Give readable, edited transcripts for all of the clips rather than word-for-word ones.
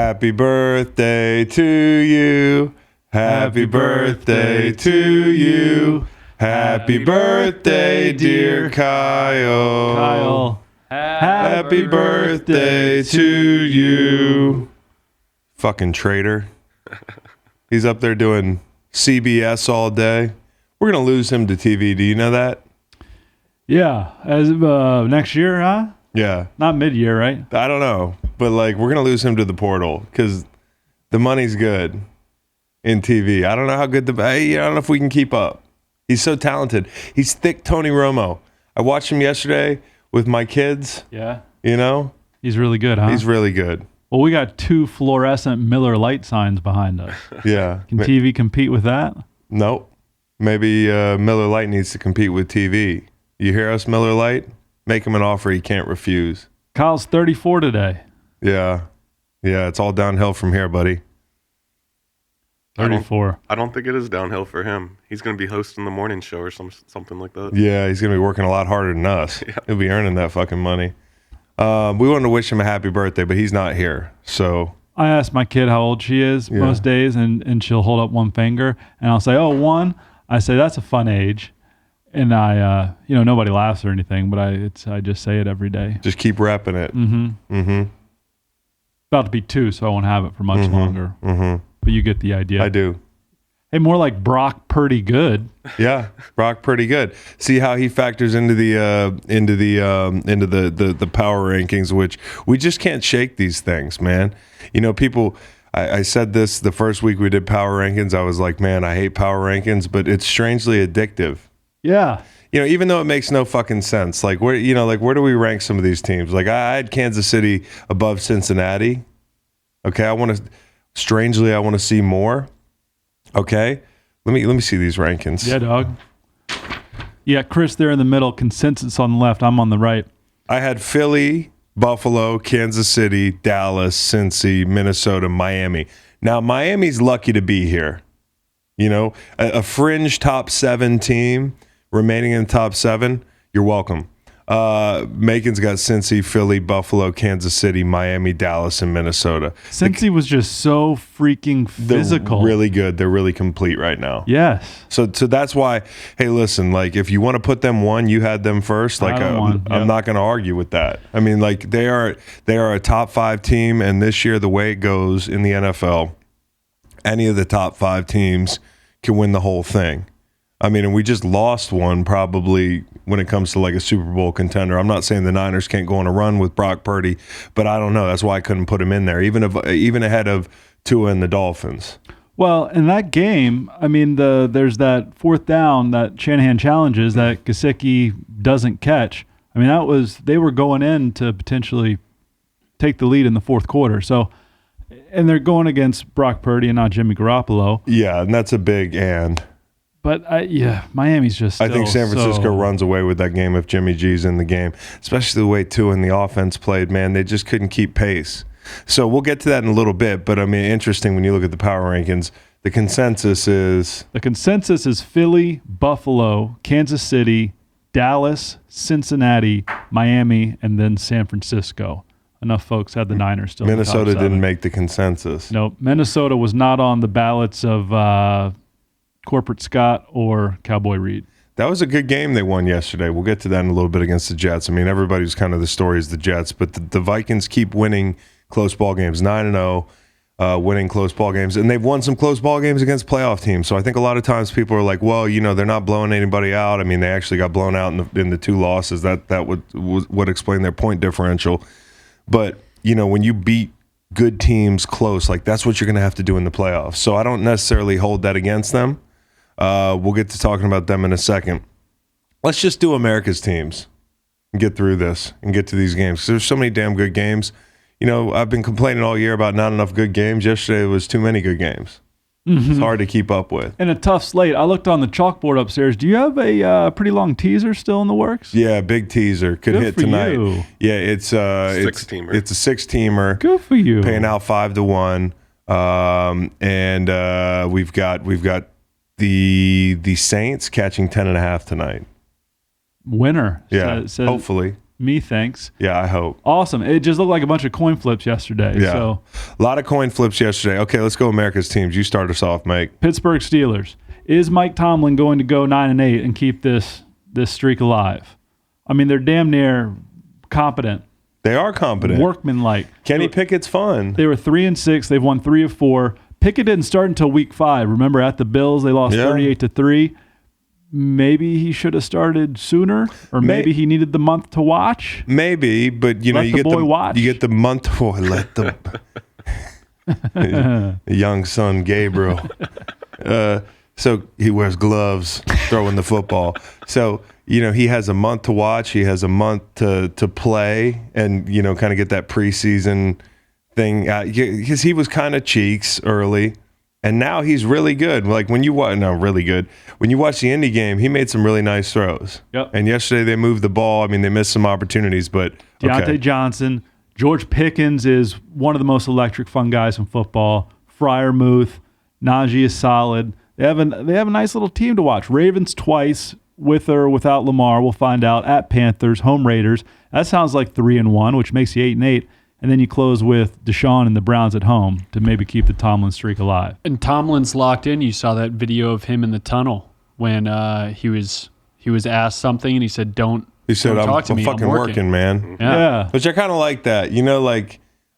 Happy birthday to you. Happy birthday to you. Happy birthday, dear Kyle. Kyle. Happy birthday to you. Fucking traitor. He's up there doing CBS all day. We're going to lose him to TV. Do you know that? Yeah. As of next year, huh? Yeah. Not mid-year, right? I don't know. But, like, we're going to lose him to the portal because the money's good in TV. I don't know how good I don't know if we can keep up. He's so talented. He's thick Tony Romo. I watched him yesterday with my kids. Yeah. You know? He's really good, huh? He's really good. Well, we got 2 fluorescent Miller Lite signs behind us. Yeah. Can TV compete with that? Nope. Maybe Miller Lite needs to compete with TV. You hear us, Miller Lite? Make him an offer he can't refuse. Kyle's 34 today. Yeah. Yeah, it's all downhill from here, buddy. 34. I don't think it is downhill for him. He's going to be hosting the morning show or something like that. Yeah, he's going to be working a lot harder than us. Yeah. He'll be earning that fucking money. We wanted to wish him a happy birthday, but he's not here. So I ask my kid how old she is most days, and she'll hold up one finger, and I'll say, 1. I say, that's a fun age. And I, nobody laughs or anything, but I just say it every day. Just keep repping it. Mm-hmm. Mm-hmm. About to be 2, so I won't have it for much longer. Mm-hmm. But you get the idea. I do. Hey, more like Brock Purdy good. Yeah, Brock Purdy good. See how he factors into the power rankings, which we just can't shake these things, man. You know, people. I said this the first week we did power rankings. I was like, man, I hate power rankings, but it's strangely addictive. Yeah. You know, even though it makes no fucking sense. Like where do we rank some of these teams? Like I had Kansas City above Cincinnati. Okay, I want to see more. Okay, let me see these rankings. Yeah, dog. Yeah, Chris there in the middle, consensus on the left. I'm on the right. I had Philly, Buffalo, Kansas City, Dallas, Cincy, Minnesota, Miami. Now Miami's lucky to be here. You know, a fringe top 7 team remaining in the top 7. You're welcome. Macon's got Cincy, Philly, Buffalo, Kansas City, Miami, Dallas, and Minnesota. Cincy was just so freaking physical. They're really good. They're really complete right now. Yes. So that's why, hey, listen, like if you want to put them 1, you had them first. Like I'm not going to argue with that. I mean, like they are a top 5 team, and this year the way it goes in the NFL, any of the top 5 teams can win the whole thing. I mean, and we just lost one probably when it comes to like a Super Bowl contender. I'm not saying the Niners can't go on a run with Brock Purdy, but I don't know. That's why I couldn't put him in there, even ahead of Tua and the Dolphins. Well, in that game, I mean, there's that 4th down that Shanahan challenges that Gesicki doesn't catch. I mean, they were going in to potentially take the lead in the 4th quarter. So, and they're going against Brock Purdy and not Jimmy Garoppolo. Yeah, and that's a big and. But, Miami's just I think San Francisco runs away with that game if Jimmy G's in the game, especially the way Tua and the offense played, man. They just couldn't keep pace. So we'll get to that in a little bit, but, I mean, interesting when you look at the power rankings. The consensus is Philly, Buffalo, Kansas City, Dallas, Cincinnati, Miami, and then San Francisco. Enough folks had the Niners still. Minnesota didn't make the consensus. No, Minnesota was not on the ballots of Corporate Scott or Cowboy Reed. That was a good game they won yesterday. We'll get to that in a little bit against the Jets. I mean, everybody's kind of the story is the Jets, but the Vikings keep winning close ball games, 9-0, winning close ball games, and they've won some close ball games against playoff teams. So I think a lot of times people are like, well, you know, they're not blowing anybody out. I mean, they actually got blown out in the 2 losses. That would explain their point differential. But, you know, when you beat good teams close, like that's what you're going to have to do in the playoffs. So I don't necessarily hold that against them. We'll get to talking about them in a second. Let's just do America's teams and get through this and get to these games. 'Cause there's so many damn good games. You know, I've been complaining all year about not enough good games. Yesterday was too many good games. Mm-hmm. It's hard to keep up with. And a tough slate. I looked on the chalkboard upstairs. Do you have a pretty long teaser still in the works? Yeah, big teaser. Could Good hit for tonight. You. Yeah, it's 6-teamer. It's a 6-teamer. Good for you. Paying out 5-1. And we've got the Saints catching 10.5 tonight. Winner. Yeah, hopefully. Methinks. Yeah, I hope. Awesome. It just looked like a bunch of coin flips yesterday. Yeah. So A lot of coin flips yesterday. Okay, let's go America's teams. You start us off, Mike. Pittsburgh Steelers. Is Mike Tomlin going to go 9-8 and keep this streak alive? I mean, they're damn near competent. They are competent. Workmanlike. Kenny Pickett's fun. They were 3-6. They've won 3 of 4. Pickett didn't start until week 5. Remember, at the Bills, they lost 38-3. Maybe he should have started sooner, or maybe he needed the month to watch. Maybe, but you know, Let you the get boy watch. you get the month. Oh, let the young son Gabriel. So he wears gloves throwing the football. So you know, he has a month to watch. He has a month to play, and you know, kind of get that preseason thing because he was kind of cheeks early. And now he's really good. Like when you watch, really good. When you watch the Indy game, he made some really nice throws. Yep. And yesterday they moved the ball. I mean, they missed some opportunities, but Deontay Johnson, George Pickens is one of the most electric, fun guys in football. Freiermuth, Najee is solid. They have a nice little team to watch. Ravens twice, with or without Lamar. We'll find out. At Panthers, home Raiders. That sounds like 3-1, which makes you 8-8. And then you close with Deshaun and the Browns at home to maybe keep the Tomlin streak alive. And Tomlin's locked in. You saw that video of him in the tunnel when he was asked something and he said, "Don't." he said, don't I'm talk to me. fucking I'm working, man. Yeah. Which I kind of like that. You know, like,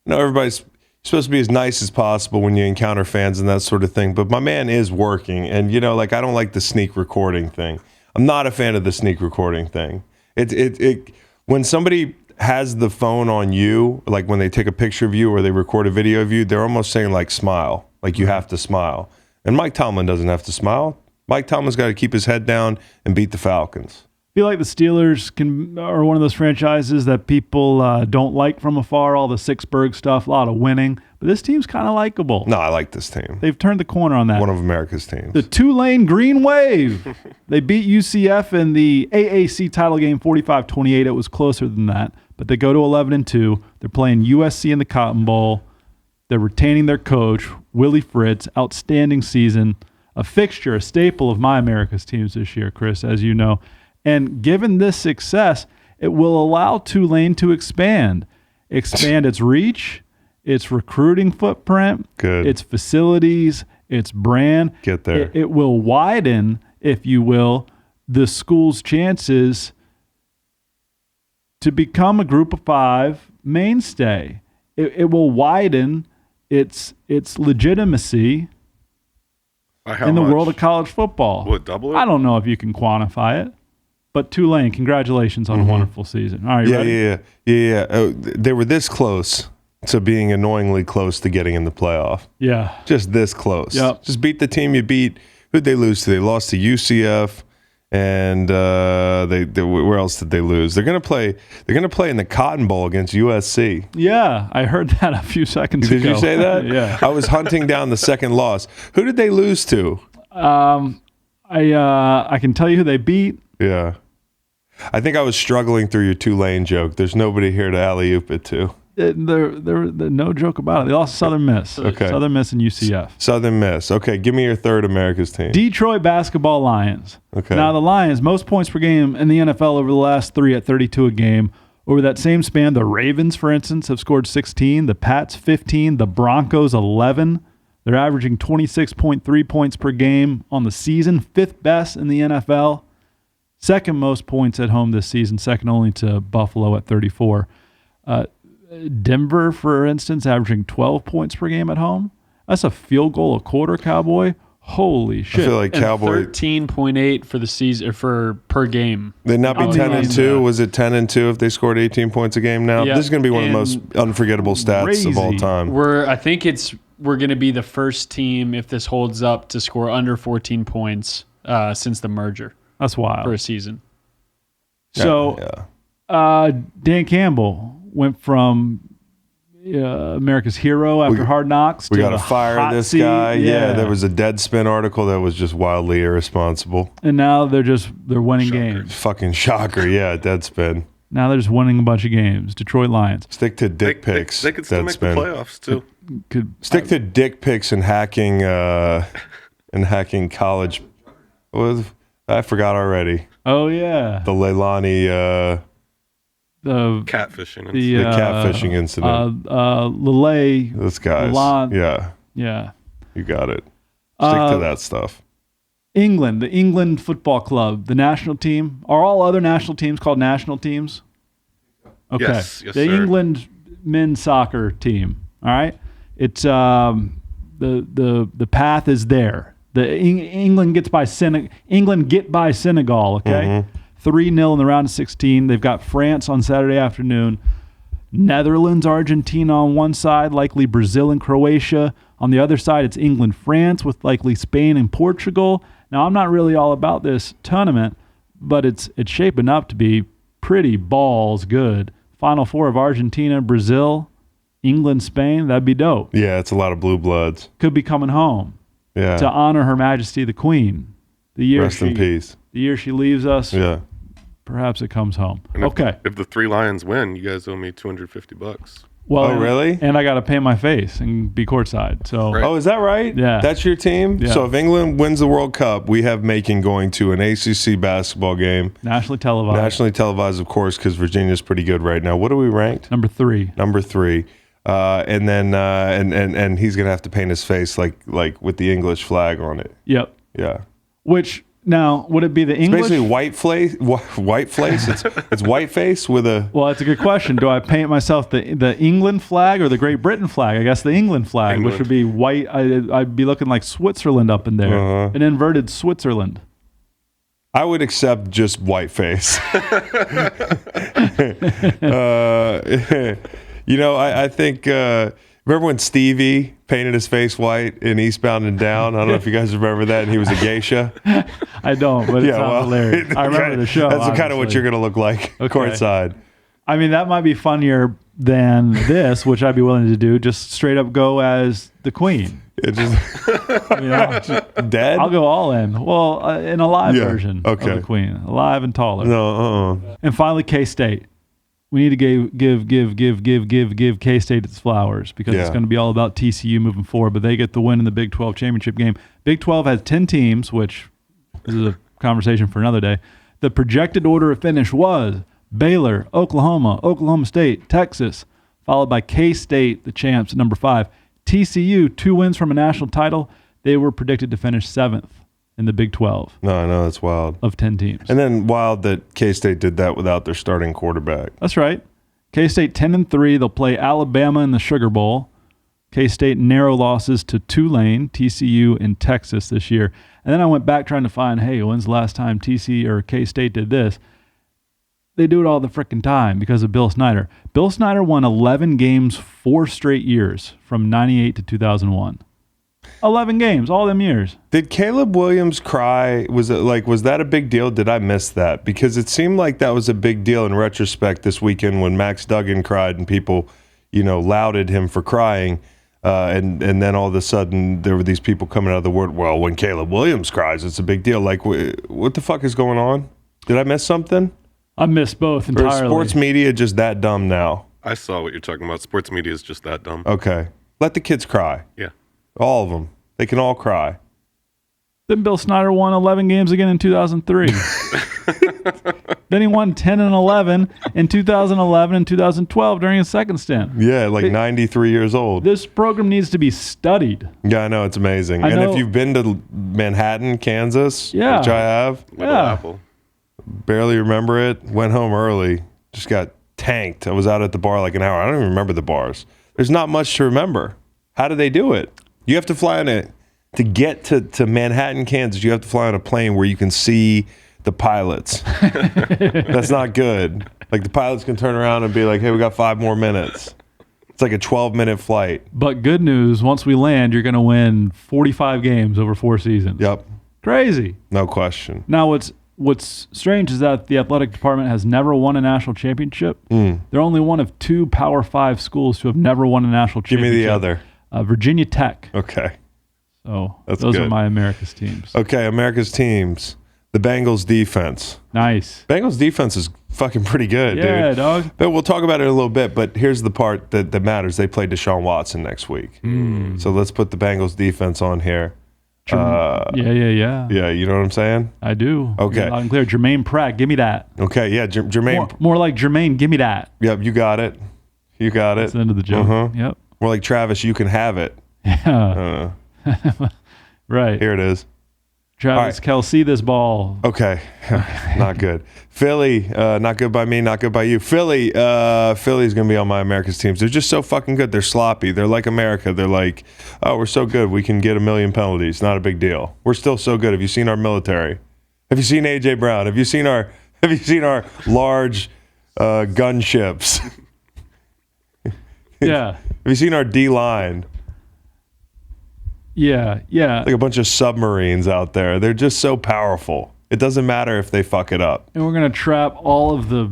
you know, everybody's supposed to be as nice as possible when you encounter fans and that sort of thing. But my man is working. And, you know, like, I don't like the sneak recording thing. I'm not a fan of the sneak recording thing. It when somebody has the phone on you, like when they take a picture of you or they record a video of you, they're almost saying like smile, like you have to smile. And Mike Tomlin doesn't have to smile. Mike Tomlin's got to keep his head down and beat the Falcons. I feel like the Steelers are one of those franchises that people don't like from afar, all the Sixburg stuff, a lot of winning. But this team's kind of likable. No, I like this team. They've turned the corner on that. One of America's teams. The Tulane Green Wave. They beat UCF in the AAC title game 45-28. It was closer than that. But they go to 11-2. They're playing USC in the Cotton Bowl. They're retaining their coach, Willie Fritz. Outstanding season. A fixture, a staple of my America's teams this year, Chris, as you know. And given this success, it will allow Tulane to expand its reach, its recruiting footprint, its facilities, its brand. Get there. It will widen, if you will, the school's chances to become a group of 5 mainstay. It will widen its legitimacy in the world of college football. Will it double it? I don't know if you can quantify it, but Tulane, congratulations on a wonderful season. All right, ready? Yeah. Oh, they were this close to being annoyingly close to getting in the playoff. Yeah. Just this close. Yep. Just beat the team you beat. Who'd they lose to? They lost to UCF. And they where else did they lose? They're gonna play in the Cotton Bowl against USC. Yeah, I heard that a few seconds ago. Did you say that? Yeah. I was hunting down the second loss. Who did they lose to? I can tell you who they beat. Yeah. I think I was struggling through your Tulane joke. There's nobody here to alley-oop it to. They're no joke about it. They lost Southern Miss. Okay. Southern Miss and UCF. Southern Miss. Okay, give me your third America's team. Detroit basketball Lions. Okay. Now the Lions, most points per game in the NFL over the last 3 at 32 a game. Over that same span, the Ravens, for instance, have scored 16. The Pats, 15. The Broncos, 11. They're averaging 26.3 points per game on the season, 5th best in the NFL. Second most points at home this season, second only to Buffalo at 34. Denver, for instance, averaging 12 points per game at home. That's a field goal a quarter, Cowboy. Holy shit. I feel like And Cowboy 13.8 for the season for per game. They'd not be Oh, 10-2. yeah. Was it 10-2 if they scored 18 points a game now? Yeah, This is going to be one of the most unforgettable stats of all crazy. time. We're going to be the first team, if this holds up, to score under 14 points since the merger That's wild. for a season. So, Yeah. Dan Campbell went from America's hero after Hard Knocks. We to got to the fire hot this seat. guy. Yeah, there was a Deadspin article that was just wildly irresponsible. And now they're winning games. Fucking shocker. Yeah, Deadspin. Now they're just winning a bunch of games. Detroit Lions Stick to dick pics. They could still make the Deadspin. playoffs too. could Stick to dick pics and hacking college. I forgot already. Oh yeah. The Leilani Catfishing. the catfishing incident. Lele. This guy's. Yeah. You got it. Stick to that stuff. England, the England Football Club, the national team. Are all other national teams called national teams? Okay. Yes, the sir. England men's soccer team. All right. It's the path is there. England get by Senegal. Okay, 3-0 in the round of 16. They've got France on Saturday afternoon. Netherlands, Argentina on one side, likely Brazil and Croatia. On the other side, it's England, France, with likely Spain and Portugal. Now, I'm not really all about this tournament, but it's shaping up to be pretty balls good. Final four of Argentina, Brazil, England, Spain. That'd be dope. Yeah, it's a lot of blue bloods. Could be coming home to honor Her Majesty the Queen. Rest in peace. The year she leaves us. Yeah. Perhaps it comes home. And okay. If the three Lions win, you guys owe me $250. Well, really? And I got to pay my face and be courtside. So. Right. Oh, is that right? Yeah. That's your team? Yeah. So if England wins the World Cup, we have Macon going to an ACC basketball game. Nationally televised. Nationally televised, of course, because Virginia's pretty good right now. What are we ranked? Number 3. Number 3. And then and he's going to have to paint his face like with the English flag on it. Yep. Yeah. Which, now, would it be the English? It's basically white face. It's white face with a... Well, that's a good question. Do I paint myself the England flag or the Great Britain flag? I guess the England flag, which would be white. I'd be looking like Switzerland up in there. An inverted Switzerland. I would accept just white face. I think... remember when Stevie painted his face white in Eastbound and Down? I don't know if you guys remember that, and he was a geisha. I don't, but it sounds hilarious. I remember the show. That's kind of what you're going to look like courtside. I mean, that might be funnier than this, which I'd be willing to do. Just straight up go as the Queen. It just dead? I'll go all in. Well, in a live version of the Queen. Alive and taller. No, And finally, K-State. We need to give K-State its flowers because it's going to be all about TCU moving forward, but they get the win in the Big 12 championship game. Big 12 has 10 teams, which is a conversation for another day. The projected order of finish was Baylor, Oklahoma, Oklahoma State, Texas, followed by K-State, the champs, at number 5. TCU, 2 wins from a national title. They were predicted to finish 7th in the Big 12. No, I know, that's wild. Of 10 teams. And then wild that K-State did that without their starting quarterback. That's right. K-State 10-3. They'll play Alabama in the Sugar Bowl. K-State narrow losses to Tulane, TCU, and Texas this year. And then I went back trying to find, hey, when's the last time TCU or K-State did this? They do it all the frickin' time because of Bill Snyder. Bill Snyder won 11 games 4 straight years from 98 to 2001. 11 games, all them years. Did Caleb Williams cry? Was that a big deal? Did I miss that? Because it seemed like that was a big deal in retrospect this weekend when Max Duggan cried and people, lauded him for crying. And then all of a sudden there were these people coming out of the word, well, when Caleb Williams cries, it's a big deal. Like, what the fuck is going on? Did I miss something? I missed both entirely. Or is sports media just that dumb now? I saw what you're talking about. Sports media is just that dumb. Okay. Let the kids cry. Yeah. All of them. They can all cry. Then Bill Snyder won 11 games again in 2003. Then he won 10 and 11 in 2011 and 2012 during his second stint. Yeah, 93 years old. This program needs to be studied. Yeah, I know. It's amazing. And if you've been to Manhattan, Kansas, which I have. Little Apple. Barely remember it. Went home early. Just got tanked. I was out at the bar like an hour. I don't even remember the bars. There's not much to remember. How do they do it? You have to fly on to get to Manhattan, Kansas. You have to fly on a plane where you can see the pilots. That's not good. Like the pilots can turn around and be like, "Hey, we got 5 more minutes." It's like a 12-minute flight. But good news, once we land, you're going to win 45 games over 4 seasons. Yep. Crazy. No question. Now, what's strange is that the athletic department has never won a national championship. They're only one of 2 Power 5 schools who have never won a national championship. Give me the other. Virginia Tech. Okay. So those are my America's teams. Okay, America's teams. The Bengals defense. Nice. Bengals defense is fucking pretty good, dude. Yeah, dog. But we'll talk about it in a little bit, but here's the part that matters. They play Deshaun Watson next week. So let's put the Bengals defense on here. Yeah. Yeah, you know what I'm saying? I do. Okay. Loud and clear. Jermaine Pratt, give me that. Okay, yeah, Jermaine. More like Jermaine, give me that. Yep, you got it. You got it. That's the end of the joke. Yep. More like Travis, you can have it. Yeah. Right. Here it is. Travis Kelce, this ball. Okay. Not good. Philly, not good by me, not good by you. Philly's going to be on my America's teams. They're just so fucking good. They're sloppy. They're like America. They're like, oh, we're so good. We can get a million penalties. Not a big deal. We're still so good. Have you seen our military? Have you seen A.J. Brown? Have you seen our large gunships? Yeah. Have you seen our D-line? Yeah. Like a bunch of submarines out there. They're just so powerful. It doesn't matter if they fuck it up. And we're going to trap all of the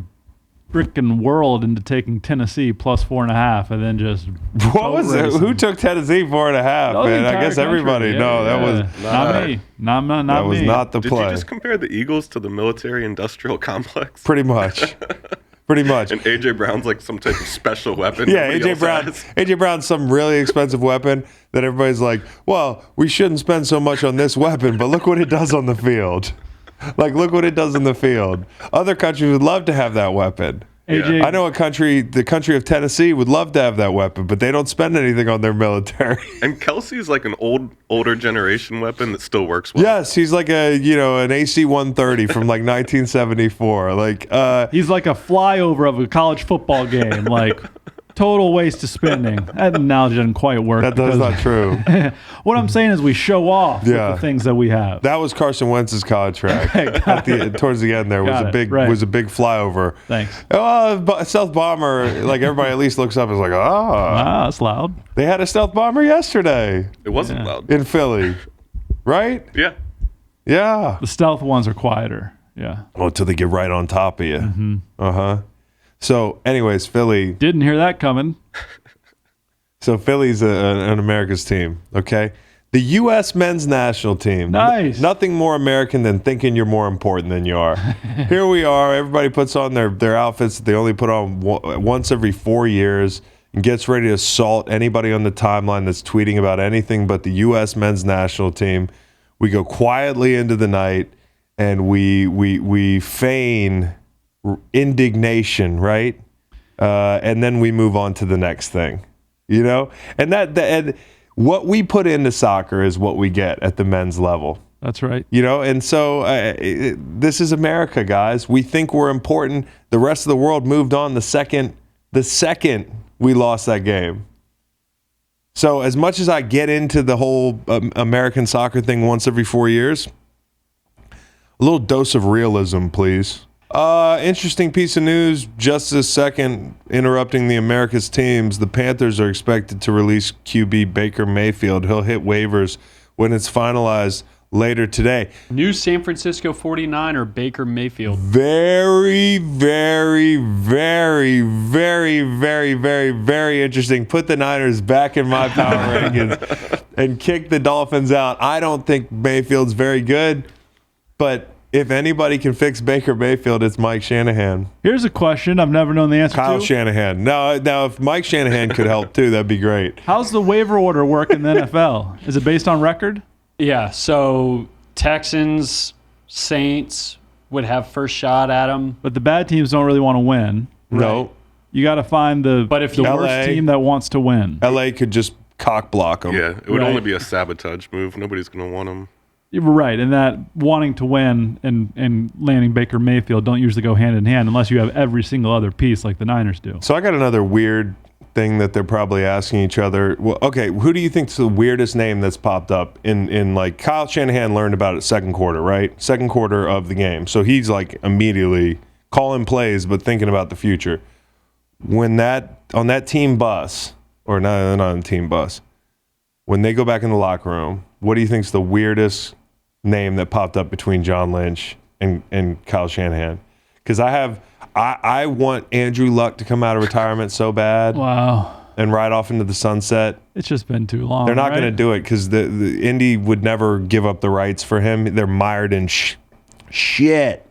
frickin' world into taking Tennessee plus 4.5 and then just. What was it? Who took Tennessee 4.5, man? I guess everybody. No, that was not me. Not that me. was not the Did play. you just compare the Eagles to the military-industrial complex? Pretty much. Pretty much. And A.J. Brown's like some type of special weapon. Yeah, nobody else has. AJ Brown's some really expensive weapon that everybody's like, well, we shouldn't spend so much on this weapon, but look what it does on the field. Like, look what it does in the field. Other countries would love to have that weapon. AJ, I know the country of Tennessee would love to have that weapon, but they don't spend anything on their military. And Kelsey's like an older generation weapon that still works well. Yes, he's like an AC-130 from like 1974. Like he's like a flyover of a college football game. Like, total waste of spending. That analogy doesn't quite work. That's not true. What I'm saying is we show off with the things that we have. That was Carson Wentz's contract. Towards the end there was a big flyover. Thanks. Stealth bomber, like everybody at least looks up and is like, that's loud. They had a stealth bomber yesterday It wasn't loud. in Philly, right? Yeah. Yeah. The stealth ones are quieter. Yeah. Oh, until they get right on top of you. Mm-hmm. So, anyways, Philly. Didn't hear that coming. So Philly's an America's team, okay? The U.S. men's national team. Nice. Nothing more American than thinking you're more important than you are. Here we are. Everybody puts on their outfits that they only put on once every 4 years and gets ready to assault anybody on the timeline that's tweeting about anything but the U.S. men's national team. We go quietly into the night and we feign indignation, right? And then we move on to the next thing, you know? And what we put into soccer is what we get at the men's level. That's right. You know, and so this is America, guys. We think we're important. The rest of the world moved on the second we lost that game. So as much as I get into the whole American soccer thing once every 4 years, a little dose of realism, please. Interesting piece of news just this second, interrupting the America's teams. The Panthers are expected to release QB Baker Mayfield. He'll hit waivers when it's finalized later today. New San Francisco 49er Baker Mayfield. Very, very, very, very, very, very, very interesting. Put the Niners back in my power rankings and kick the Dolphins out. I don't think Mayfield's very good, but if anybody can fix Baker Mayfield, it's Mike Shanahan. Here's a question I've never known the answer Kyle to. Shanahan. Now, if Mike Shanahan could help too, that'd be great. How's the waiver order work in the NFL? Is it based on record? Yeah, so Texans, Saints would have first shot at him. But the bad teams don't really want to win. No. You got to find the LA, worst team that wants to win. LA could just cock block them. Yeah, it would Right. only be a sabotage move. Nobody's going to want him. You're right, and that wanting to win and landing Baker Mayfield don't usually go hand in hand unless you have every single other piece like the Niners do. So I got another weird thing that they're probably asking each other. Well, okay, who do you think's the weirdest name that's popped up in like Kyle Shanahan learned about it second quarter, right? Second quarter of the game. So he's like immediately calling plays but thinking about the future. When on that team bus, or not on team bus, when they go back in the locker room, what do you think's the weirdest name that popped up between John Lynch and Kyle Shanahan? Because I want Andrew Luck to come out of retirement so bad. Wow. And ride off into the sunset. It's just been too long. They're not right? going to do it because the Indy would never give up the rights for him. They're mired in shit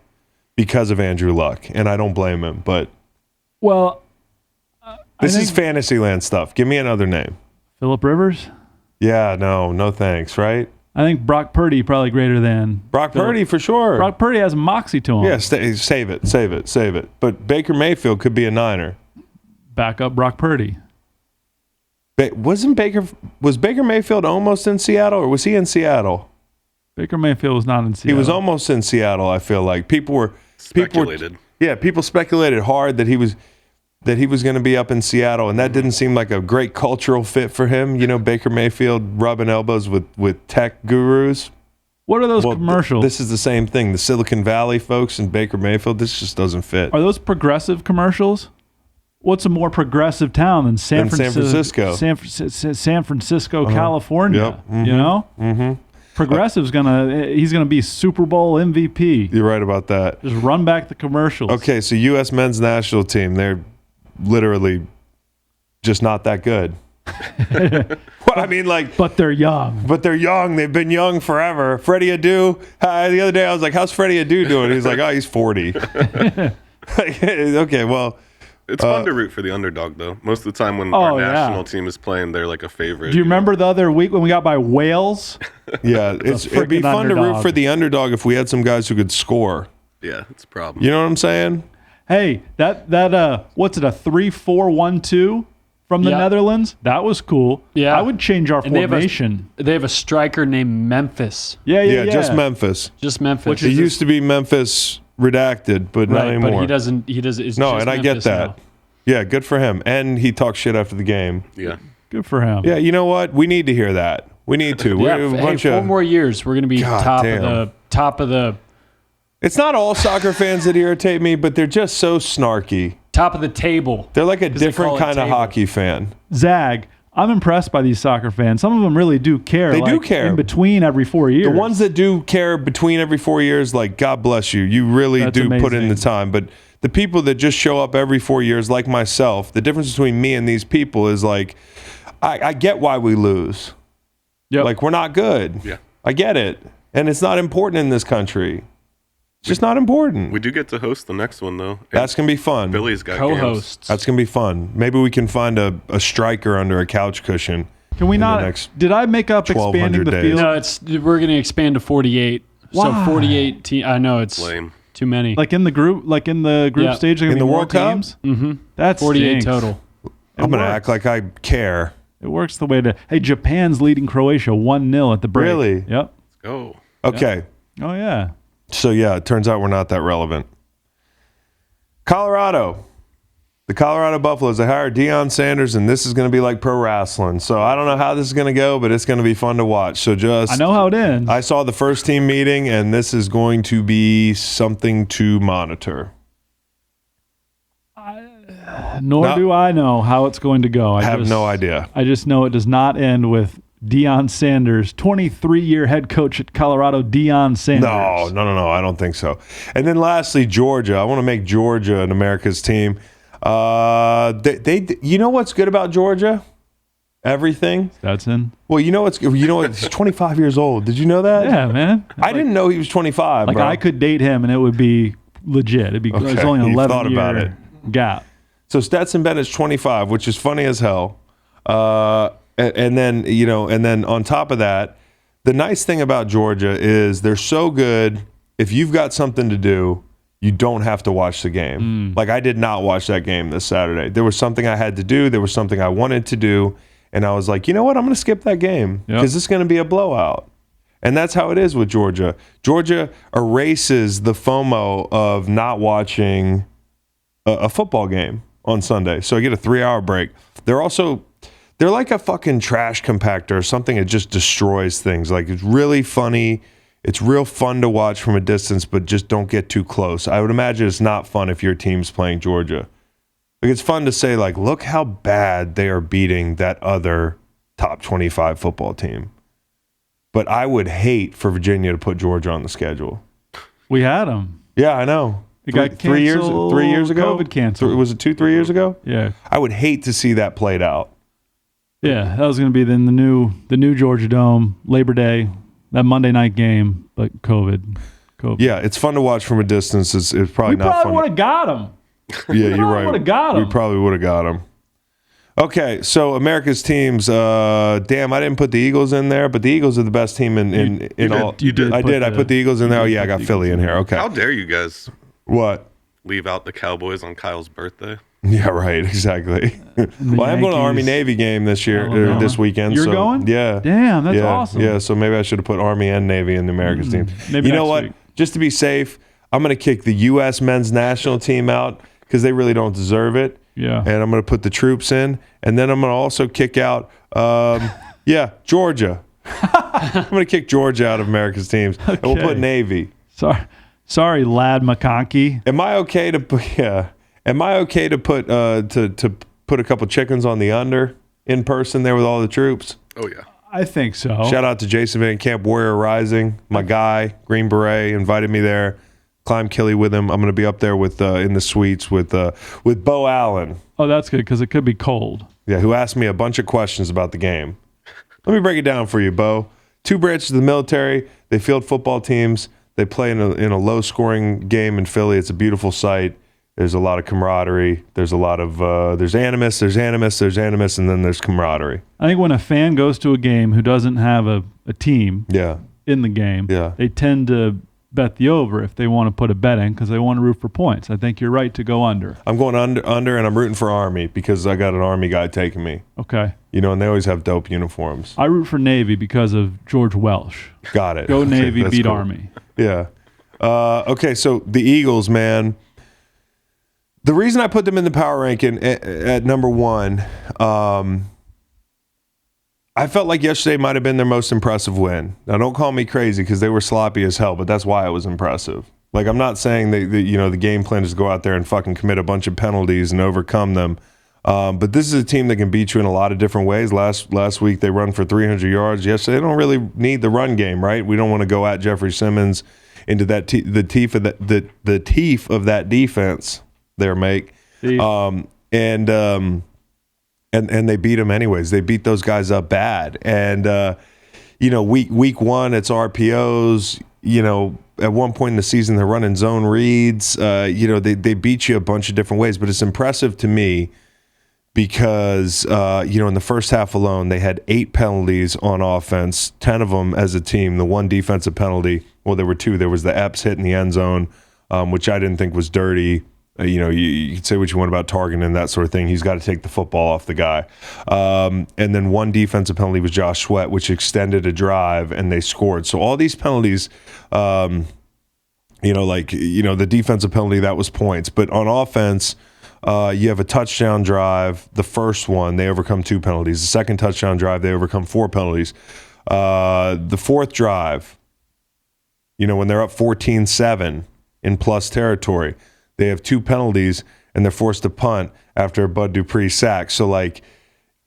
because of Andrew Luck, and I don't blame him. But Well, this is Fantasyland stuff. Give me another name. Phillip Rivers? Yeah, no thanks, right? I think Brock Purdy probably greater than Brock Purdy for sure. Brock Purdy has a moxie to him. Yeah, save it. But Baker Mayfield could be a Niner. Back up Brock Purdy. Was Baker Mayfield almost in Seattle, or was he in Seattle? Baker Mayfield was not in Seattle. He was almost in Seattle. I feel like people speculated hard that he was going to be up in Seattle, and that didn't seem like a great cultural fit for him. You know, Baker Mayfield rubbing elbows with tech gurus. What are those commercials? This is the same thing. The Silicon Valley folks and Baker Mayfield. This just doesn't fit. Are those progressive commercials? What's a more progressive town than San Francisco? San Francisco, California. Yep. Mm-hmm. You know? Mm-hmm. Progressive's he's gonna be Super Bowl MVP. You're right about that. Just run back the commercials. Okay, so U.S. men's national team, they're literally just not that good. Well, I mean, but they're young. They've been young forever. Freddie Adu. The other day, I was like, "How's Freddie Adu doing?" He's like, "Oh, he's 40." Okay, well. It's fun to root for the underdog, though. Most of the time when our national team is playing, they're like a favorite. Do you remember the other week when we got by Wales? Yeah, it'd be fun to root for the underdog if we had some guys who could score. Yeah, it's a problem. You know what I'm saying? Hey, that what's it, a 3-4-1-2 from the Netherlands? That was cool. Yeah. I would change our formation. They have a striker named Memphis. Yeah. Just Memphis. Which it used to be Memphis redacted, but not anymore. But he doesn't. It's no, just and I get that. Now. Yeah, good for him. And he talks shit after the game. Yeah, good for him. Yeah, you know what? We need to hear that. We need to. Yeah, 4 more years, we're going to be top of the. It's not all soccer fans that irritate me, but they're just so snarky. Top of the table. They're like a different kind of hockey fan. Zag, I'm impressed by these soccer fans. Some of them really do care. They do care. In between every 4 years. The ones that do care between every 4 years, like, God bless you. You really That's do amazing. Put in the time. But the people that just show up every 4 years, like myself, the difference between me and these people is, like, I get why we lose. Yep. Like, we're not good. Yeah. I get it. And it's not important in this country. It's just not important. We do get to host the next one, though. That's going to be fun. Billy's got co-hosts. Games. That's going to be fun. Maybe we can find a striker under a couch cushion. Can we not? Did I make up expanding the field? No, we're going to expand to 48. Why? So 48 teams. I know it's lame. Too many. Like in the group stage, in the World Cup. Mm-hmm. That's 48 total. I'm going to act like I care. It works the way to. Hey, Japan's leading Croatia 1-0 at the break. Really? Yep. Let's go. Okay. Yep. Oh yeah. So yeah, it turns out we're not that relevant. Colorado. The Colorado Buffaloes, they hired Deion Sanders, and this is going to be like pro wrestling. So I don't know how this is going to go, but it's going to be fun to watch. So I know how it ends. I saw the first team meeting, and this is going to be something to monitor. Nor do I know how it's going to go. I have no idea. I just know it does not end with Deion Sanders, 23-year head coach at Colorado, Deion Sanders. No. I don't think so. And then lastly, Georgia. I want to make Georgia an America's team. You know what's good about Georgia? Everything. Stetson. Well, you know what? He's 25 years old. Did you know that? Yeah, man. I didn't know he was 25. Like, bro. I could date him and it would be legit. It's only an 11-year gap. So Stetson Bennett's 25, which is funny as hell. And then on top of that, the nice thing about Georgia is they're so good. If you've got something to do, you don't have to watch the game. Like, I did not watch that game this Saturday. There was something I had to do. There was something I wanted to do. And I was like, you know what? I'm going to skip that game because it's going to be a blowout. And that's how it is with Georgia. Georgia erases the FOMO of not watching a football game on Sunday. So I get a 3-hour break. They're like a fucking trash compactor or something that just destroys things. Like, it's really funny. It's real fun to watch from a distance, but just don't get too close. I would imagine it's not fun if your team's playing Georgia. Like, it's fun to say, like, look how bad they are beating that other top 25 football team. But I would hate for Virginia to put Georgia on the schedule. We had them. Yeah, I know. It got canceled. 3 years ago? COVID canceled. Was it 2-3 years ago? Yeah. I would hate to see that played out. Yeah, that was going to be then the new Georgia Dome, Labor Day, that Monday night game, but COVID. Yeah, it's fun to watch from a distance. It's probably not fun. We probably would have got him. Yeah, you're right. Would have got him. We probably would have got him. Okay, so America's teams. Damn, I didn't put the Eagles in there, but the Eagles are the best team in all. You did. I did. I put the Eagles in there. Oh yeah, I got Philly in here. Okay. How dare you guys What? leave out the Cowboys on Kyle's birthday? Yeah, right. Exactly. Well, I'm going to Army Navy game this year, Alabama. this weekend. You're so, going? Yeah. Damn, that's yeah, awesome. Yeah. So maybe I should have put Army and Navy in the America's team. Maybe You know next what? week. Just to be safe, I'm going to kick the U.S. men's national team out because they really don't deserve it. Yeah. And I'm going to put the troops in, and then I'm going to also kick out, Georgia. I'm going to kick Georgia out of America's teams, and we'll put Okay. Navy. Sorry, Lad McConkey. Am I okay to put? Yeah. Am I okay to put to put a couple chickens on the under in person there with all the troops? Oh yeah. I think so. Shout out to Jason Van Camp, Warrior Rising, my guy, Green Beret, invited me there. Climb Killy with him. I'm going to be up there with in the suites with Bo Allen. Oh, that's good because it could be cold. Yeah, who asked me a bunch of questions about the game. Let me break it down for you, Bo. 2 branches of the military. They field football teams. They play in a low-scoring game in Philly. It's a beautiful sight. There's a lot of camaraderie. There's a lot of there's animus, and then there's camaraderie. I think when a fan goes to a game who doesn't have a team Yeah, in the game, Yeah. they tend to bet the over if they want to put a bet in because they want to root for points. I think you're right to go under. I'm going under, and I'm rooting for Army because I got an Army guy taking me. Okay. You know, and they always have dope uniforms. I root for Navy because of George Welsh. Got it. Go Okay, Navy, that's beat cool. Army. Yeah. Okay, so the Eagles, man. The reason I put them in the power ranking at number 1, I felt like yesterday might have been their most impressive win. Now, don't call me crazy because they were sloppy as hell, but that's why it was impressive. Like, I'm not saying that the game plan is to go out there and fucking commit a bunch of penalties and overcome them. But this is a team that can beat you in a lot of different ways. Last week they run for 300 yards. Yesterday they don't really need the run game, right? We don't want to go at Jeffrey Simmons into that the teeth of that defense there, Make. And they beat them anyways. They beat those guys up bad. And week 1 it's RPOs. At one point in the season they're running zone reads. They beat you a bunch of different ways. But it's impressive to me because in the first half alone they had 8 penalties on offense, 10 of them as a team. The one defensive penalty, well, there were 2. There was the Epps hit in the end zone, which I didn't think was dirty. You could say what you want about targeting and that sort of thing. He's got to take the football off the guy. And then one defensive penalty was Josh Sweat, which extended a drive, and they scored. So all these penalties, the defensive penalty, that was points. But on offense, you have a touchdown drive. The first one, they overcome 2 penalties. The second touchdown drive, they overcome 4 penalties. The fourth drive, when they're up 14-7 in plus territory, they have 2 penalties, and they're forced to punt after a Bud Dupree sack. So,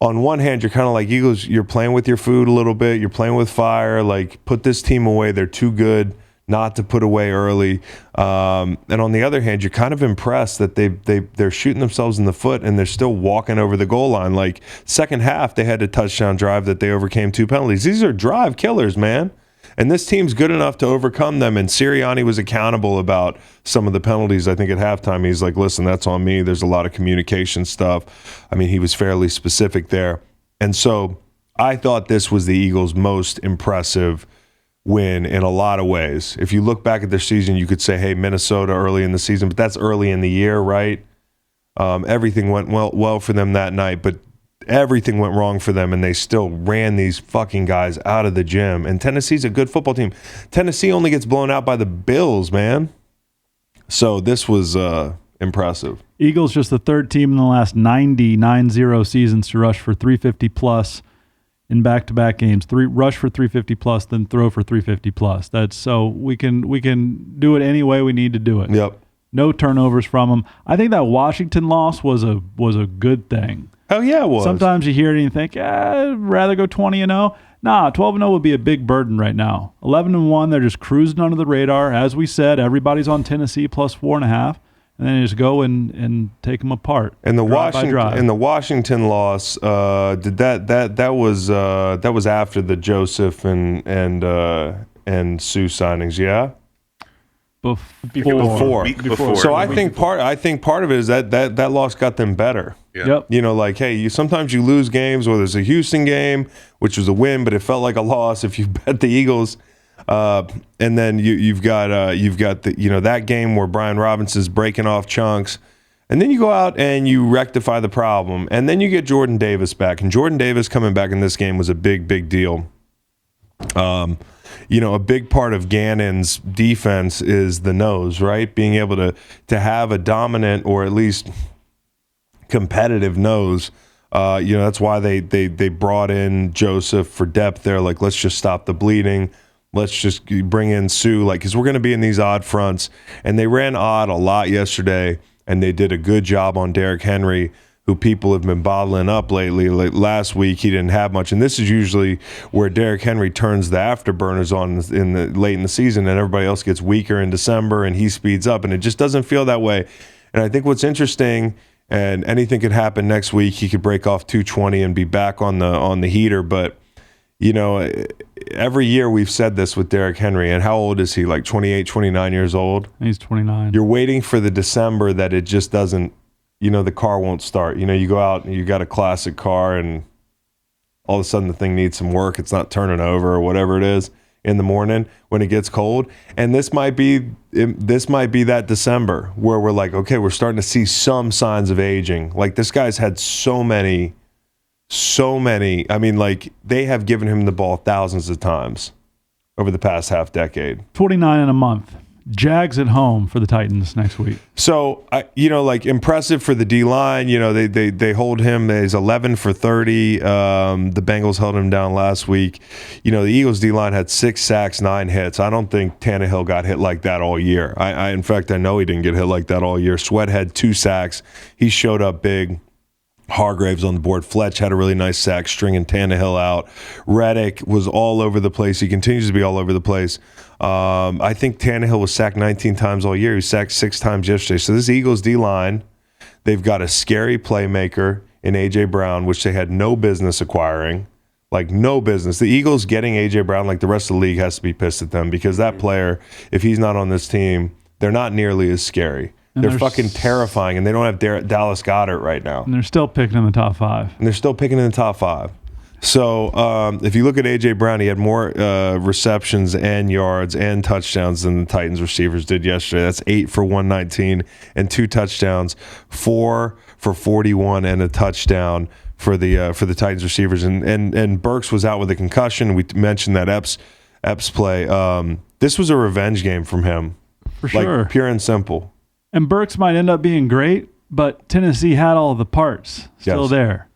on one hand, you're kind of like, Eagles, you're playing with your food a little bit. You're playing with fire. Put this team away. They're too good not to put away early. And on the other hand, you're kind of impressed that they're shooting themselves in the foot, and they're still walking over the goal line. Second half, they had a touchdown drive that they overcame 2 penalties. These are drive killers, man. And this team's good enough to overcome them. And Sirianni was accountable about some of the penalties. I think at halftime, he's like, listen, that's on me. There's a lot of communication stuff. I mean, he was fairly specific there. And so I thought this was the Eagles' most impressive win in a lot of ways. If you look back at their season, you could say, hey, Minnesota early in the season, but that's early in the year, right? Everything went well for them that night, but everything went wrong for them, and they still ran these fucking guys out of the gym. And Tennessee's a good football team. Tennessee only gets blown out by the Bills, man. So this was impressive. Eagles just the 3rd team in the last 90 seasons to rush for 350 plus in back-to-back games. Rush for 350 plus, then throw for 350 plus. That's so we can do it any way we need to do it. Yep. No turnovers from them. I think that Washington loss was a good thing. Hell yeah, it was. Sometimes you hear it and you think, I'd rather go 20-0. Nah, 12-0 would be a big burden right now. 11-1, they're just cruising under the radar. As we said, everybody's on Tennessee plus 4.5, and then you just go and take them apart. And the drive. Washington loss, that was after the Joseph and Sue signings, yeah. before. Week before. So I think part of it is that loss got them better. Yeah. Yep. You know, like, hey, sometimes you lose games, whether it's a Houston game, which was a win, but it felt like a loss if you bet the Eagles. And then you've got that game where Brian Robinson's breaking off chunks, and then you go out and you rectify the problem, and then you get Jordan Davis back, and Jordan Davis coming back in this game was a big deal. A big part of Gannon's defense is the nose, right? Being able to have a dominant or at least competitive nose. That's why they brought in Joseph for depth there. Like, let's just stop the bleeding. Let's just bring in Sue, because we're going to be in these odd fronts. And they ran odd a lot yesterday, and they did a good job on Derrick Henry, who people have been bottling up lately. Like last week, he didn't have much. And this is usually where Derrick Henry turns the afterburners on late in the season, and everybody else gets weaker in December, and he speeds up. And it just doesn't feel that way. And I think what's interesting, and anything could happen next week, he could break off 220 and be back on the heater. But, every year we've said this with Derrick Henry. And how old is he? Like 28, 29 years old? He's 29. You're waiting for the December that it just doesn't, the car won't start. You go out and you got a classic car, and all of a sudden the thing needs some work. It's not turning over or whatever it is in the morning when it gets cold. And this might be that December where we're like, okay, we're starting to see some signs of aging. Like, this guy's had so many. I mean, like, they have given him the ball thousands of times over the past half decade. 29 in a month. Jags at home for the Titans next week. So, impressive for the D-line. They hold him. He's 11 for 30. The Bengals held him down last week. The Eagles D-line had 6 sacks, 9 hits. I don't think Tannehill got hit like that all year. In fact, I know he didn't get hit like that all year. Sweat had 2 sacks. He showed up big. Hargrave's on the board. Fletch had a really nice sack, stringing Tannehill out. Reddick was all over the place. He continues to be all over the place. I think Tannehill was sacked 19 times all year. He was sacked 6 times yesterday. So this Eagles D-line, they've got a scary playmaker in A.J. Brown, which they had no business acquiring. Like, no business. The Eagles getting A.J. Brown, like the rest of the league, has to be pissed at them, because that player, if he's not on this team, they're not nearly as scary. They're fucking terrifying, and they don't have Dallas Goedert right now. And they're still picking in the top 5. So if you look at A.J. Brown, he had more receptions and yards and touchdowns than the Titans receivers did yesterday. That's 8 for 119 and 2 touchdowns, 4 for 41 and a touchdown for the Titans receivers. And Burks was out with a concussion. We mentioned that Epps play. This was a revenge game from him. For sure. Like, pure and simple. And Burks might end up being great, but Tennessee had all the parts still there.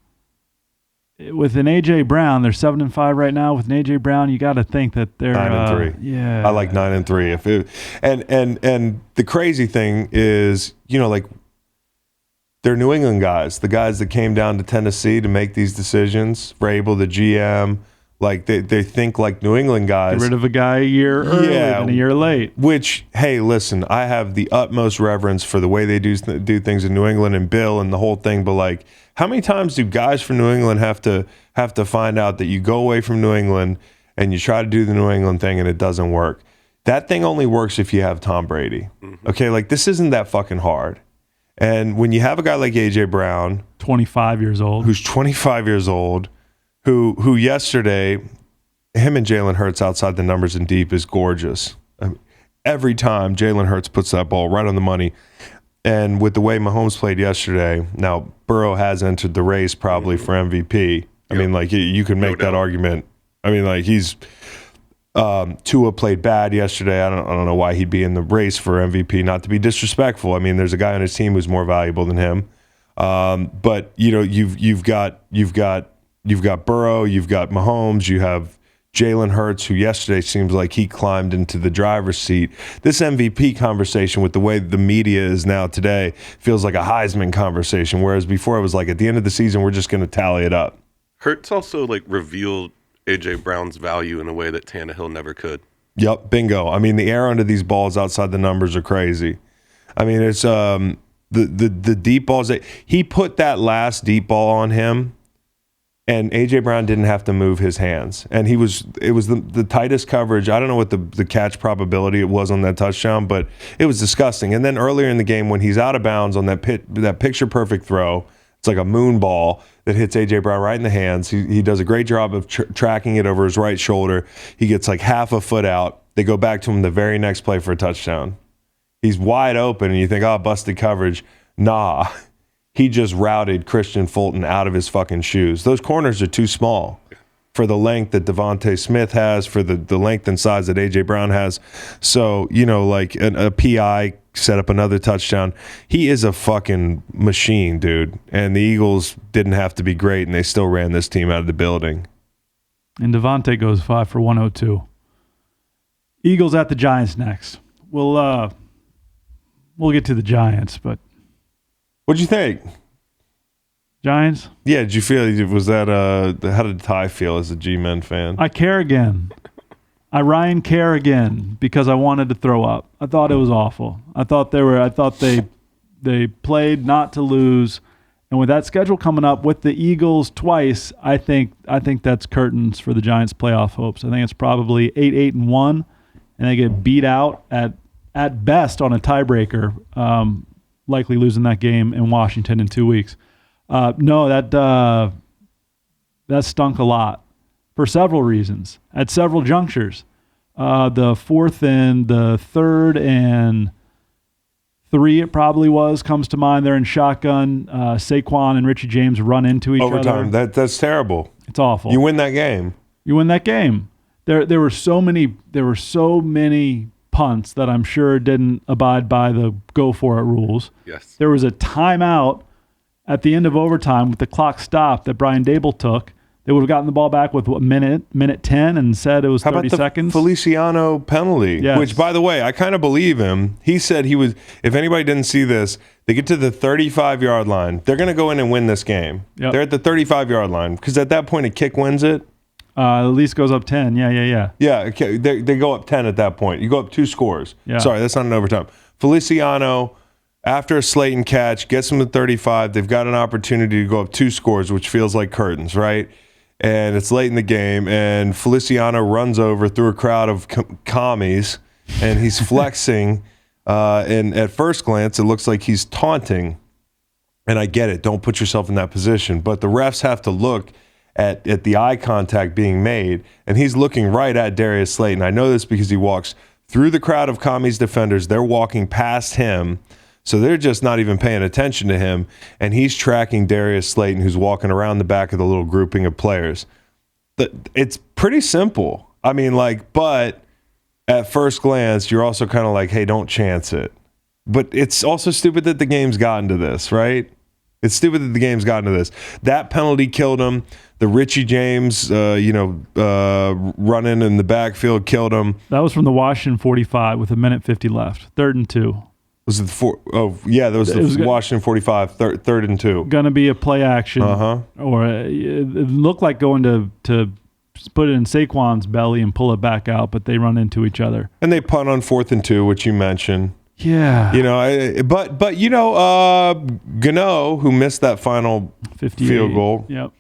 With an A.J. Brown, they're 7-5 right now. With an A.J. Brown, you got to think that they're 9-3. Yeah, I like 9-3. And the crazy thing is, they're New England guys, the guys that came down to Tennessee to make these decisions. Vrabel, the GM. Like, they think like New England guys. Get rid of a guy a year early than a year late. Which, hey, listen, I have the utmost reverence for the way they do things in New England and Bill and the whole thing. But, like, how many times do guys from New England have to find out that you go away from New England and you try to do the New England thing and it doesn't work? That thing only works if you have Tom Brady. Mm-hmm. Okay, like, this isn't that fucking hard. And when you have a guy like A.J. Brown, 25 years old, who's 25 years old, who yesterday, him and Jalen Hurts outside the numbers and deep is gorgeous. I mean, every time Jalen Hurts puts that ball right on the money. And with the way Mahomes played yesterday, now Burrow has entered the race probably for MVP. I mean, like, you can make that argument. I mean, like, he's Tua played bad yesterday. I don't know why he'd be in the race for MVP. Not to be disrespectful. I mean, there's a guy on his team who's more valuable than him. But you've got Burrow, you've got Mahomes, you have Jalen Hurts, who yesterday seems like he climbed into the driver's seat. This MVP conversation, with the way the media is now today, feels like a Heisman conversation, whereas before it was like, at the end of the season, we're just going to tally it up. Hurts also, like, revealed A.J. Brown's value in a way that Tannehill never could. Yep, bingo. I mean, the air under these balls outside the numbers are crazy. I mean, it's the deep balls. He put that last deep ball on him and A.J. Brown didn't have to move his hands. And it was the tightest coverage. I don't know what the catch probability it was on that touchdown, but it was disgusting. And then earlier in the game when he's out of bounds on that picture-perfect throw, it's like a moon ball that hits A.J. Brown right in the hands. He does a great job of tracking it over his right shoulder. He gets like half a foot out. They go back to him the very next play for a touchdown. He's wide open, and you think, oh, busted coverage. Nah. He just routed Christian Fulton out of his fucking shoes. Those corners are too small for the length that Devontae Smith has, for the length and size that A.J. Brown has. So, like a PI set up another touchdown. He is a fucking machine, dude. And the Eagles didn't have to be great, and they still ran this team out of the building. And Devontae goes 5 for 102. Eagles at the Giants next. We'll get to the Giants, but What'd you think? Giants? Yeah, did you feel, was that, how did Ty feel as a G-Men fan? I care again. I Ryan care again because I wanted to throw up. I thought it was awful. I thought they played not to lose. And with that schedule coming up with the Eagles twice, I think that's curtains for the Giants' playoff hopes. I think it's probably 8-1, and they get beat out at best on a tiebreaker. Likely losing that game in Washington in 2 weeks. No, that stunk a lot for several reasons at several junctures. The 4th and the 3rd and 3, it probably comes to mind. They're in shotgun. Saquon and Richie James run into each Overtime. other. That's terrible. It's awful. You win that game. There were so many punts that I'm sure didn't abide by the go for it rules. Yes. There was a timeout at the end of overtime with the clock stopped that Brian Dable took. They would have gotten the ball back with minute 10 and said it was 30 seconds. How about the Feliciano penalty? Yes. Which, by the way, I kind of believe him. He said he was, if anybody didn't see this, they get to the 35-yard line. They're going to go in and win this game. Yep. They're at the 35-yard line because at that point a kick wins it. At least goes up 10. Yeah. Yeah, okay. They go up 10 at that point. You go up 2 scores. Yeah. Sorry, that's not an overtime. Feliciano, after a Slayton catch, gets them to 35. They've got an opportunity to go up 2 scores, which feels like curtains, right? And it's late in the game, and Feliciano runs over through a crowd of commies, and he's flexing. And at first glance, it looks like he's taunting. And I get it. Don't put yourself in that position. But the refs have to look at the eye contact being made, and he's looking right at Darius Slayton. I know this because he walks through the crowd of commies defenders. They're walking past him, so they're just not even paying attention to him, and he's tracking Darius Slayton, who's walking around the back of the little grouping of players. It's pretty simple. I mean, but at first glance, you're also kind of like, hey, don't chance it. But it's also stupid that the game's gotten to this, right? It's stupid that the game's gotten to this. That penalty killed him. The Richie James, running in the backfield killed him. That was from the Washington 45 with 1:50 left. 3rd and 2. Was it the 4? Oh, yeah, that was the Washington 45, 3rd and 2. Going to be a play action. Or it looked like going to put it in Saquon's belly and pull it back out, but they run into each other. And they punt on 4th and 2, which you mentioned. Yeah. Gano, who missed that final 58. field goal. Yep.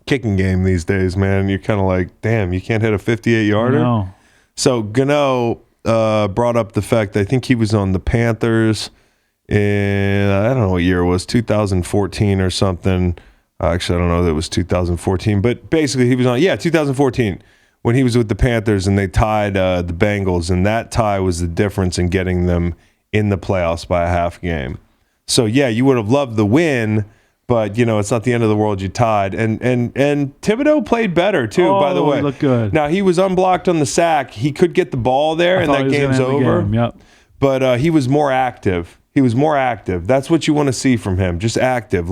Kicking game these days, man. You're kind of like, damn, you can't hit a 58-yarder. No. So Gano brought up the fact, I think he was on the Panthers in, I don't know what year it was, 2014 or something. Actually, I don't know that it was 2014, but basically he was on, 2014. When he was with the Panthers and they tied the Bengals, and that tie was the difference in getting them in the playoffs by a half game. So, yeah, you would have loved the win, but, it's not the end of the world you tied. And Thibodeau played better, too, by the way. He looked good. Now, he was unblocked on the sack. He could get the ball there, and that game's over. Yep. But he was more active. That's what you want to see from him, just active,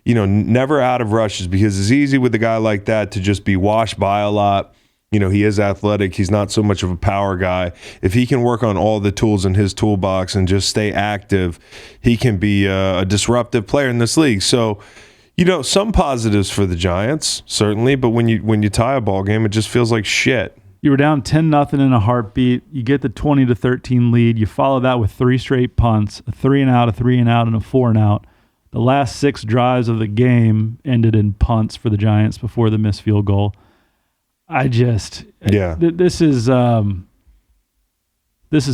never out of rushes, because it's easy with a guy like that to just be washed by a lot. He is athletic. He's not so much of a power guy. If he can work on all the tools in his toolbox and just stay active, he can be a disruptive player in this league. So, some positives for the Giants, certainly, but when you tie a ball game, it just feels like shit. You were down 10-0 in a heartbeat. You get the 20-13 lead. You follow that with 3 straight punts, a 3-and-out, a 3-and-out, and a 4-and-out. The last 6 drives of the game ended in punts for the Giants before the missed field goal. This is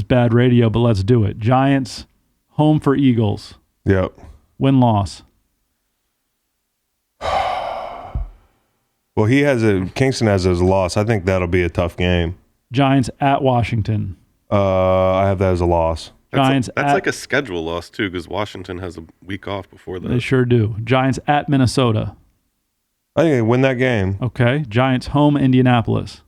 bad radio, but let's do it. Giants home for Eagles. Yep. Win-loss. Well, Kingston has his loss. I think that'll be a tough game. Giants at Washington. I have that as a loss. That's like a schedule loss, too, because Washington has a week off before that. They sure do. Giants at Minnesota. I think they win that game. Okay. Giants home Indianapolis.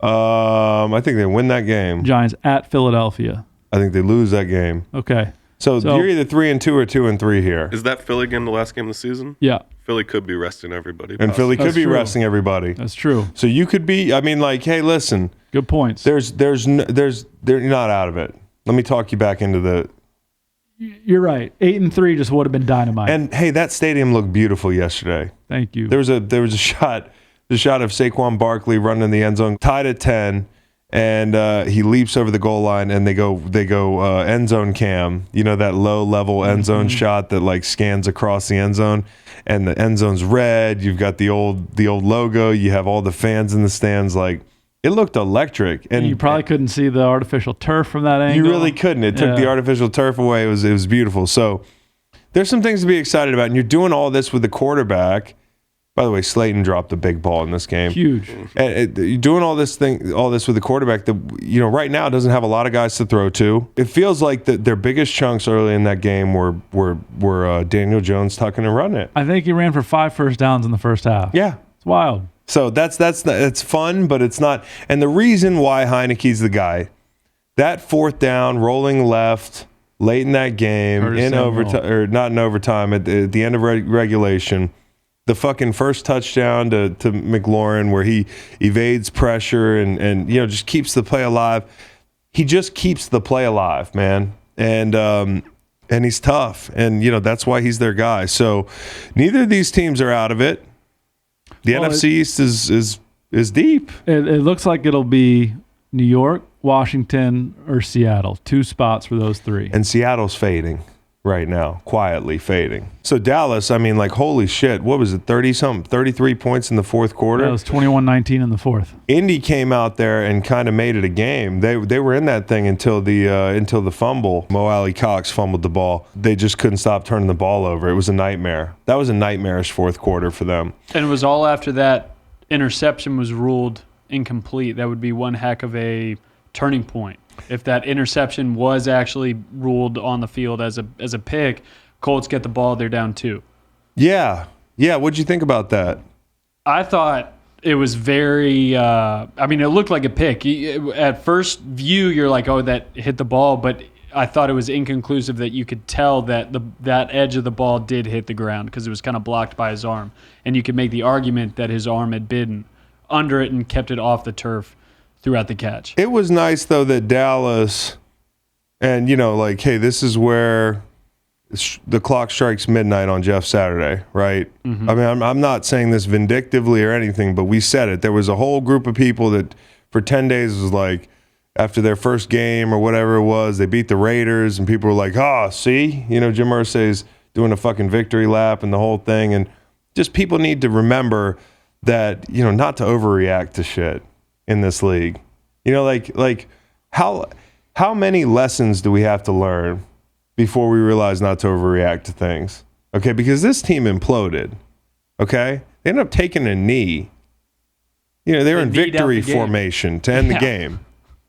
I think they win that game. Giants at Philadelphia. I think they lose that game. Okay. So you're either 3-2 or 2-3 here. Is that Philly game the last game of the season? Yeah. Philly could be resting everybody. And Philly could be true. resting everybody. That's true. So you could be, I mean, like, hey, listen. Good points. They're not out of it. Let me talk you back into the. You're right. 8-3 just would have been dynamite. And hey, that stadium looked beautiful yesterday. Thank you. There was a shot of Saquon Barkley running in the end zone, tied at 10, and he leaps over the goal line, and they go end zone cam. You know, that low level end zone shot that like scans across the end zone, and the end zone's red. You've got the old logo. You have all the fans in the stands. Like, it looked electric, and you probably couldn't see the artificial turf from that angle. You really couldn't. It took the artificial turf away. It was beautiful. So there's some things to be excited about, and you're doing all this with the quarterback. By the way, Slayton dropped a big ball in this game. Huge. And you're doing all this with the quarterback that, you know, right now doesn't have a lot of guys to throw to. It feels like their biggest chunks early in that game were Daniel Jones tucking and running it. I think he ran for 5 first downs in the first half. Yeah. It's wild. So that's fun, but it's not. And the reason why Heineke's the guy, that 4th down, rolling left, late in that game, in overtime, or not in overtime, at the end of regulation, the fucking first touchdown to McLaurin where he evades pressure and you know, just keeps the play alive. He just keeps the play alive, man. And he's tough. And, you know, that's why he's their guy. So neither of these teams are out of it. The NFC East is deep. It looks like it'll be New York, Washington, or Seattle. 2 spots for those 3. And Seattle's fading right now, quietly fading. So Dallas, I mean, like, holy shit, what was it, 30-something, 33 points in the 4th quarter? That was 21-19 in the 4th. Indy came out there and kind of made it a game. They were in that thing until the fumble. Mo Alley Cox fumbled the ball. They just couldn't stop turning the ball over. It was a nightmare. That was a nightmarish 4th quarter for them. And it was all after that interception was ruled incomplete. That would be one heck of a turning point. If that interception was actually ruled on the field as a pick, Colts get the ball, they're down 2. Yeah. What'd you think about that? I thought it was very, it looked like a pick. At first view, you're like, oh, that hit the ball, but I thought it was inconclusive that you could tell that that edge of the ball did hit the ground because it was kind of blocked by his arm. And you could make the argument that his arm had been under it and kept it off the turf throughout the catch. It was nice, though, that Dallas, and, you know, like, hey, this is where the clock strikes midnight on Jeff Saturday, right? Mm-hmm. I mean, I'm not saying this vindictively or anything, but we said it. There was a whole group of people that for 10 days was like, after their first game or whatever it was, they beat the Raiders, and people were like, see? You know, Jim Irsay's doing a fucking victory lap and the whole thing. And just people need to remember that, you know, not to overreact to shit in this league. You know, like how many lessons do we have to learn before we realize not to overreact to things? Okay, because this team imploded. Okay? They ended up taking a knee. You know, they were in victory formation to end the game.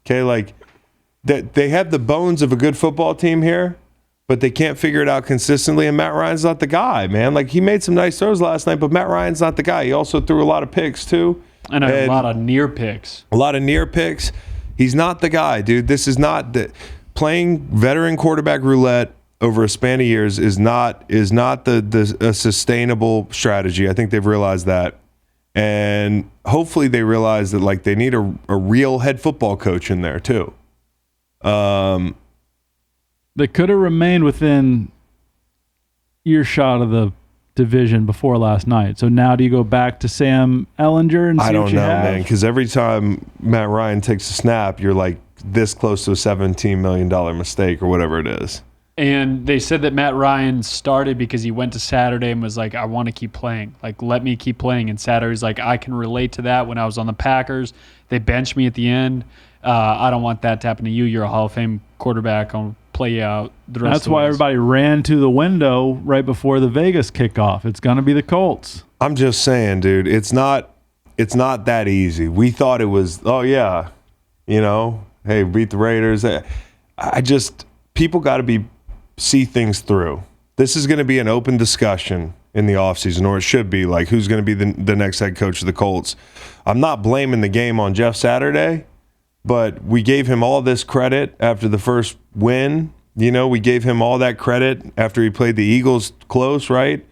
Okay, like they have the bones of a good football team here, but they can't figure it out consistently, and Matt Ryan's not the guy, man. Like, he made some nice throws last night, but Matt Ryan's not the guy. He also threw a lot of picks, too. And a lot of near picks. A lot of near picks. He's not the guy, dude. This is not playing veteran quarterback roulette over a span of years is not a sustainable strategy. I think they've realized that. And hopefully they realize that, like, they need a real head football coach in there, too. They could have remained within earshot of the division before last night. So now do you go back to Sam Ellinger and see I don't what you know, have? man, because every time Matt Ryan takes a snap, you're like this close to a $17 million mistake or whatever it is. And they said that Matt Ryan started because he went to Saturday and was like, I want to keep playing. Like, let me keep playing. And Saturday's like, I can relate to that when I was on the Packers. They benched me at the end. I don't want that to happen to you. You're a Hall of Fame quarterback. I'll play you out the rest That's of the why way. everybody ran to the window right before the Vegas kickoff. It's going to be the Colts. I'm just saying, dude, it's not that easy. We thought it was, oh yeah, hey, beat the Raiders. People got to see things through. This is going to be an open discussion in the offseason, or it should be, like who's going to be the next head coach of the Colts. I'm not blaming the game on Jeff Saturday, but we gave him all this credit after the first win. We gave him all that credit after he played the Eagles close, right?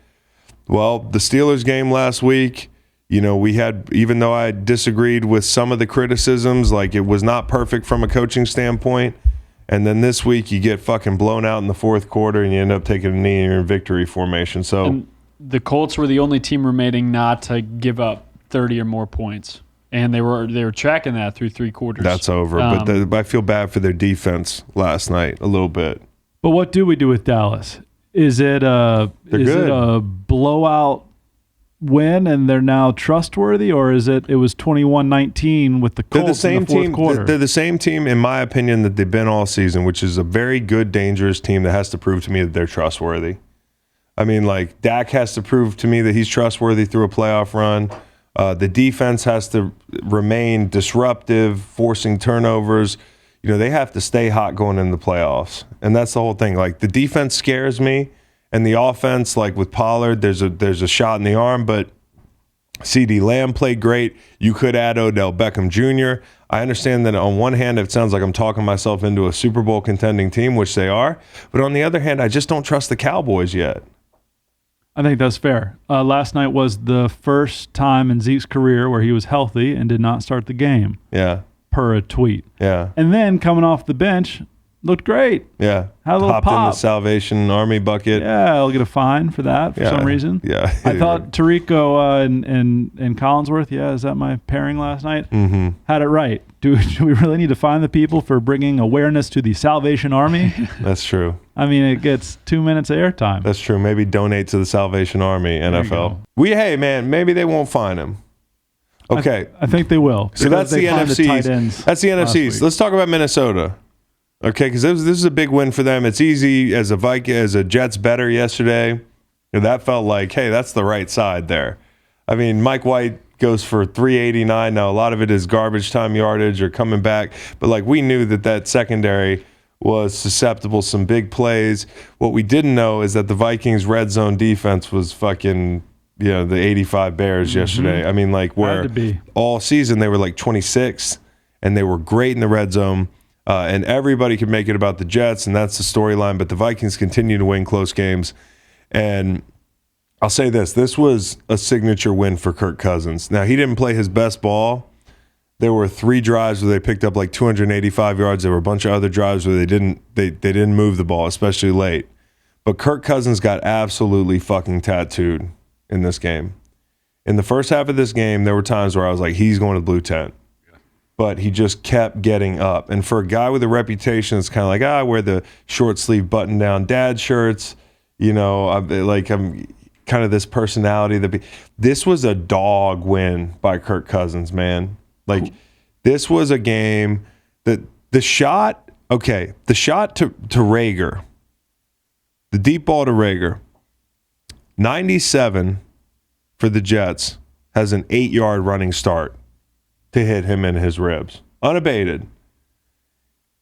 Well, the Steelers game last week, we had, even though I disagreed with some of the criticisms, like it was not perfect from a coaching standpoint. And then this week you get fucking blown out in the fourth quarter and you end up taking a knee and you're in victory formation. So and the Colts were the only team remaining not to give up 30 or more points. And they were tracking that through three quarters. that's over. But I feel bad for their defense last night a little bit. But what do we do with Dallas? Is it a blowout win and they're now trustworthy, or is it was 21-19 with the Colts in the fourth quarter? They're the same team, in my opinion, that they've been all season, which is a very good, dangerous team that has to prove to me that they're trustworthy. I mean, like, Dak has to prove to me that he's trustworthy through a playoff run. The defense has to remain disruptive, forcing turnovers. They have to stay hot going into the playoffs. And that's the whole thing. Like, the defense scares me. And the offense, like with Pollard, there's a shot in the arm, but CeeDee Lamb played great. You could add Odell Beckham Jr. I understand that on one hand, it sounds like I'm talking myself into a Super Bowl contending team, which they are. But on the other hand, I just don't trust the Cowboys yet. I think that's fair. Last night was the first time in Zeke's career where he was healthy and did not start the game. Yeah. Per a tweet. Yeah. And then coming off the bench, looked great. Yeah. Had a little Hopped in pop. the Salvation Army bucket. Yeah, I'll get a fine for that for some reason. Yeah. I thought Tirico and Collinsworth, is that my pairing last night? Mm-hmm. Had it right. Do we really need to find the people for bringing awareness to the Salvation Army? That's true. I mean, it gets 2 minutes of airtime. That's true. Maybe donate to the Salvation Army, NFL. Hey, man, maybe they won't find him. Okay. I think they will. So that's the NFC East. That's the NFC East. Let's talk about Minnesota. Okay, because this is a big win for them. It's easy as a Jets better yesterday. That felt like, hey, that's the right side there. I mean, Mike White goes for 389. Now, a lot of it is garbage time yardage or coming back. But, like, we knew that secondary was susceptible to some big plays. What we didn't know is that the Vikings' red zone defense was fucking, the 85 Bears yesterday. I mean, like, where all season they were like 26th, and they were great in the red zone. And everybody could make it about the Jets, and that's the storyline. But the Vikings continue to win close games. And I'll say this was a signature win for Kirk Cousins. Now, he didn't play his best ball. There were 3 drives where they picked up like 285 yards. There were a bunch of other drives where they didn't move the ball, especially late. But Kirk Cousins got absolutely fucking tattooed in this game. In the first half of this game, there were times where I was like, he's going to the blue tent. But he just kept getting up. And for a guy with a reputation, it's kind of like, I wear the short sleeve button down dad shirts. I'm kind of this personality. This was a dog win by Kirk Cousins, man. Like, this was a game that the shot to Rager, the deep ball to Rager, 97 for the Jets, has an 8-yard running start to hit him in his ribs. Unabated.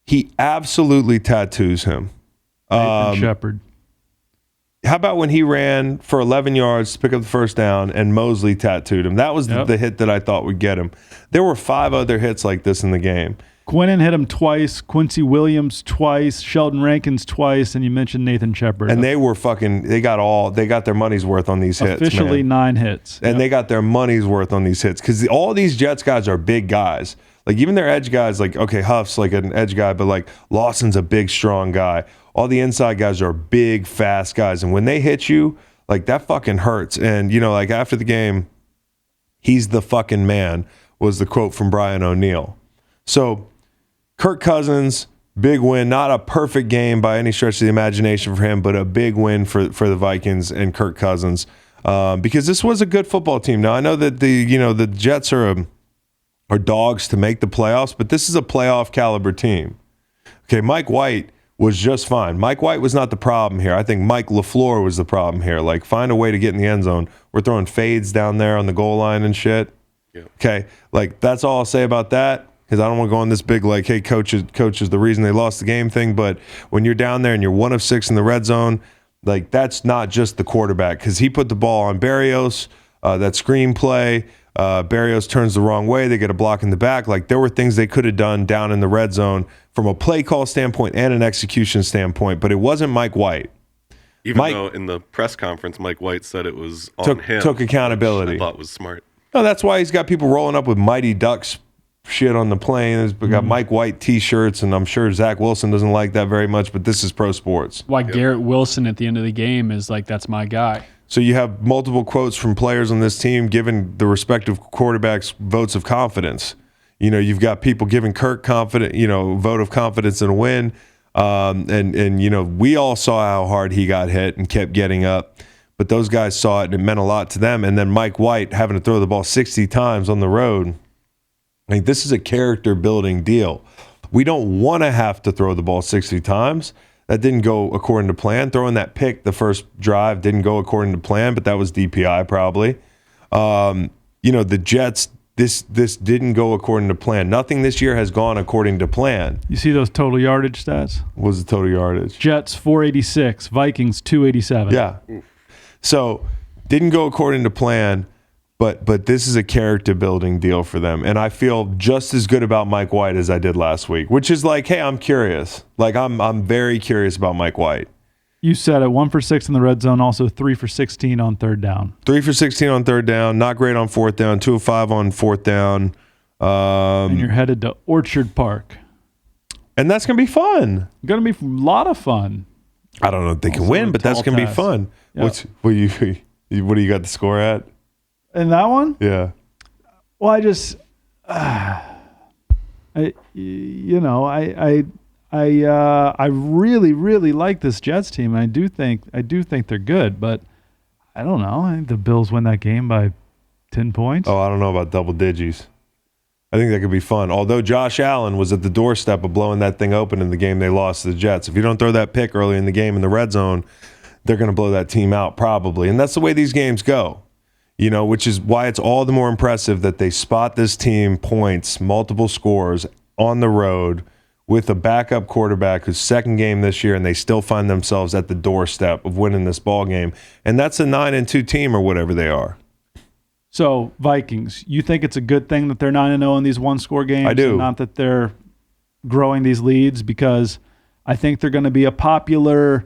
He absolutely tattoos him. Nathan Shepard. How about when he ran for 11 yards to pick up the first down and Mosley tattooed him? That was the hit that I thought would get him. There were 5 other hits like this in the game. Quinnen hit him twice, Quincy Williams twice, Sheldon Rankins twice, and you mentioned Nathan Shepard. And they got their money's worth on these hits. Officially man. 9 hits. And they got their money's worth on these hits because all these Jets guys are big guys. Like, even their edge guys, like, okay, Huff's like an edge guy, but like Lawson's a big, strong guy. All the inside guys are big, fast guys. And when they hit you, like, that fucking hurts. And, like, after the game, he's the fucking man, was the quote from Brian O'Neill. So, Kirk Cousins, Big win, not a perfect game by any stretch of the imagination for him, but a big win for the Vikings and Kirk Cousins, because this was a good football team. Now I know that the Jets are dogs to make the playoffs, but this is a playoff caliber team. Okay, Mike White was just fine. Mike White was not the problem here. I think Mike LaFleur was the problem here. Like, find a way to get in the end zone. We're throwing fades down there on the goal line and shit. Yeah. Okay, like, that's all I'll say about that, because I don't want to go on this big, like, hey, coach is the reason they lost the game thing. But when you're down there and you're 1 of 6 in the red zone, like, that's not just the quarterback, because he put the ball on Berrios, that screen play. Berrios turns the wrong way. They get a block in the back. Like, there were things they could have done down in the red zone from a play call standpoint and an execution standpoint, but it wasn't Mike White. Even though in the press conference, Mike White said it was on him. Took accountability. Which I thought was smart. No, that's why he's got people rolling up with Mighty Ducks shit on the plane. He's got Mike White T-shirts, and I'm sure Zach Wilson doesn't like that very much, but this is pro sports. Why Garrett Wilson at the end of the game is like, that's my guy. So you have multiple quotes from players on this team giving the respective quarterbacks votes of confidence. You know, you've got people giving Kirk vote of confidence in a win. And you know, we all saw how hard he got hit and kept getting up. But those guys saw it, and it meant a lot to them. And then Mike White having to throw the ball 60 times on the road. I mean, this is a character-building deal. We don't want to have to throw the ball 60 times. That didn't go according to plan. Throwing that pick the first drive didn't go according to plan, but that was DPI probably. You know, the Jets, this didn't go according to plan. Nothing this year has gone according to plan. You see those total yardage stats? What was the total yardage? Jets 486, Vikings 287. Yeah. So didn't go according to plan. But this is a character-building deal for them. And I feel just as good about Mike White as I did last week, which is like, hey, I'm curious. Like, I'm very curious about Mike White. You said it, 1 for 6 in the red zone, also 3 for 16 on third down. 3 for 16 on third down, not great on fourth down, 2 of 5 on fourth down. And you're headed to Orchard Park. And that's going to be fun. Going to be a lot of fun. I don't know if they can win, but that's going to be fun. Yep. What do you got the score at? In that one? Yeah. Well, I really, really like this Jets team. I do think they're good, but I don't know. I think the Bills win that game by 10 points. Oh, I don't know about double digits. I think that could be fun. Although Josh Allen was at the doorstep of blowing that thing open in the game they lost to the Jets. If you don't throw that pick early in the game in the red zone, they're going to blow that team out probably. And that's the way these games go. You know, which is why it's all the more impressive that they spot this team points, multiple scores on the road with a backup quarterback whose second game this year, and they still find themselves at the doorstep of winning this ball game. And that's a 9-2 team or whatever they are. So, Vikings, you think it's a good thing that they're 9-0 in these one-score games? I do. And not that they're growing these leads, because I think they're going to be a popular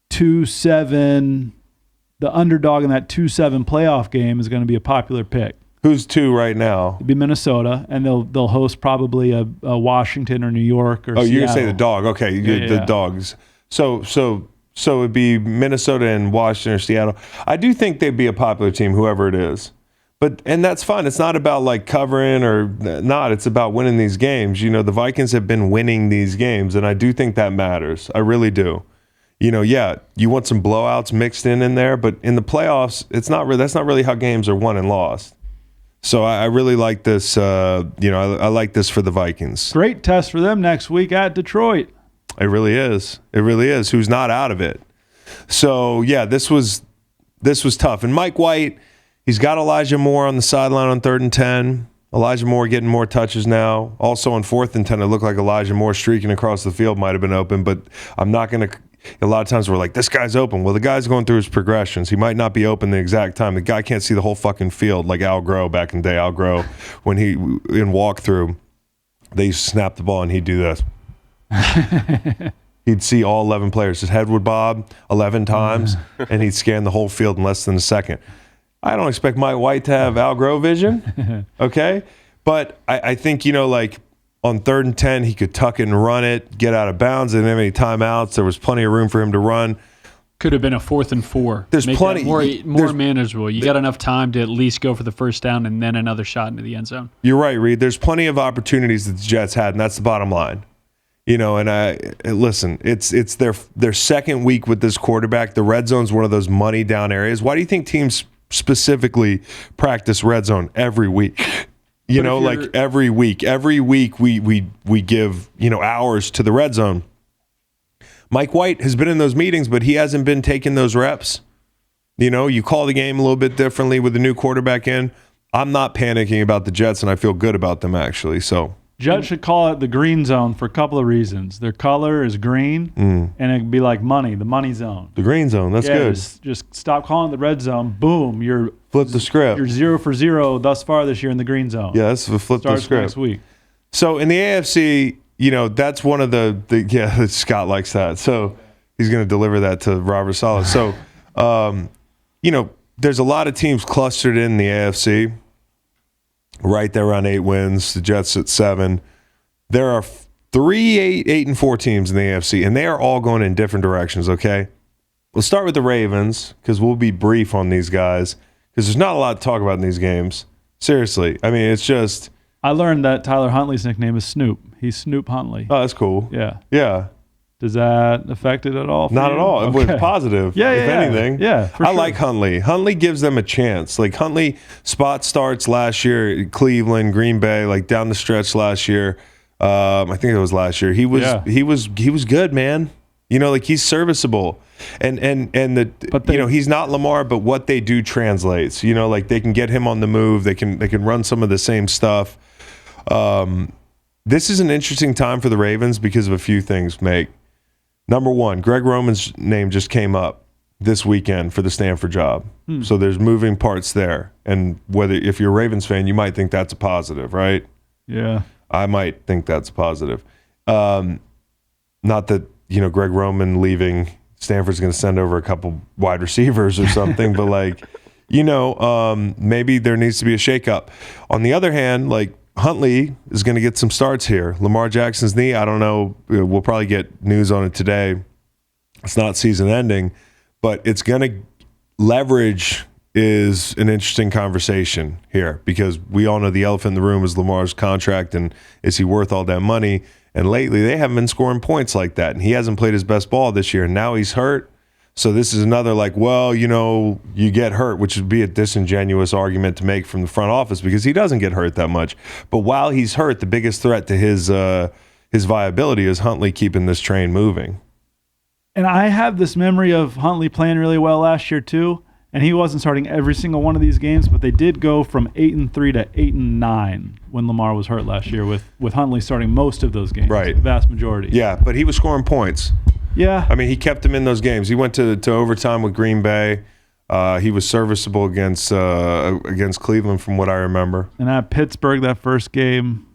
2-7. The underdog in that 2-7 playoff game is going to be a popular pick. Who's 2 right now? It'd be Minnesota, and they'll host probably a Washington or New York or Seattle. You're going to say the dog. Okay, the dogs. So it'd be Minnesota and Washington or Seattle. I do think they'd be a popular team, whoever it is. And that's fine. It's not about like covering or not. It's about winning these games. You know, the Vikings have been winning these games, and I do think that matters. I really do. You know, yeah, you want some blowouts mixed in there, but in the playoffs, that's not really how games are won and lost. So I really like this. I like this for the Vikings. Great test for them next week at Detroit. It really is. It really is. Who's not out of it? So yeah, this was tough. And Mike White, he's got Elijah Moore on the sideline on 3rd and 10. Elijah Moore getting more touches now. Also on 4th and 10, it looked like Elijah Moore streaking across the field might have been open, but I'm not going to. A lot of times we're like, this guy's open. Well, the guy's going through his progressions. He might not be open the exact time. The guy can't see the whole fucking field like Al Groh back in the day. Al Groh, when he in walkthrough, they used to snap the ball and he'd do this. He'd see all 11 players. His head would bob 11 times, and he'd scan the whole field in less than a second. I don't expect Mike White to have Al Groh vision, okay? But I think, like, on 3rd and 10, he could tuck it and run it, get out of bounds. They didn't have any timeouts. There was plenty of room for him to run. Could have been a 4th and 4. There's Make plenty more manageable. You got enough time to at least go for the first down and then another shot into the end zone. You're right, Reed. There's plenty of opportunities that the Jets had, and that's the bottom line. And listen, it's their second week with this quarterback. The red zone's one of those money down areas. Why do you think teams specifically practice red zone every week? Every week. Every week we give, hours to the red zone. Mike White has been in those meetings, but he hasn't been taking those reps. You call the game a little bit differently with the new quarterback in. I'm not panicking about the Jets, and I feel good about them, actually. So Jets should call it the green zone for a couple of reasons. Their color is green, and it'd be like money, the money zone. The green zone, that's good. Just stop calling it the red zone. Boom, flip the script. You're 0 for 0 thus far this year in the green zone. Yeah, that's the flip the script. Next week. So in the AFC, that's one of the Scott likes that. So he's going to deliver that to Robert Saleh. So, there's a lot of teams clustered in the AFC. Right there around 8 wins. The Jets at 7. There are 8-4 teams in the AFC, and they are all going in different directions, okay? We'll start with the Ravens because we'll be brief on these guys because there's not a lot to talk about in these games. Seriously. I mean, it's just... I learned that Tyler Huntley's nickname is Snoop. He's Snoop Huntley. Oh, that's cool. Yeah. Yeah. Does that affect it at all? Not at all. Okay. It was positive, if anything. Yeah, for sure. I like Huntley. Huntley gives them a chance. Like Huntley spot starts last year, Cleveland, Green Bay, like down the stretch last year. I think it was last year. He was good, man. He's serviceable. And he's not Lamar, but what they do translates. They can get him on the move. They can run some of the same stuff. This is an interesting time for the Ravens because of a few things, Make. Number one, Greg Roman's name just came up this weekend for the Stanford job. So there's moving parts there. And if you're a Ravens fan, you might think that's a positive, right? Yeah. I might think that's a positive. Not that, Greg Roman leaving, Stanford's going to send over a couple wide receivers or something, but maybe there needs to be a shakeup. On the other hand, Huntley is going to get some starts here. Lamar Jackson's knee, I don't know. We'll probably get news on it today. It's not season ending, but it's going to leverage is an interesting conversation here because we all know the elephant in the room is Lamar's contract and is he worth all that money? And lately they haven't been scoring points like that. And he hasn't played his best ball this year. And now he's hurt. So this is another you get hurt, which would be a disingenuous argument to make from the front office because he doesn't get hurt that much. But while he's hurt, the biggest threat to his viability is Huntley keeping this train moving. And I have this memory of Huntley playing really well last year too. And he wasn't starting every single one of these games, but they did go from 8-3 to 8-9 when Lamar was hurt last year with Huntley starting most of those games. Right. The vast majority. Yeah, but he was scoring points. Yeah. I mean, he kept him in those games. He went to overtime with Green Bay. He was serviceable against Cleveland from what I remember. And at Pittsburgh, that first game,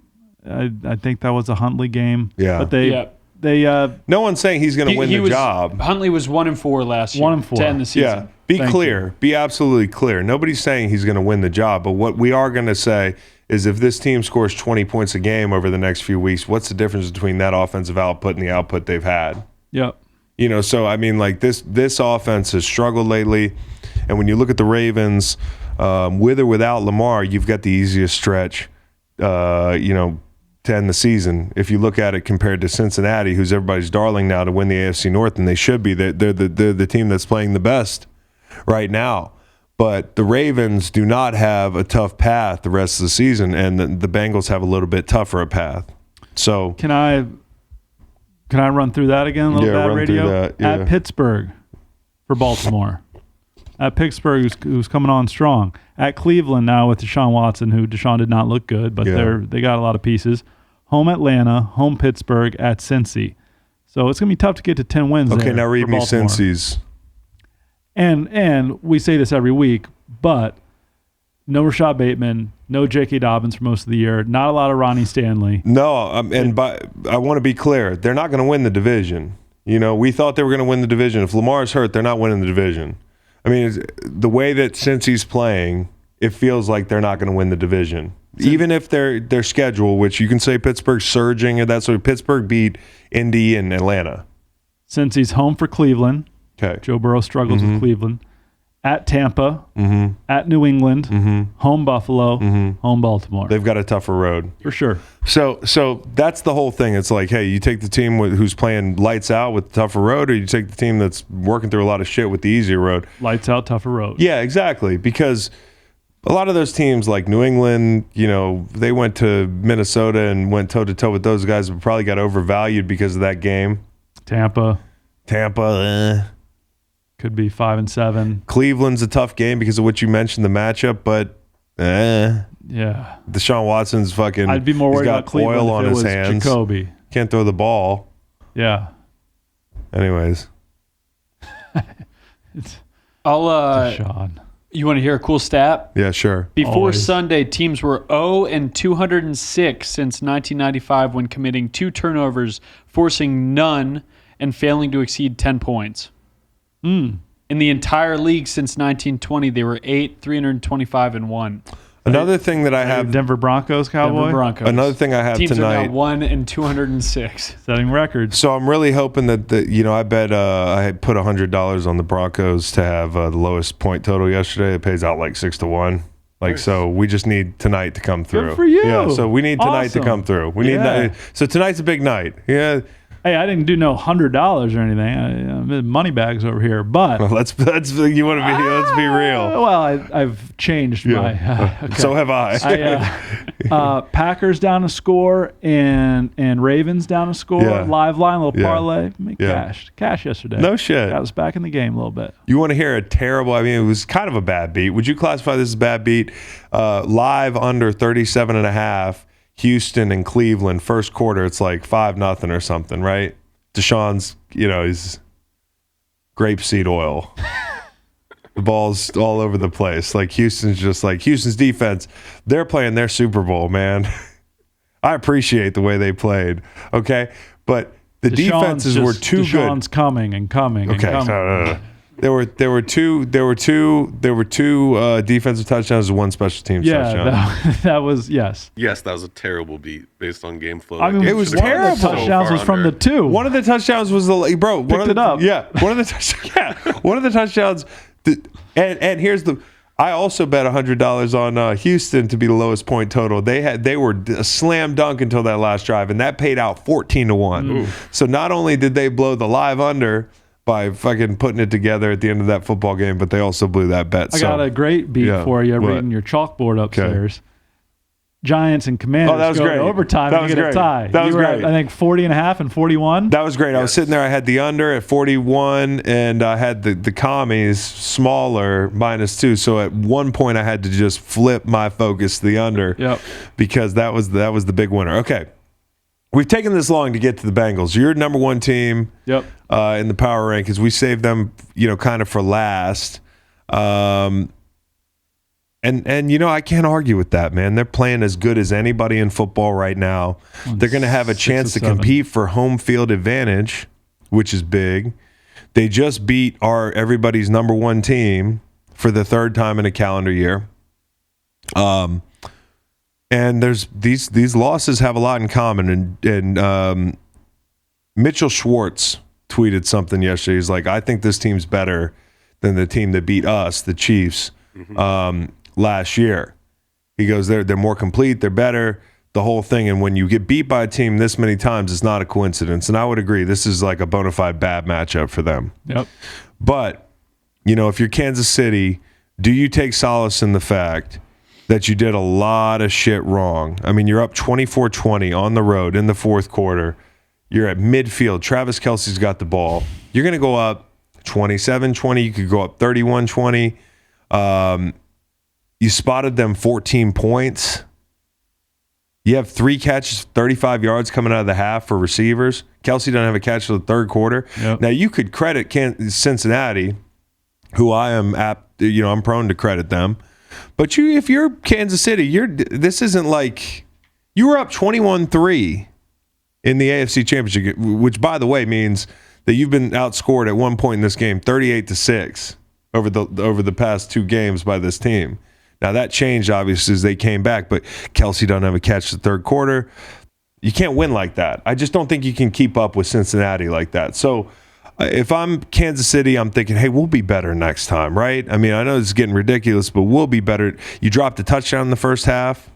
I think that was a Huntley game. Yeah. But they no one's saying he's going to win the job. Huntley was 1-4 last year. 1-4 to end the season. Yeah. Be clear. Be absolutely clear. Nobody's saying he's going to win the job, but what we are going to say is if this team scores 20 points a game over the next few weeks, what's the difference between that offensive output and the output they've had? Yep. So I mean, this offense has struggled lately, and when you look at the Ravens, with or without Lamar, you've got the easiest stretch, to end the season. If you look at it compared to Cincinnati, who's everybody's darling now to win the AFC North, and they should be, they're the team that's playing the best right now. But the Ravens do not have a tough path the rest of the season, and the Bengals have a little bit tougher a path. So Can I run through that again? A little bad run radio? through that, yeah. At Pittsburgh for Baltimore. At Pittsburgh, who's coming on strong. At Cleveland now with Deshaun Watson, who Deshaun did not look good, but they got a lot of pieces. Home Atlanta, home Pittsburgh, at Cincy. So it's going to be tough to get to 10 wins okay, there now read for me Baltimore. Cincy's. And we say this every week, but no Rashad Bateman, no J.K. Dobbins for most of the year, not a lot of Ronnie Stanley. No, I want to be clear. They're not going to win the division. We thought they were going to win the division. If Lamar's hurt, they're not winning the division. I mean, the way that Cincy's playing, it feels like they're not going to win the division. Even if their schedule, which you can say Pittsburgh's surging, and that's what Pittsburgh beat Indy and Atlanta. Since he's home for Cleveland. Okay. Joe Burrow struggles with Cleveland. at Tampa, at New England, home Buffalo, home Baltimore. They've got a tougher road. For sure. So that's the whole thing. It's like, hey, you take the team who's playing lights out with the tougher road, or you take the team that's working through a lot of shit with the easier road. Lights out, tougher road. Yeah, exactly. Because a lot of those teams like New England, they went to Minnesota and went toe-to-toe with those guys, but probably got overvalued because of that game. Tampa. Could be 5-7. Cleveland's a tough game because of what you mentioned, the matchup, but yeah. Deshaun Watson's fucking. I'd be more worried about Cleveland oil on if it his was hands. Jacoby. Can't throw the ball. Yeah. Anyways, It's I'll Deshaun. You want to hear a cool stat? yeah, sure. Before Always. Sunday, teams were 0 and 206 since 1995 when committing 2 turnovers, forcing none, and failing to exceed 10 points. In the entire league since 1920, they were 8, 325, and 1. Another thing that I have. Denver Broncos, Cowboy. Denver Broncos. Another thing I have Teams tonight. are now 1 and 206. Setting records. So I'm really hoping that I bet I had put $100 on the Broncos to have the lowest point total yesterday. It pays out like 6-1. So we just need tonight to come through. Good for you. Yeah. So we need tonight Awesome. to come through. We Yeah. need. So tonight's a big night. Yeah. Hey, I didn't do no $100 or anything. I'm money bags over here, but Let's let's be real. well, I've changed my. Okay. So have I. Packers down to score and Ravens down to score. Yeah. Live line, little Yeah. parlay. Make Yeah. cash yesterday. No shit. Got us back in the game a little bit. You want to hear a terrible? I mean, it was kind of a bad beat. Would you classify this as a bad beat? Live under 37.5. Houston and Cleveland, first quarter, it's like 5-0 or something, right? Deshaun's, he's grapeseed oil. The ball's all over the place. Like Houston's defense, they're playing their Super Bowl, man. I appreciate the way they played, okay? But the defenses were too good. Deshaun's coming and coming. Okay, and coming. so, there were two defensive touchdowns and one special teams touchdown. that was yes. Yes, that was a terrible beat based on game flow. I mean, It was one of the terrible. touchdowns was from the two. One of the touchdowns was one of Picked the, it up. Yeah, one of the one of the touchdowns. And here's the. I also bet $100 on Houston to be the lowest point total. They were a slam dunk until that last drive, and that paid out 14-1. So not only did they blow the live under by fucking putting it together at the end of that football game, but they also blew that bet. I got a great beat for you reading your chalkboard upstairs. Giants and Commanders that was go great. to overtime That and was get a great. tie. That was you were great. At, I think 40.5 and 41. That was great. I was sitting there. I had the under at 41, and I had the commies smaller -2. So at one point, I had to just flip my focus to the under. Yep. Because that was the big winner. Okay, we've taken this long to get to the Bengals. You're number one team. Yep. In the power rankings, we saved them, kind of for last. And I can't argue with that, man. They're playing as good as anybody in football right now. They're going to have a 6 chance or to 7. compete for home field advantage, which is big. They just beat everybody's number one team for the third time in a calendar year. And there's these losses have a lot in common. And Mitchell Schwartz tweeted something yesterday. He's like, I think this team's better than the team that beat us, the Chiefs, last year. He goes, they're more complete, they're better, the whole thing. And when you get beat by a team this many times, it's not a coincidence. And I would agree, this is like a bona fide bad matchup for them. Yep. But, if you're Kansas City, do you take solace in the fact that you did a lot of shit wrong? I mean, you're up 24-20 on the road in the fourth quarter. You're at midfield. Travis Kelce's got the ball. You're going to go up 27-20. You could go up 31-20. You spotted them 14 points. You have 3 catches, 35 yards coming out of the half for receivers. Kelce doesn't have a catch till the third quarter. Yep. Now, you could credit Cincinnati, who I am apt, I'm prone to credit them. But if you're Kansas City, this isn't like you were up 21-3 in the AFC Championship, which, by the way, means that you've been outscored at one point in this game 38-6 over the past 2 games by this team. Now, that changed, obviously, as they came back, but Kelce doesn't have a catch the third quarter. You can't win like that. I just don't think you can keep up with Cincinnati like that. So if I'm Kansas City, I'm thinking, hey, we'll be better next time, right? I mean, I know it's getting ridiculous, but we'll be better. You dropped a touchdown in the first half.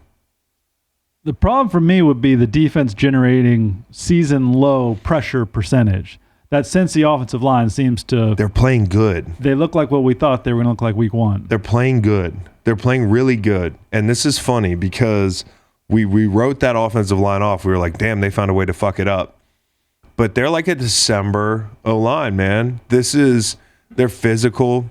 The problem for me would be the defense generating season low pressure percentage. That Cincy offensive line seems to... They're playing good. They look like what we thought they were going to look like week one. They're playing good. They're playing really good. And this is funny because we wrote that offensive line off. We were like, damn, they found a way to fuck it up. But they're like a December O-line, man. They're physical.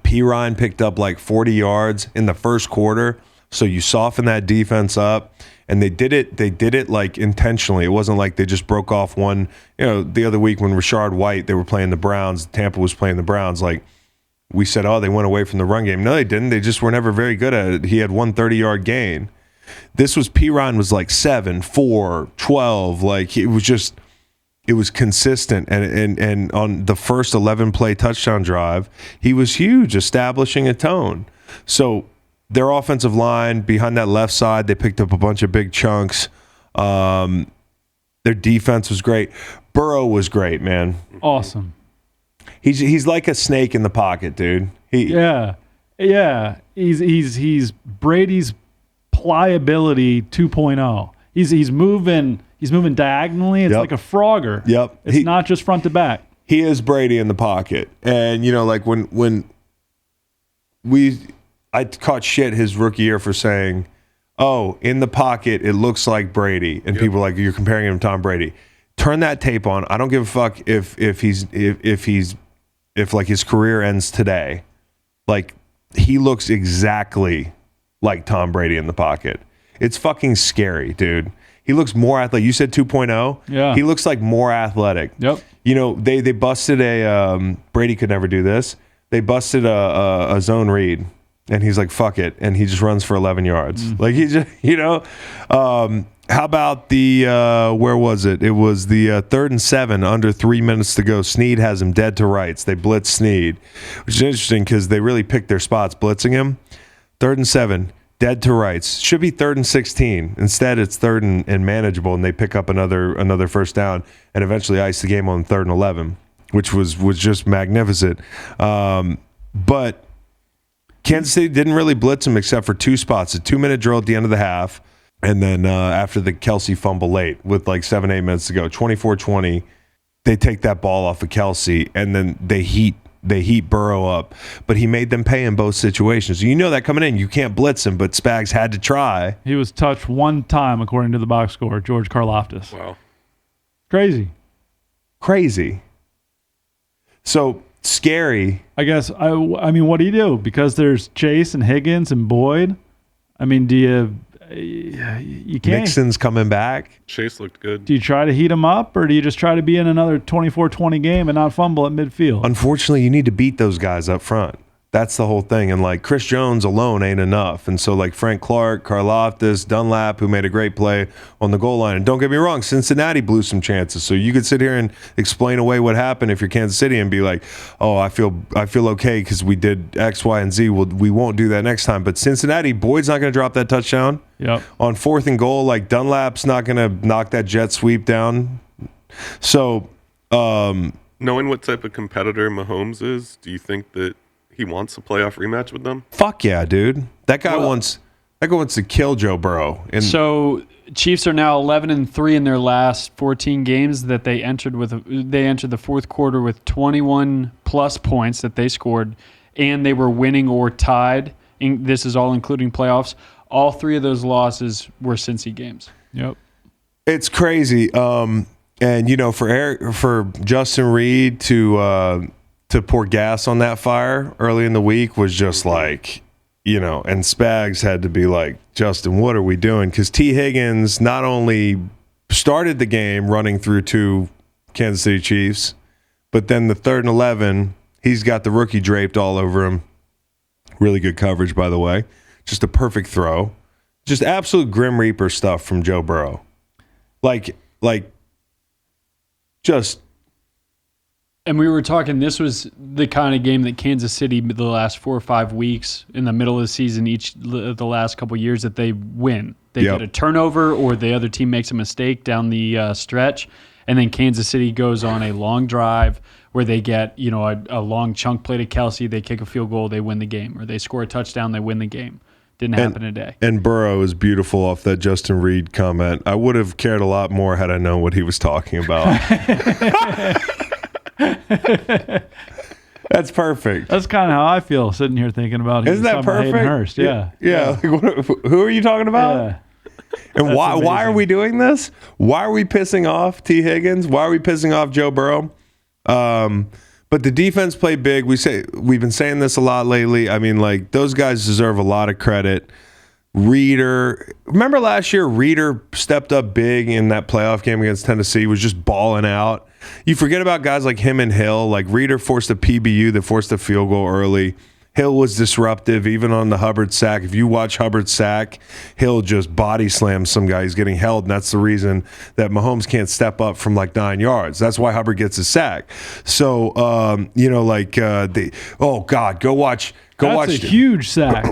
P. Ryan picked up like 40 yards in the first quarter. So you soften that defense up. And they did it like intentionally. It wasn't like they just broke off one. The other week when Rashard White, they were playing the Browns, Tampa was playing the Browns, like we said, oh, they went away from the run game. No, they didn't. They just were never very good at it. He had one 30-yard gain. This was P. Ryan was like 7, 4, 12. Like it was consistent. And on the first 11-play touchdown drive, he was huge, establishing a tone. So their offensive line behind that left side, they picked up a bunch of big chunks. Their defense was great. Burrow was great, man. Awesome. He's like a snake in the pocket, dude. Yeah. He's Brady's pliability 2.0. He's moving diagonally. It's like a Frogger. Yep. It's not just front to back. He is Brady in the pocket. And like when I caught shit his rookie year for saying, oh, in the pocket, it looks like Brady. And people are like, you're comparing him to Tom Brady. Turn that tape on. I don't give a fuck if like his career ends today. Like he looks exactly like Tom Brady in the pocket. It's fucking scary, dude. He looks more athletic. You said 2.0? Yeah. He looks like more athletic. Yep. They busted Brady could never do this. They busted a zone read. And he's like, fuck it. And he just runs for 11 yards. Like, he just, how about the, where was it? It was the 3rd and 7, under 3 minutes to go. Snead has him dead to rights. They blitz Snead, which is interesting because they really picked their spots blitzing him. 3rd and 7, dead to rights. Should be 3rd and 16. Instead, it's 3rd and manageable, and they pick up another first down and eventually ice the game on 3rd and 11, which was just magnificent. But Kansas City didn't really blitz him except for 2 spots, a 2-minute drill at the end of the half, and then after the Kelsey fumble late with like 7-8 minutes to go, 24-20, they take that ball off of Kelsey, and then they heat Burrow up. But he made them pay in both situations. You know that coming in, you can't blitz him, but Spags had to try. He was touched one time, according to the box score, George Karlaftis. Wow. Crazy. So scary. I guess, I mean, what do you do? Because there's Chase and Higgins and Boyd. I mean, you can't. Nixon's coming back. Chase looked good. Do you try to heat them up, or do you just try to be in another 24-20 game and not fumble at midfield? Unfortunately, you need to beat those guys up front. That's the whole thing. And like Chris Jones alone ain't enough. And so like Frank Clark, Karlaftis, Dunlap, who made a great play on the goal line. And don't get me wrong, Cincinnati blew some chances. So you could sit here and explain away what happened if you're Kansas City and be like, oh, I feel okay because we did X, Y, and Z. We won't do that next time. But Cincinnati, Boyd's not going to drop that touchdown. Yep. On 4th and goal, like Dunlap's not going to knock that jet sweep down. So knowing what type of competitor Mahomes is, do you think that he wants a playoff rematch with them? Fuck yeah, dude. That guy wants to kill Joe Burrow. And so Chiefs are now 11-3 in their last 14 games that they entered with. They entered the fourth quarter with 21 plus points that they scored, and they were winning or tied. This is all including playoffs. All 3 of those losses were Cincy games. Yep. It's crazy. And for Justin Reed to pour gas on that fire early in the week was just like, and Spags had to be like, Justin, what are we doing? Because T. Higgins not only started the game running through 2 Kansas City Chiefs, but then the 3rd and 11, he's got the rookie draped all over him. Really good coverage, by the way. Just a perfect throw. Just absolute Grim Reaper stuff from Joe Burrow. And we were talking, this was the kind of game that Kansas City, the last 4 or 5 weeks in the middle of the season, the last couple of years, that they win. They get a turnover or the other team makes a mistake down the stretch, and then Kansas City goes on a long drive where they get, a long chunk play to Kelsey, they kick a field goal, they win the game, or they score a touchdown, they win the game. Didn't happen today. And Burrow is beautiful off that Justin Reed comment. I would have cared a lot more had I known what he was talking about. That's perfect. That's kind of how I feel sitting here thinking about. Isn't that perfect? Hayden Hurst. Yeah. Yeah. Like, who are you talking about? Yeah. And That's why amazing. are we doing this? Why are we pissing off T. Higgins? Why are we pissing off Joe Burrow? But the defense played big. We've been saying this a lot lately. I mean, like, those guys deserve a lot of credit. Remember last year, Reeder stepped up big in that playoff game against Tennessee, was just balling out. You forget about guys like him and Hill. Like, Reeder forced a PBU that forced a field goal early. Hill was disruptive, even on the Hubbard sack. If you watch Hubbard sack, Hill just body slams some guy. He's getting held, and that's the reason that Mahomes can't step up from like 9 yards. That's why Hubbard gets his sack. So, oh God, go watch. That's a huge sack.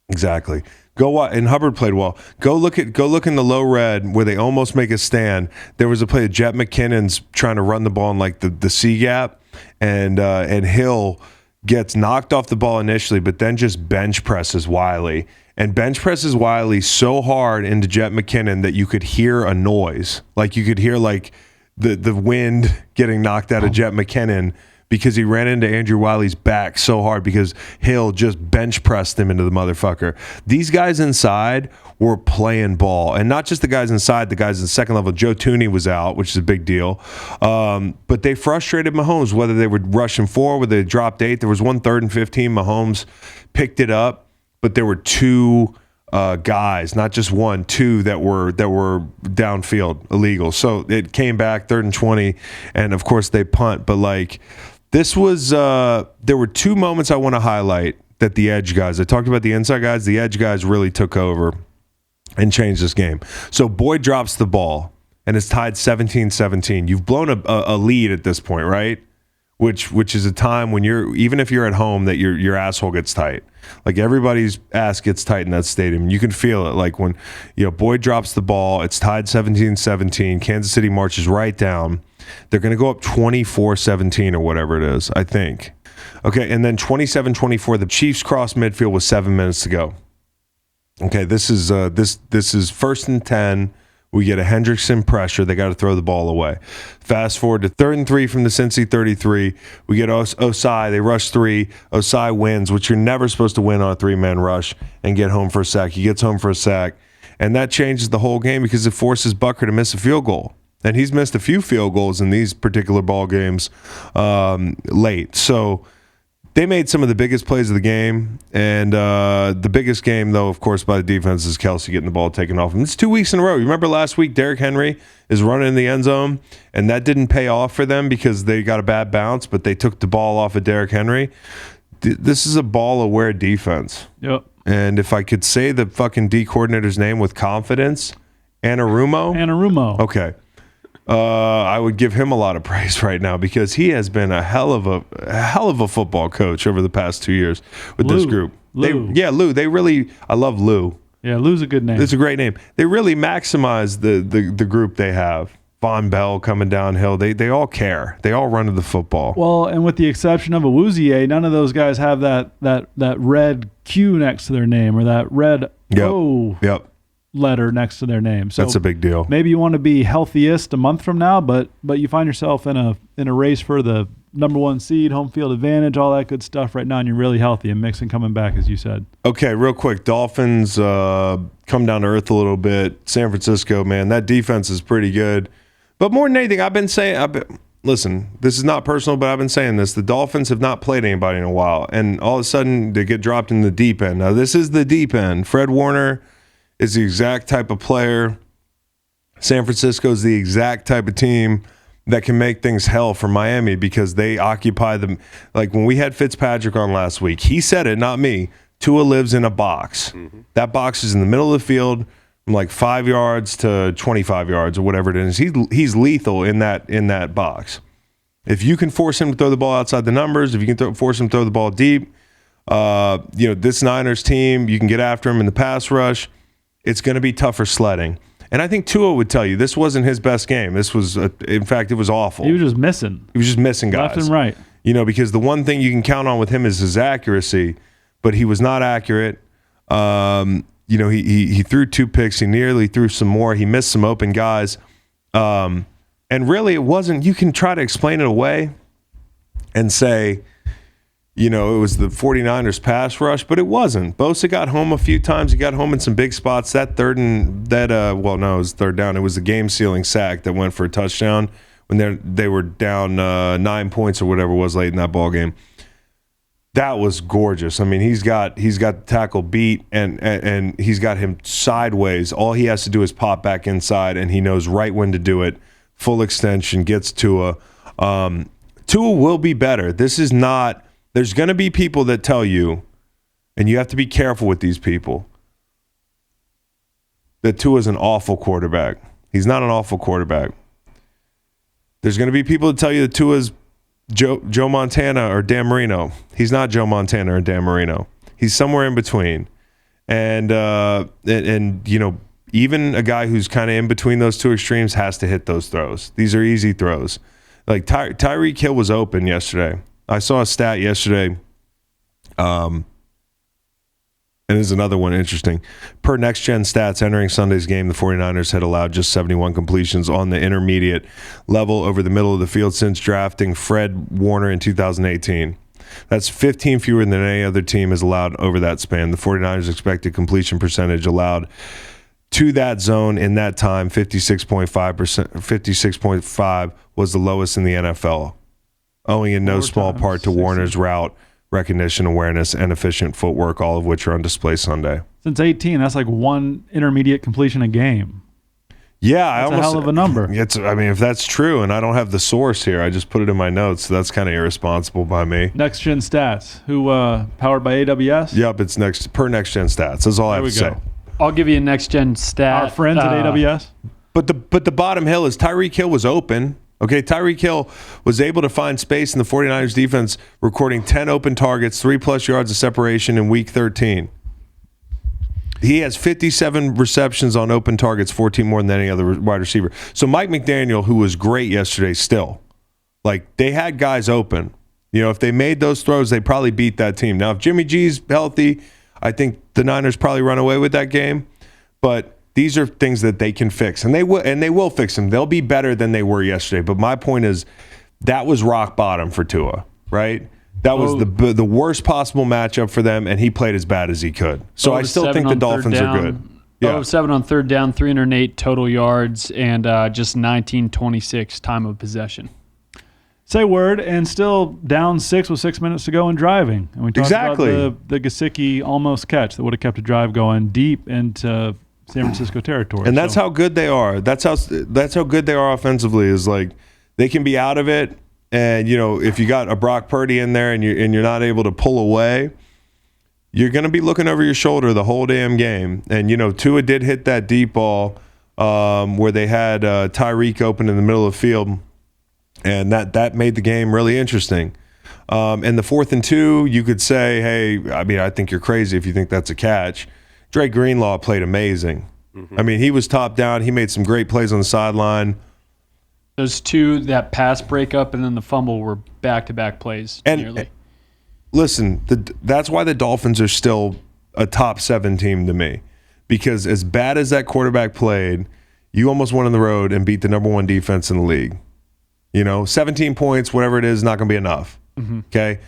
Exactly. Go watch, and Hubbard played well. Go look in the low red where they almost make a stand. There was a play that Jet McKinnon's trying to run the ball in like the C gap, and Hill gets knocked off the ball initially, but then just bench presses Wiley. And bench presses Wiley so hard into Jet McKinnon that you could hear a noise. Like you could hear like the wind getting knocked out of Jet McKinnon because he ran into Andrew Wiley's back so hard because Hill just bench pressed him into the motherfucker. These guys inside were playing ball. And not just the guys inside, the guys in the second level. Joe Tooney was out, which is a big deal. But they frustrated Mahomes, whether they were rushing forward, whether they dropped 8. There was 1 3rd and 15. Mahomes picked it up, but there were 2 guys, not just 1, 2 that were downfield illegal. So it came back 3rd and 20, and of course they punt. But like this was, there were 2 moments I want to highlight that the edge guys. I talked about the inside guys. The edge guys really took over and changed this game. So Boyd drops the ball, and it's tied 17-17. You've blown a lead at this point, right? Which is a time when even if you're at home, that your asshole gets tight. Like everybody's ass gets tight in that stadium. You can feel it. Like when Boyd drops the ball, it's tied 17-17. Kansas City marches right down. They're going to go up 24-17 or whatever it is, I think. Okay, and then 27-24. The Chiefs cross midfield with 7 minutes to go. Okay, this is 1st and 10. We get a Hendrickson pressure. They got to throw the ball away. Fast forward to 3rd and 3 from the Cincy 33. We get Osai. They rush 3. Osai wins, which you're never supposed to win on a 3-man rush, and get home for a sack. He gets home for a sack, and that changes the whole game because it forces Bucker to miss a field goal. And he's missed a few field goals in these particular ball games late. So they made some of the biggest plays of the game, and the biggest game, though, of course, by the defense is Kelsey getting the ball taken off him. It's 2 weeks in a row. You remember last week, Derrick Henry is running in the end zone, and that didn't pay off for them because they got a bad bounce, but they took the ball off of Derrick Henry. This is a ball-aware defense. Yep. And if I could say the fucking D coordinator's name with confidence, Anarumo. Okay. I would give him a lot of praise right now because he has been a hell of a football coach over the past 2 years with this group. Lou. Lou. I love Lou. Yeah, Lou's a good name. It's a great name. They really maximize the group they have. Von Bell coming downhill. They all care. They all run to the football. Well, and with the exception of Awuzie, none of those guys have that red Q next to their name or that red O. Yep. Letter next to their name. So that's a big deal. Maybe you want to be healthiest a month from now, but you find yourself in a race for the number 1 seed, home field advantage, all that good stuff right now, and you're really healthy. And Mixon coming back, as you said. Okay, real quick, Dolphins come down to earth a little bit. San Francisco, man, that defense is pretty good. But more than anything, listen, this is not personal, but I've been saying this. The Dolphins have not played anybody in a while, and all of a sudden they get dropped in the deep end. Now, this is the deep end. Fred Warner is the exact type of player. San Francisco is the exact type of team that can make things hell for Miami because they occupy them. Like when we had Fitzpatrick on last week, he said it, not me. Tua lives in a box. Mm-hmm. That box is in the middle of the field from like 5 yards to 25 yards or whatever it is. He's lethal in that box. If you can force him to throw the ball outside the numbers, if you can force him to throw the ball deep, this Niners team, you can get after him in the pass rush. It's going to be tougher sledding. And I think Tua would tell you this wasn't his best game. This was, in fact, it was awful. He was just missing. He was just missing guys. Left and right. You know, because the one thing you can count on with him is his accuracy, but he was not accurate. You know, he threw 2 picks. He nearly threw some more. He missed some open guys. And really, it wasn't. You can try to explain it away and say, you know, it was the 49ers pass rush, but it wasn't. Bosa got home a few times. He got home in some big spots. That it was third down. It was the game-sealing sack that went for a touchdown when they were down 9 points or whatever it was late in that ball game. That was gorgeous. I mean, he's got the tackle beat and he's got him sideways. All he has to do is pop back inside, and he knows right when to do it. Full extension, gets Tua. Tua will be better. This is not. There's going to be people that tell you, and you have to be careful with these people, that Tua's an awful quarterback. He's not an awful quarterback. There's going to be people that tell you that Tua's Joe Montana or Dan Marino. He's not Joe Montana or Dan Marino. He's somewhere in between. And you know, even a guy who's kind of in between those two extremes has to hit those throws. These are easy throws. Like Tyreek Hill was open yesterday. I saw a stat yesterday, and there's another one interesting. Per Next Gen Stats, entering Sunday's game, the 49ers had allowed just 71 completions on the intermediate level over the middle of the field since drafting Fred Warner in 2018. That's 15 fewer than any other team has allowed over that span. The 49ers' expected completion percentage allowed to that zone in that time, 56.5%, 56.5 was the lowest in the NFL. Owing in no small part to Warner's route recognition, awareness, and efficient footwork, all of which are on display Sunday. Since 18, that's like one intermediate completion a game. Yeah, that's a hell of a number. I mean, if that's true, and I don't have the source here, I just put it in my notes, so that's kind of irresponsible by me. Next Gen Stats, who powered by AWS? Yep, it's per Next Gen Stats. That's all I have to say. I'll give you a Next Gen stat. Our friends at AWS? But the bottom hill is Tyreek Hill was open. Okay, Tyreek Hill was able to find space in the 49ers defense, recording 10 open targets, 3+ yards of separation in Week 13. He has 57 receptions on open targets, 14 more than any other wide receiver. So Mike McDaniel, who was great yesterday still, like they had guys open. You know, if they made those throws, they probably beat that team. Now, if Jimmy G's healthy, I think the Niners probably run away with that game. But these are things that they can fix, and they will fix them. They'll be better than they were yesterday. But my point is, that was rock bottom for Tua, right? That was the worst possible matchup for them, and he played as bad as he could. So I still think the Dolphins are good. Yeah. 7 on third down, 308 total yards, and just 19:26 time of possession. Say word, and still down 6 with 6 minutes to go and driving. And we talked about the Gesicki almost catch that would have kept a drive going deep into San Francisco territory. And that's how good they are. That's how good they are offensively, is like they can be out of it. And, you know, if you got a Brock Purdy in there and you're not able to pull away, you're going to be looking over your shoulder the whole damn game. And, you know, Tua did hit that deep ball where they had Tyreek open in the middle of the field, and that made the game really interesting. In the 4th and 2, you could say, hey, I mean, I think you're crazy if you think that's a catch. Drake Greenlaw played amazing. Mm-hmm. I mean, he was top down. He made some great plays on the sideline. Those two, that pass breakup and then the fumble, were back-to-back plays. And listen, that's why the Dolphins are still a top 7 team to me. Because as bad as that quarterback played, you almost went on the road and beat the number 1 defense in the league. You know, 17 points, whatever it is not going to be enough. Mm-hmm. Okay?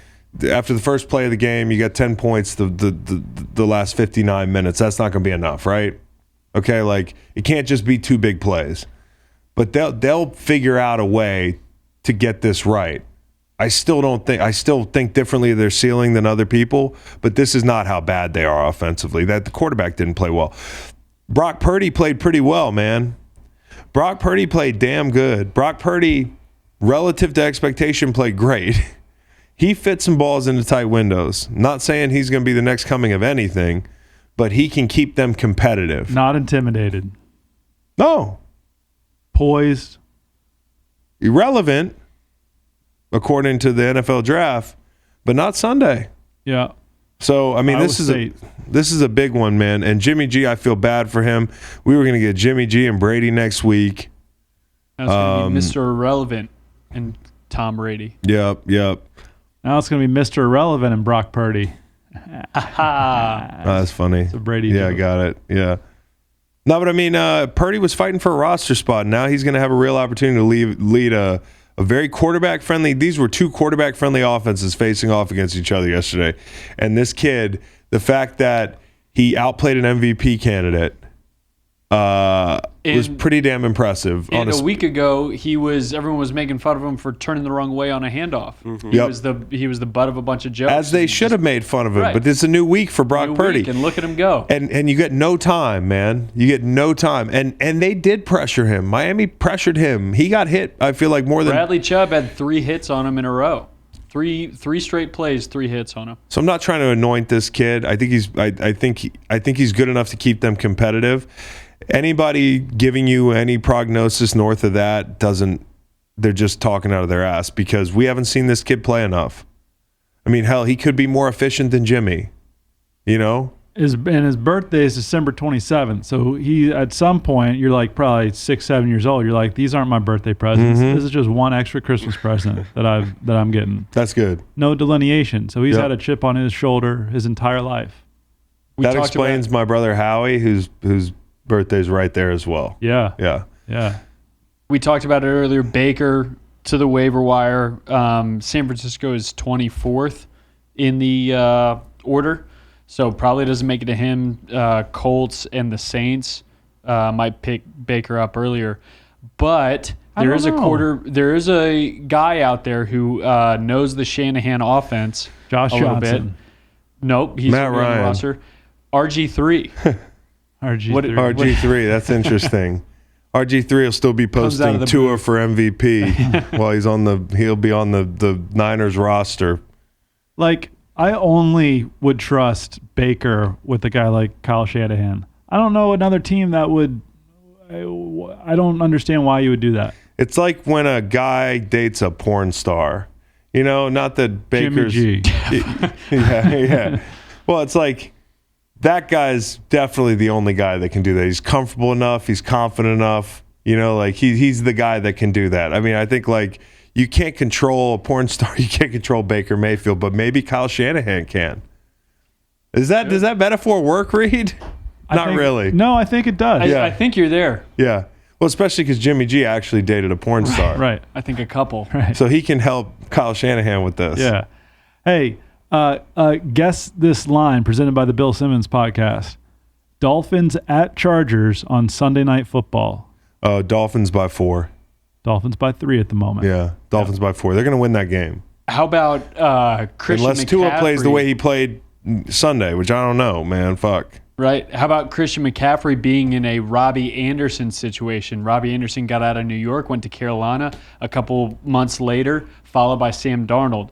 After the first play of the game, you got 10 points the last 59 minutes. That's not going to be enough, right? Okay, like it can't just be 2 big plays. But they'll figure out a way to get this right. I still think differently of their ceiling than other people, but this is not how bad they are offensively. That the quarterback didn't play well. Brock Purdy played pretty well, man. Brock Purdy played damn good. Brock Purdy, relative to expectation, played great. He fit some balls into tight windows. Not saying he's going to be the next coming of anything, but he can keep them competitive. Not intimidated. No. Poised. Irrelevant, according to the NFL draft, but not Sunday. Yeah. So, I mean, this is a big one, man. And Jimmy G, I feel bad for him. We were going to get Jimmy G and Brady next week. That's going to be Mr. Irrelevant and Tom Brady. Yep. Now it's going to be Mr. Irrelevant and Brock Purdy. That's funny. So Brady. Yeah, I got it. Yeah. No, but I mean, Purdy was fighting for a roster spot. Now he's going to have a real opportunity to lead a very quarterback-friendly. These were two quarterback-friendly offenses facing off against each other yesterday. And this kid, the fact that he outplayed an MVP candidate was pretty damn impressive. And a week ago, everyone was making fun of him for turning the wrong way on a handoff. Mm-hmm. He was the butt of a bunch of jokes. As they should have made fun of him. Right. But it's a new week for Brock Purdy. And look at him go. And you get no time, man. You get no time. And they did pressure him. Miami pressured him. He got hit, I feel like, more than... Bradley Chubb had 3 hits on him in a row. Three straight plays, 3 hits on him. So I'm not trying to anoint this kid. I think he's good enough to keep them competitive. Anybody giving you any prognosis north of that they're just talking out of their ass because we haven't seen this kid play enough. I mean, hell, he could be more efficient than Jimmy, you know? His birthday is December 27th. So he, at some point, you're like probably 6-7 years old. You're like, these aren't my birthday presents. Mm-hmm. This is just one extra Christmas present that I'm getting. That's good. No delineation. So he's had a chip on his shoulder his entire life. That explains my brother Howie, whose birthday's right there as well. Yeah. We talked about it earlier. Baker to the waiver wire. San Francisco is 24th in the order, so probably doesn't make it to him. Colts and the Saints might pick Baker up earlier, but there is a guy out there who knows the Shanahan offense. Josh Johnson. Nope, he's Matt on the roster. RG3. RG3, that's interesting. RG3 will still be posting Tua for MVP while he'll be on the Niners roster. Like, I only would trust Baker with a guy like Kyle Shanahan. I don't know another team that would. I don't understand why you would do that. It's like when a guy dates a porn star. You know, not that Baker's. Jimmy G. Yeah. Well, it's like. That guy's definitely the only guy that can do that. He's comfortable enough. He's confident enough. You know, like he's the guy that can do that. I mean, I think like you can't control a porn star. You can't control Baker Mayfield, but maybe Kyle Shanahan can. Does that metaphor work, Reed? Not really. No, I think it does. I think you're there. Yeah. Well, especially because Jimmy G actually dated a porn star. Right. I think a couple. Right. So he can help Kyle Shanahan with this. Yeah. Hey. Guess this line presented by the Bill Simmons podcast. Dolphins at Chargers on Sunday Night Football. Dolphins by 4. Dolphins by 3 at the moment. Yeah, Dolphins by 4. They're going to win that game. How about Christian Unless Tua plays the way he played Sunday, which I don't know, man. Fuck. Right. How about Christian McCaffrey being in a Robbie Anderson situation? Robbie Anderson got out of New York, went to Carolina a couple months later, followed by Sam Darnold.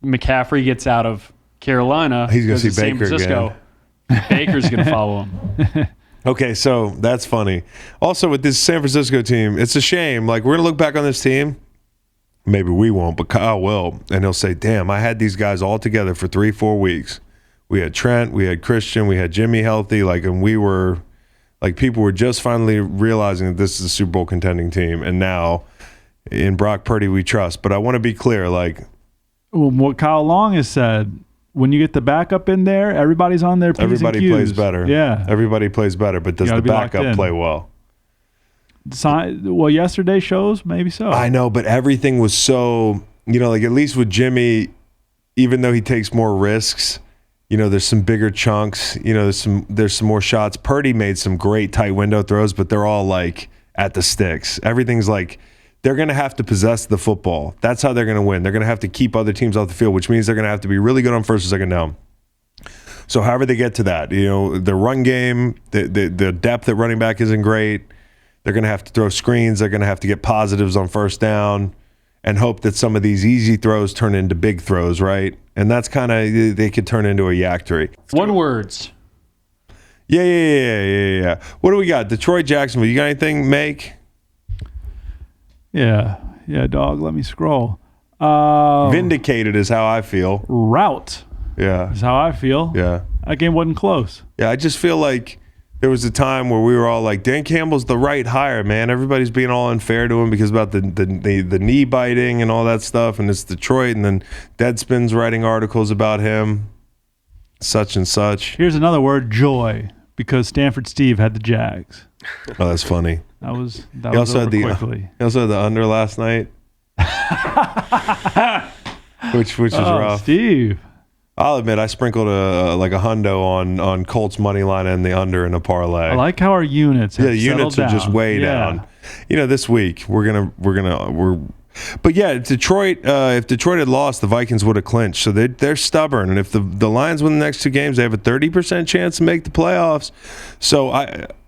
McCaffrey gets out of Carolina. He's going to see San Baker Francisco. again. Baker's going to follow him. Okay, so that's funny. Also, with this San Francisco team, it's a shame. Like, we're going to look back on this team. Maybe we won't, but Kyle will. And he'll say, damn, I had these guys all together for 3-4 weeks. We had Trent, we had Christian, we had Jimmy healthy. Like, and we were, like, people were just finally realizing that this is a Super Bowl contending team. And now, in Brock Purdy, we trust. But I want to be clear, like, what Kyle Long has said, when you get the backup in there, everybody's on their P's and Q's. Everybody plays better. Yeah. Everybody plays better, but does the backup play well? Well, yesterday shows, maybe so. I know, but everything was so, you know, like at least with Jimmy, even though he takes more risks, you know, there's some bigger chunks, you know, there's some more shots. Purdy made some great tight window throws, but they're all like at the sticks. Everything's like, they're going to have to possess the football. That's how they're going to win. They're going to have to keep other teams off the field, which means they're going to have to be really good on first and second down. So however they get to that, you know, the run game, the depth at running back isn't great. They're going to have to throw screens. They're going to have to get positives on first down and hope that some of these easy throws turn into big throws, right? And that's kind of, they could turn into a yaktery. One words. Yeah. What do we got? Detroit, Jacksonville. You got anything, Make? Yeah, dog. Let me scroll. Vindicated is how I feel. Route. Yeah. Is how I feel. Yeah. That game wasn't close. Yeah, I just feel like there was a time where we were all like, Dan Campbell's the right hire, man. Everybody's being all unfair to him because about the knee biting and all that stuff, and it's Detroit, and then Deadspin's writing articles about him, such and such. Here's another word, joy, because Stanford Steve had the Jags. Oh, that's funny. That was He also over had quickly. he also had the under last night, which is rough. Steve. I'll admit I sprinkled like a hundo on Colts money line and the under in a parlay. I like how our units have the units settled are just down. way down. This week we're but yeah, Detroit. If Detroit had lost, the Vikings would have clinched. So they're stubborn, and if the Lions win the next 2 games, they have a 30% chance to make the playoffs. So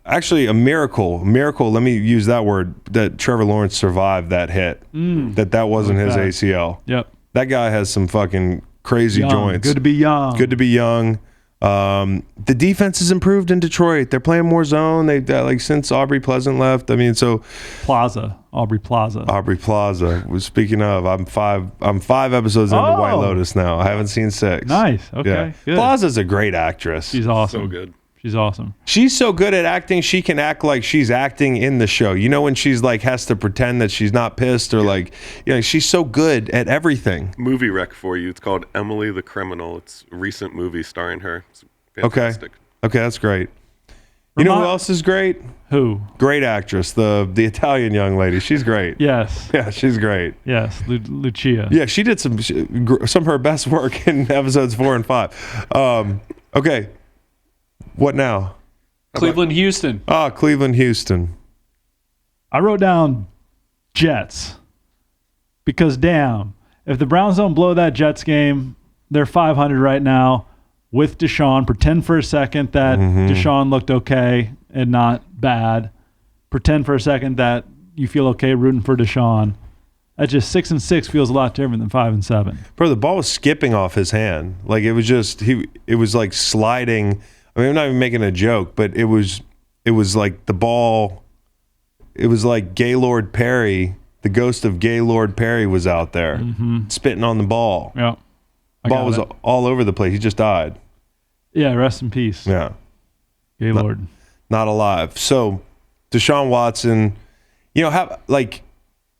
actually a miracle. Let me use that word, that Trevor Lawrence survived that hit. That wasn't his ACL. Yep. That guy has some fucking crazy joints. Good to be young. Good to be young. The defense has improved in Detroit. They're playing more zone. They've like since Aubrey Pleasant left. I mean, so Aubrey Plaza. Speaking of, I'm five episodes into White Lotus now. I haven't seen 6. Nice. Okay. Good. Plaza's a great actress. She's awesome. So good. She's awesome. She's so good at acting. She can act like she's acting in the show. You know, when she's like has to pretend that she's not pissed or like, she's so good at everything. Movie rec for you. It's called Emily the Criminal. It's a recent movie starring her. It's fantastic. Okay, that's great. You know who else is great? Who? Great actress, the Italian young lady. She's great. Yes. Yeah, she's great. Yes, Lucia. Yeah, she did some of her best work in episodes 4 and 5. Okay, what now? Cleveland, Houston. Cleveland, Houston. I wrote down Jets because damn, if the Browns don't blow that Jets game, they're 500 right now with Deshaun. Pretend for a second that Deshaun looked okay and not bad. Pretend for a second that you feel okay rooting for Deshaun. That just 6-6 feels a lot different than 5-7. Bro, the ball was skipping off his hand. Like it was just it was like sliding. I mean, I'm not even making a joke, but it was like the ball. It was like Gaylord Perry. The ghost of Gaylord Perry was out there spitting on the ball. Yeah. The ball was all over the place. He just died. Yeah, rest in peace. Yeah. Gaylord. Not alive. So Deshaun Watson,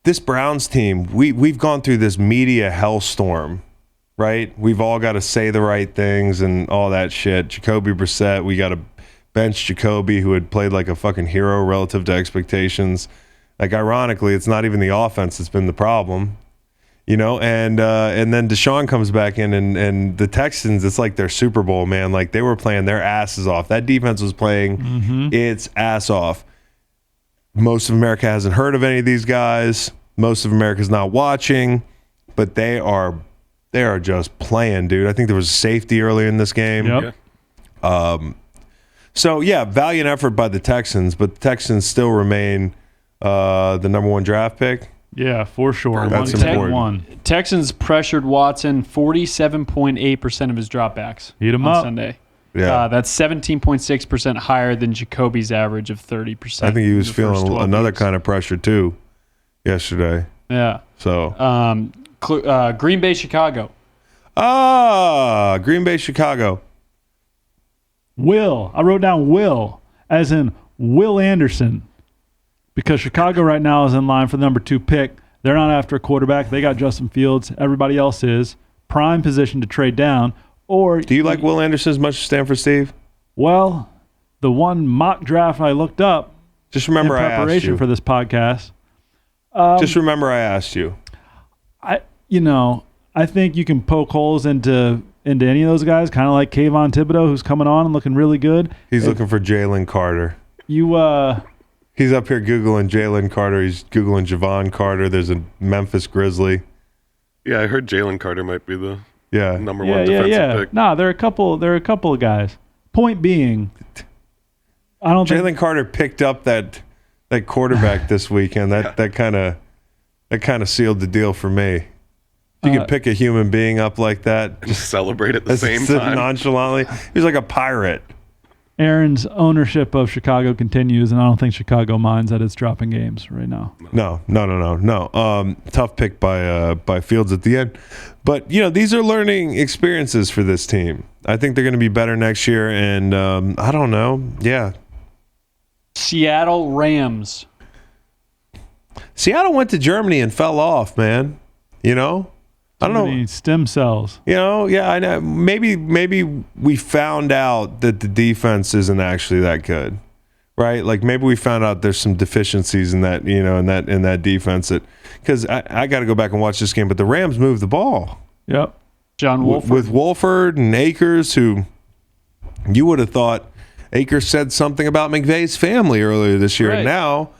this Browns team, we've gone through this media hellstorm, right? We've all got to say the right things and all that shit. Jacoby Brissett, we got to bench Jacoby, who had played like a fucking hero relative to expectations. Like, ironically, it's not even the offense that's been the problem, and then Deshaun comes back in and the Texans, it's like their Super Bowl, man. Like, they were playing their asses off. That defense was playing its ass off. Most of America hasn't heard of any of these guys. Most of America's not watching, but they are just playing, dude. I think there was a safety earlier in this game. Yep. Yeah. So, yeah, valiant effort by the Texans, but the Texans still remain the number 1 draft pick. Yeah, for sure. That's important. Texans pressured Watson 47.8% of his dropbacks Heat him on up. Sunday. Yeah. That's 17.6% higher than Jacoby's average of 30%. I think he was in the first feeling 12 another weeks. kind of pressure, too, yesterday. Yeah. So. Green Bay, Chicago. Green Bay, Chicago. I wrote down Will, as in Will Anderson, because Chicago right now is in line for the number 2 pick. They're not after a quarterback. They got Justin Fields. Everybody else is. Prime position to trade down. Or Do you like Will Anderson as much as Stanford Steve? Well, the one mock draft I looked up Just remember in I asked preparation you. for this podcast, Just remember I asked you. I think you can poke holes into any of those guys, kind of like Kayvon Thibodeau, who's coming on and looking really good. He's looking for Jalen Carter. He's up here Googling Jalen Carter. He's Googling Javon Carter. There's a Memphis Grizzly. Yeah, I heard Jalen Carter might be the Yeah. number 1 defensive pick. Nah, there are a couple of guys. Point being, I don't think Jalen Carter picked up that quarterback this weekend. That kind of sealed the deal for me. You can pick a human being up like that, Just celebrate at the same sit time. nonchalantly. He was like a pirate. Aaron's ownership of Chicago continues, and I don't think Chicago minds that it's dropping games right now. No. Tough pick by Fields at the end. But, these are learning experiences for this team. I think they're going to be better next year, and I don't know. Yeah. Seattle Rams. Seattle went to Germany and fell off, man. I don't know. Stem cells. Yeah, I know. Maybe we found out that the defense isn't actually that good, right? Like maybe we found out there's some deficiencies in that, in that defense. Because I got to go back and watch this game, but the Rams moved the ball. Yep. John Wolford. With Wolford and Akers, who you would have thought Akers said something about McVay's family earlier this year. Right. And now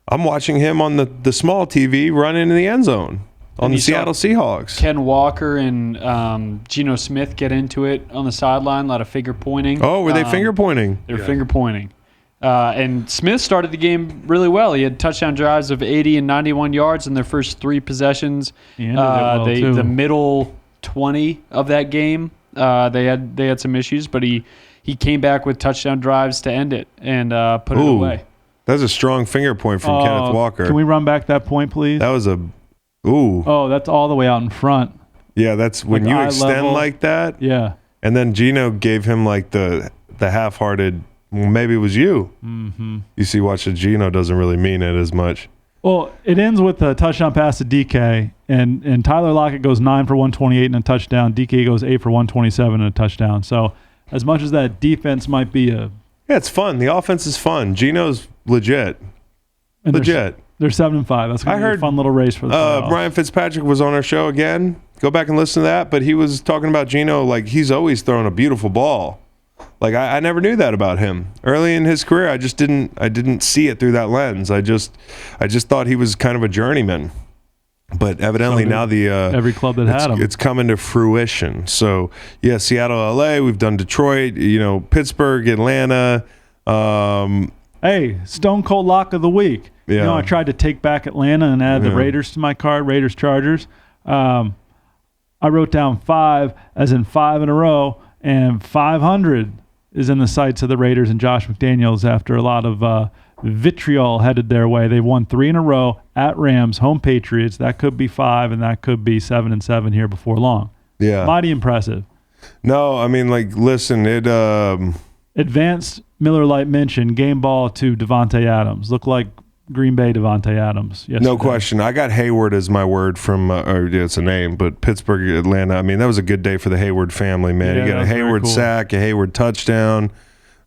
I'm watching him on the small TV running in the end zone. On the Seattle Seahawks. Ken Walker and Geno Smith get into it on the sideline, a lot of finger pointing. Oh, were they finger pointing? They were finger pointing. And Smith started the game really well. He had touchdown drives of 80 and 91 yards in their first 3 possessions. He ended it well, too. The middle 20 of that game, they had some issues, but he came back with touchdown drives to end it and put it away. That's a strong finger point from Kenneth Walker. Can we run back that point, please? That was a... Ooh. Oh, that's all the way out in front. Yeah, that's when you extend level. Like that. Yeah. And then Geno gave him like the half-hearted, well, maybe it was you. Mm-hmm. You see, watch that Geno doesn't really mean it as much. Well, it ends with a touchdown pass to DK, and Tyler Lockett goes 9 for 128 and a touchdown. DK goes 8 for 127 and a touchdown. So as much as that defense might be Yeah, it's fun. The offense is fun. Geno's legit. Legit. They're 7-5. That's going to be a fun little race for the playoffs. Brian Fitzpatrick was on our show again. Go back and listen to that. But he was talking about Geno like he's always throwing a beautiful ball. Like I never knew that about him. Early in his career, I didn't see it through that lens. I just thought he was kind of a journeyman. But evidently now every club that had him, it's coming to fruition. So yeah, Seattle, LA. We've done Detroit. Pittsburgh, Atlanta. Hey, Stone Cold Lock of the Week. Yeah. I tried to take back Atlanta and add the Raiders to my card, Raiders Chargers. I wrote down 5 as in 5 in a row, and 500 is in the sights of the Raiders and Josh McDaniels after a lot of vitriol headed their way. They won 3 in a row at Rams, home Patriots. That could be 5, and that could be 7-7 here before long. Yeah. Mighty impressive. No, I mean, listen, it... Advanced Miller Lite mention, game ball to Devontae Adams. Looked like Green Bay Devontae Adams yesterday. No question. I got Hayward as my word from, it's a name, but Pittsburgh, Atlanta. I mean, that was a good day for the Hayward family, man. Yeah, you got a Hayward sack, a Hayward touchdown.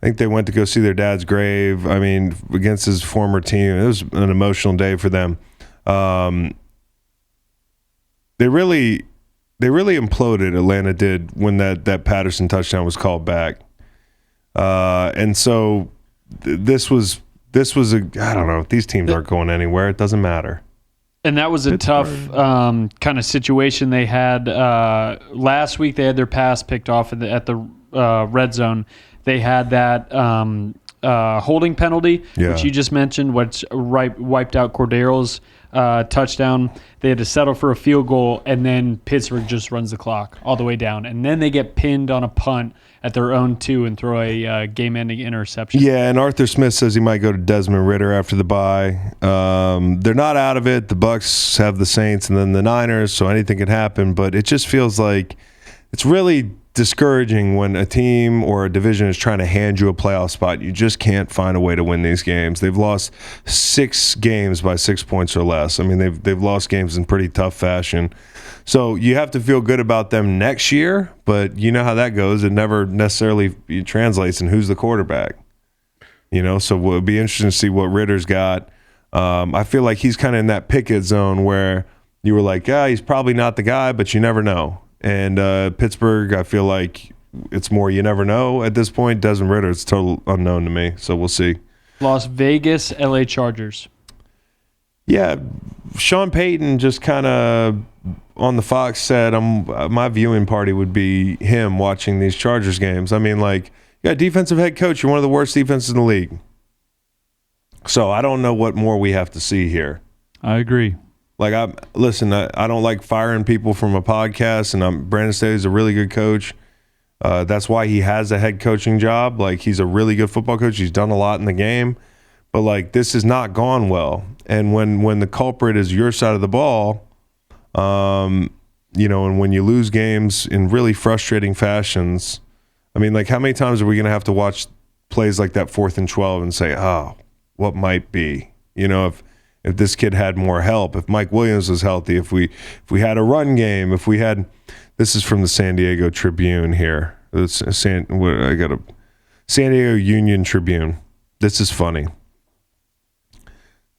I think they went to go see their dad's grave. I mean, against his former team. It was an emotional day for them. They really imploded, Atlanta did, when that Patterson touchdown was called back. And so this was I don't know. These teams aren't going anywhere. It doesn't matter. And that was a tough kind of situation they had last week. They had their pass picked off at the red zone. They had that holding penalty, which you just mentioned, which wiped out Cordero's touchdown. They had to settle for a field goal, and then Pittsburgh just runs the clock all the way down. And then they get pinned on a punt at their own 2 and throw a game-ending interception. Yeah, and Arthur Smith says he might go to Desmond Ridder after the bye. They're not out of it. The Bucs have the Saints and then the Niners, so anything could happen. But it just feels like it's really discouraging when a team or a division is trying to hand you a playoff spot. You just can't find a way to win these games. They've lost 6 games by 6 points or less. I mean, they've lost games in pretty tough fashion. So you have to feel good about them next year, but you know how that goes. It never necessarily translates in who's the quarterback. So it'll be interesting to see what Ritter's got. I feel like he's kind of in that Pickett zone where you were like, he's probably not the guy, but you never know. And Pittsburgh, I feel like it's more you never know at this point. Desmond Ridder, it's total unknown to me, so we'll see. Las Vegas, LA Chargers. Yeah, Sean Payton just kind of on the Fox said, my viewing party would be him watching these Chargers games. I mean, defensive head coach, you're one of the worst defenses in the league. So I don't know what more we have to see here. I agree. I don't like firing people from a podcast, and Brandon Staley's a really good coach. That's why he has a head coaching job. Like, he's a really good football coach. He's done a lot in the game. But, like, this has not gone well. And when the culprit is your side of the ball, you know, and when you lose games in really frustrating fashions, I mean, like, how many times are we going to have to watch plays like that 4th and 12 and say, oh, what might be? You know, if this kid had more help, if Mike Williams was healthy, if we had a run game, if we had, this is from the San Diego Tribune here. San Diego Union Tribune. This is funny.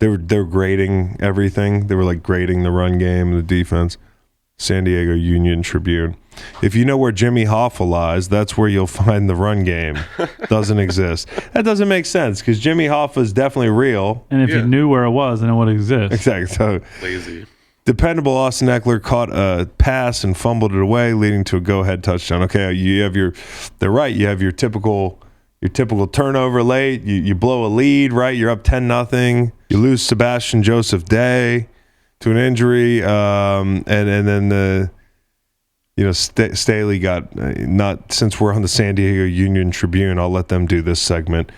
They were grading everything. They were like grading the run game and the defense. San Diego Union Tribune. If you know where Jimmy Hoffa lies, that's where you'll find the run game. Doesn't exist. That doesn't make sense because Jimmy Hoffa is definitely real. And if you knew where it was, then it would exist. Exactly. So Lazy. dependable Austin Eckler caught a pass and fumbled it away, leading to a go-ahead touchdown. Okay, you have they're right. You have your typical turnover late. You blow a lead, right? You're up 10-0. You lose Sebastian Joseph Day to an injury, and then Staley got not, since we're on the San Diego Union Tribune, I'll let them do this segment.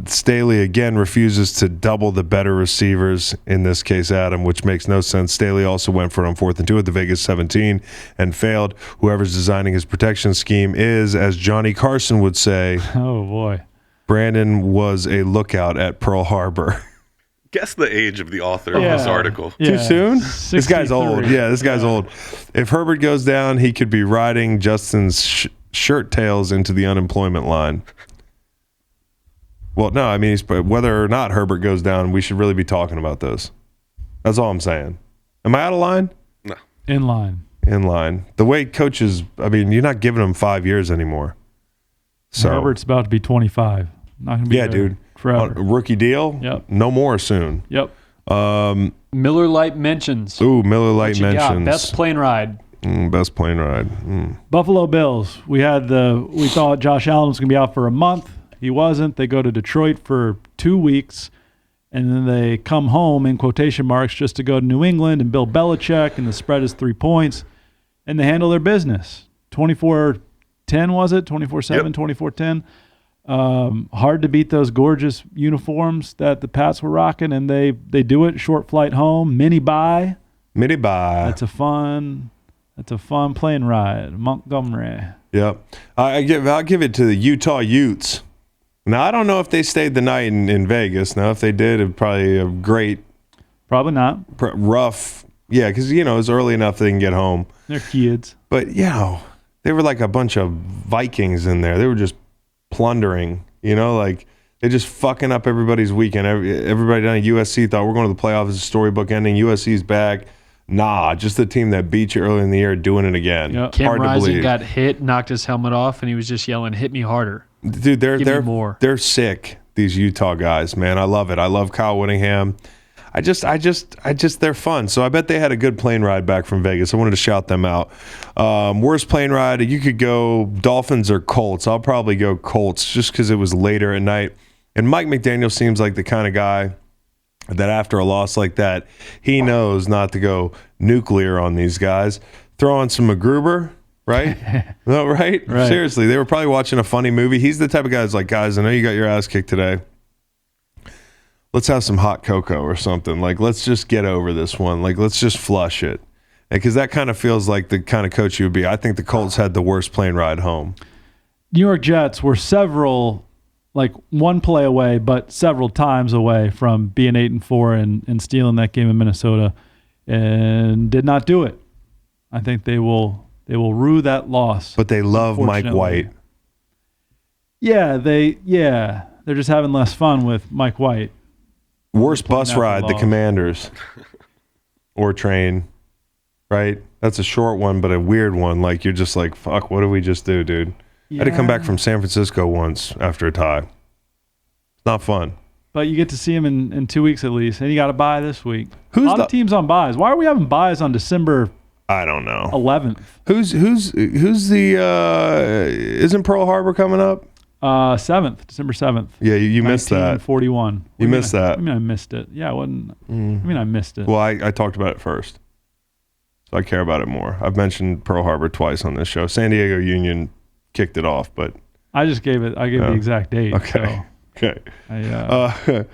Staley again refuses to double the better receivers, in this case Adam, which makes no sense. Staley also went for it on 4th and 2 at the Vegas 17 and failed. Whoever's designing his protection scheme is, as Johnny Carson would say, oh boy, Brandon was a lookout at Pearl Harbor. Guess the age of the author of this article. Too soon? 63. This guy's old. Yeah, this guy's old. If Herbert goes down, he could be riding Justin's shirt tails into the unemployment line. Well, no, I mean, whether or not Herbert goes down, we should really be talking about this. That's all I'm saying. Am I out of line? No. In line. In line. The way coaches, I mean, you're not giving them 5 years anymore. So Herbert's about to be 25. Not gonna be there dude. forever. Rookie deal? Yep. No more soon. Yep. Miller Lite mentions. Ooh, Miller Lite What you got? mentions. Best plane ride. Best plane ride. Buffalo Bills. We thought Josh Allen was going to be out for a month. He wasn't. They go to Detroit for 2 weeks, and then they come home, in quotation marks, just to go to New England and Bill Belichick, and the spread is 3 points, and they handle their business. 24-10 was it? 24-7, Yep. 24-10. Hard to beat those gorgeous uniforms that the Pats were rocking, and they do it. Short flight home, mini bye. That's a fun plane ride. Montgomery. Yep. I'll give it to the Utah Utes. Now, I don't know if they stayed the night in Vegas. Now, if they did, it'd probably a great, Probably not. rough. Yeah, because, it was early enough they can get home. They're kids. But, they were like a bunch of Vikings in there. They were just plundering, like they're just fucking up everybody's weekend. Everybody down at USC thought we're going to the playoffs. It's a storybook ending. USC's back. Nah, just the team that beat you early in the year doing it again. Yep. Cam Hard to Rising believe. got hit, knocked his helmet off, and he was just yelling, "Hit me harder." Dude, Give me more. they're sick, these Utah guys, man. I love it. I love Kyle Whittingham. They're fun. So I bet they had a good plane ride back from Vegas. I wanted to shout them out. Worst plane ride, you could go Dolphins or Colts. I'll probably go Colts just because it was later at night. And Mike McDaniel seems like the kind of guy that after a loss like that, he knows not to go nuclear on these guys. Throw on some MacGruber, right? No, right? Seriously, they were probably watching a funny movie. He's the type of guy that's like, guys, I know you got your ass kicked today. Let's have some hot cocoa or something. Like, let's just get over this one. Like, let's just flush it. Because that kind of feels like the kind of coach you would be. I think the Colts had the worst plane ride home. New York Jets were one play away, but several times away from being 8-4 and stealing that game in Minnesota, and did not do it. I think they will rue that loss. But they love Mike White. Yeah, they're just having less fun with Mike White. Worst bus ride, the Commanders. Or train, right? That's a short one, but a weird one. Like, you're just like, fuck, what did we just do, dude? I had to come back from San Francisco once after a tie. It's not fun. But you get to see him in 2 weeks at least, and you got a bye this week. Who's a lot of teams on byes. Why are we having byes on December I don't know. 11th? Who's the isn't Pearl Harbor coming up? 7th, December 7th. Yeah, you missed that. 41. You missed that. I mean, I missed it. Yeah, I wasn't. I mean, I missed it. Well, I talked about it first, so I care about it more. I've mentioned Pearl Harbor twice on this show. San Diego Union kicked it off, but I just gave the exact date. Okay. So Okay.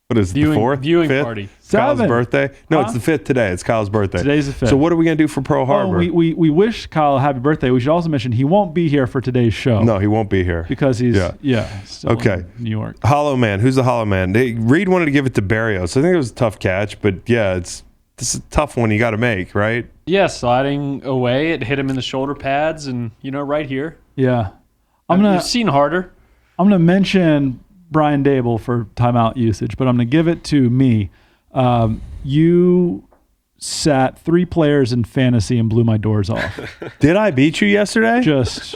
What is it, the 4th? Viewing 5th? party. Kyle's 7th. birthday? No, it's the 5th today. It's Kyle's birthday. Today's the 5th. So what are we going to do for Pearl Harbor? We wish Kyle a happy birthday. We should also mention he won't be here for today's show. No, he won't be here. Because he's still Okay. in New York. Hollow Man. Who's the Hollow Man? Reed wanted to give it to Barrios. I think it was a tough catch, but yeah, this is a tough one you got to make, right? Yeah, sliding away. It hit him in the shoulder pads and, right here. Yeah. I've seen harder. I'm going to mention Brian Dable for timeout usage, but I'm going to give it to me. You sat 3 players in fantasy and blew my doors off. Did I beat you yesterday? Just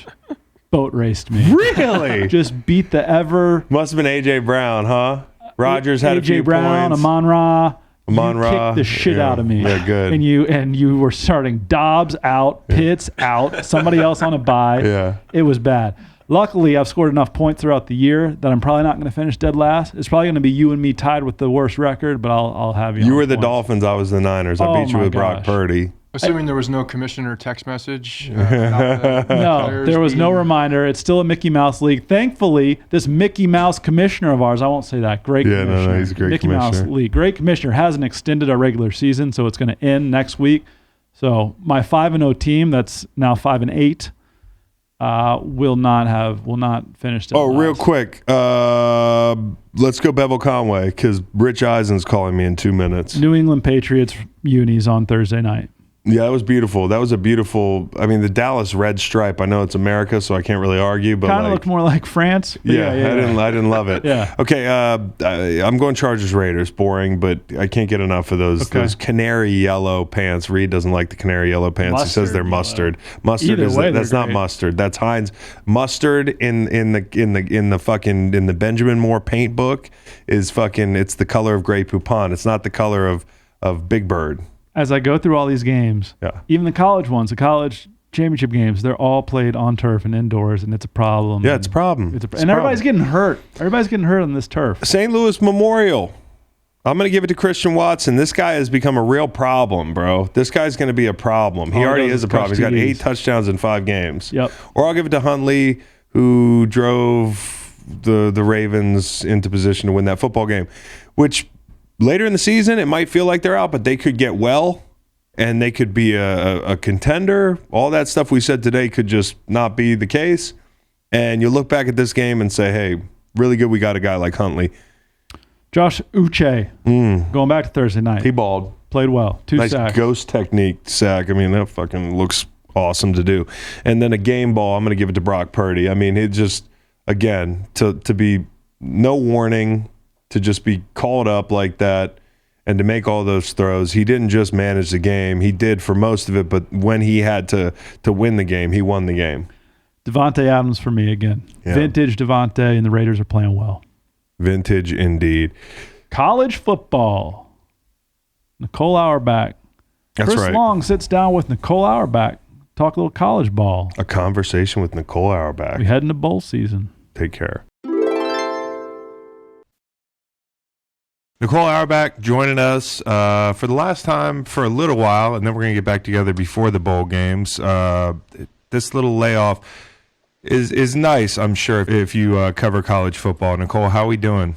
boat raced me. Really? Just beat the ever. Must have been A.J. Brown, huh? Rogers had a few A.J. Brown, points. Amon-Ra. Amon Ra. You kicked the shit out of me. Yeah, good. And you were starting Dobbs out, Pitts out, somebody else on a bye. Yeah. It was bad. Luckily, I've scored enough points throughout the year that I'm probably not going to finish dead last. It's probably going to be you and me tied with the worst record, but I'll have you. You on were the points. Dolphins. I was the Niners. I beat you my with Brock gosh. Purdy. Assuming there was no commissioner text message. About the No, players there was no being- reminder. It's still a Mickey Mouse league. Thankfully, this Mickey Mouse commissioner of ours, I won't say that, great Yeah, no, commissioner. he's a great Mickey Mouse commissioner. league. Great commissioner. Hasn't extended our regular season, so it's going to end next week. So my 5-0 team, that's now 5-8, will not finish. Oh, real quick. Let's go Bevel Conway because Rich Eisen's calling me in 2 minutes. New England Patriots unis on Thursday night. Yeah, that was beautiful. That was a beautiful. I mean, the Dallas red stripe. I know it's America, so I can't really argue. But Kind of looked more like France. But yeah, I didn't love it. Yeah. Okay. I'm going Chargers Raiders. Boring, but I can't get enough of those Okay. those canary yellow pants. Reed doesn't like the canary yellow pants. He says they're mustard. Mustard Either is way, that's they're not great. mustard. That's Heinz. Mustard in the Benjamin Moore paint book is fucking. It's the color of Grey Poupon. It's not the color of Big Bird. As I go through all these games, Yeah. even the college ones, the college championship games, they're all played on turf and indoors, and it's a problem. Yeah, it's a problem. And everybody's getting hurt. Everybody's getting hurt on this turf. St. Louis Memorial. I'm going to give it to Christian Watson. This guy has become a real problem, bro. This guy's going to be a problem. He All he already does is is a problem. catch He's got TDs. 8 touchdowns in 5 games. Yep. Or I'll give it to Huntley, who drove the Ravens into position to win that football game, which later in the season, it might feel like they're out, but they could get well, and they could be a contender. All that stuff we said today could just not be the case. And you look back at this game and say, hey, really good we got a guy like Huntley. Josh Uche, going back to Thursday night, He balled. played well. 2 Nice sacks. ghost technique sack. I mean, that fucking looks awesome to do. And then a game ball, I'm going to give it to Brock Purdy. I mean, it just, again, to be no warning, to just be called up like that and to make all those throws. He didn't just manage the game. He did for most of it, but when he had to win the game, he won the game. Devontae Adams for me again. Yeah. Vintage Devontae, and the Raiders are playing well. Vintage indeed. College football. Nicole Auerbach. That's Chris right. Long sits down with Nicole Auerbach. Talk a little college ball. A conversation with Nicole Auerbach. We head into bowl season. Take care. Nicole Auerbach joining us for the last time for a little while, and then we're going to get back together before the bowl games. This little layoff is nice, I'm sure, if you cover college football. Nicole, how are we doing?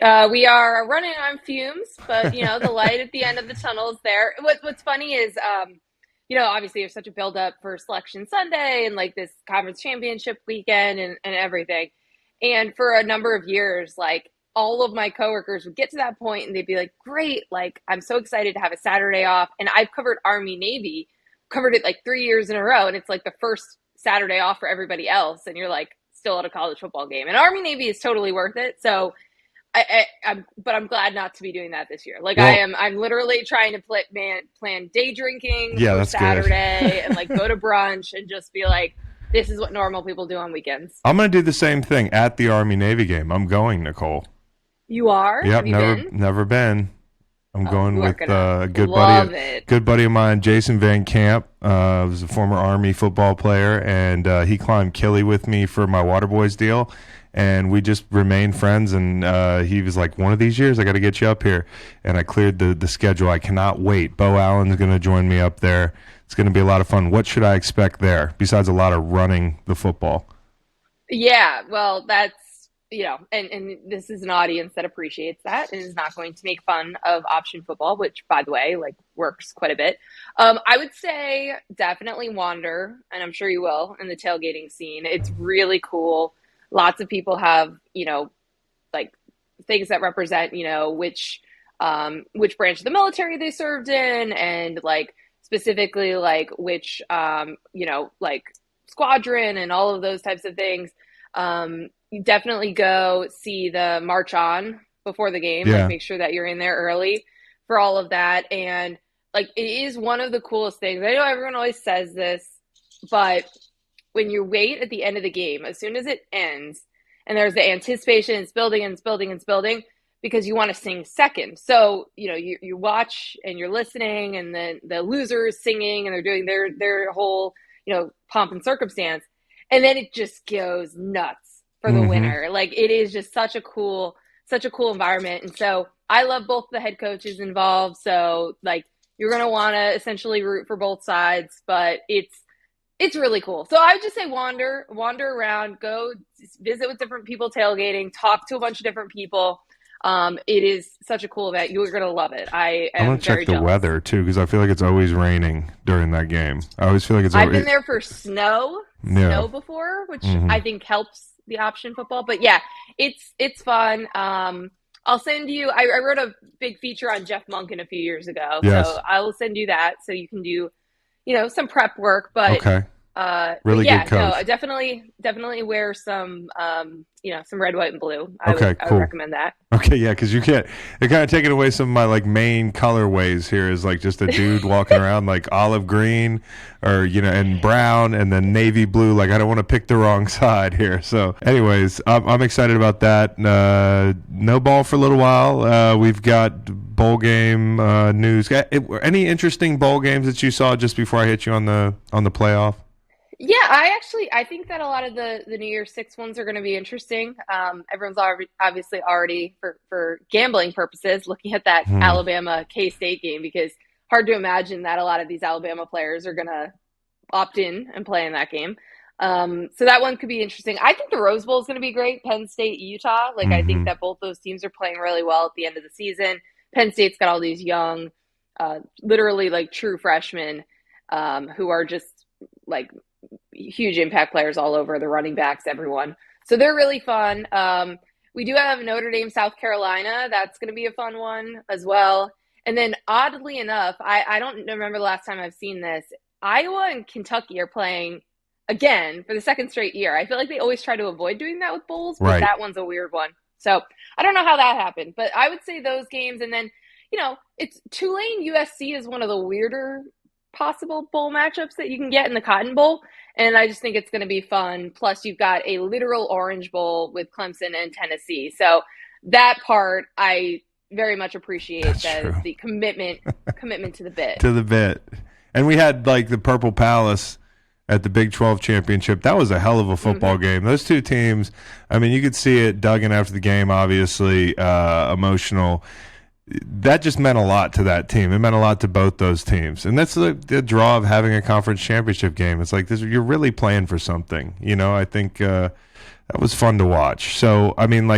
We are running on fumes, but the light at the end of the tunnel is there. What's funny is, obviously there's such a buildup for Selection Sunday and like this conference championship weekend and everything. And for a number of years, like all of my coworkers would get to that point and they'd be like, great, like I'm so excited to have a Saturday off. And I've covered Army Navy, covered it like 3 years in a row. And it's like the first Saturday off for everybody else. And you're like still at a college football game, and Army Navy is totally worth it. So I'm glad not to be doing that this year. Like I'm literally trying to plan day drinking Yeah, for that's good. Saturday and like go to brunch and just be like, this is what normal people do on weekends. I'm going to do the same thing at the Army Navy game. I'm going, Nicole. You are? Yep, Have you been? never been. I'm going you are with gonna a good love buddy, it. good buddy of mine, Jason Van Camp. Was a former Army football player, and he climbed Killy with me for my Waterboys deal. and we just remained friends. And he was like, one of these years, I got to get you up here. And I cleared the schedule. I cannot wait. Bo Allen's going to join me up there. It's going to be a lot of fun. What should I expect there besides a lot of running the football? Yeah, well, that's, and this is an audience that appreciates that and is not going to make fun of option football, which, by the way, works quite a bit. I would say definitely wander, and I'm sure you will, in the tailgating scene. It's really cool. Lots of people have, things that represent, which branch of the military they served in, and specifically which, squadron and all of those types of things. You definitely go see the march on before the game. Yeah. Make sure that you're in there early for all of that. And it is one of the coolest things. I know everyone always says this, but when you wait at the end of the game, as soon as it ends, and there's the anticipation, it's building and it's building and it's building, because you want to sing second. So, you watch and you're listening, and then the loser is singing and they're doing their whole, pomp and circumstance. And then it just goes nuts for the winner. It is just such a cool environment. And so I love both the head coaches involved. So you're going to want to essentially root for both sides, but it's really cool. So I would just say wander around, go visit with different people tailgating, talk to a bunch of different people. It is such a cool event. You're going to love it. I'm going to check the weather too, because I feel like it's always raining during that game. I always feel like I've been there for snow before, which I think helps the option football. But yeah, it's fun. I'll send you. I wrote a big feature on Jeff Monken a few years ago, so I will send you that so you can do, some prep work. But okay. Really good coach. No, definitely wear some, some red, white, and blue. I would recommend that. Okay, yeah, because you can't. They're kind of taking away some of my main colorways here. Is just a dude walking around olive green, or and brown, and then navy blue. I don't want to pick the wrong side here. So, anyways, I'm excited about that. No ball for a little while. We've got bowl game news. Any interesting bowl games that you saw just before I hit you on the playoff? Yeah, I think that a lot of the New Year's Six ones are going to be interesting. Everyone's obviously already, for gambling purposes, looking at that Alabama K-State game, because hard to imagine that a lot of these Alabama players are going to opt in and play in that game. So that one could be interesting. I think the Rose Bowl is going to be great. Penn State, Utah. I think that both those teams are playing really well at the end of the season. Penn State's got all these young, literally true freshmen who are just huge impact players all over, the running backs, everyone. So they're really fun. We do have Notre Dame, South Carolina. That's going to be a fun one as well. And then oddly enough, I don't remember the last time I've seen this. Iowa and Kentucky are playing again for the second straight year. I feel like they always try to avoid doing that with bowls, but that one's a weird one. So I don't know how that happened, but I would say those games. And then, it's Tulane USC is one of the weirder possible bowl matchups that you can get in the Cotton Bowl. And I just think it's going to be fun. Plus, you've got a literal Orange Bowl with Clemson and Tennessee. So that part, I very much appreciate the commitment to the bit. To the bit. And we had the Purple Palace at the Big 12 championship. That was a hell of a football game. Those two teams, you could see it. Duggan after the game, obviously emotional. That just meant a lot to that team. It meant a lot to both those teams. And that's the draw of having a conference championship game. It's this, you're really playing for something. I think that was fun to watch. So,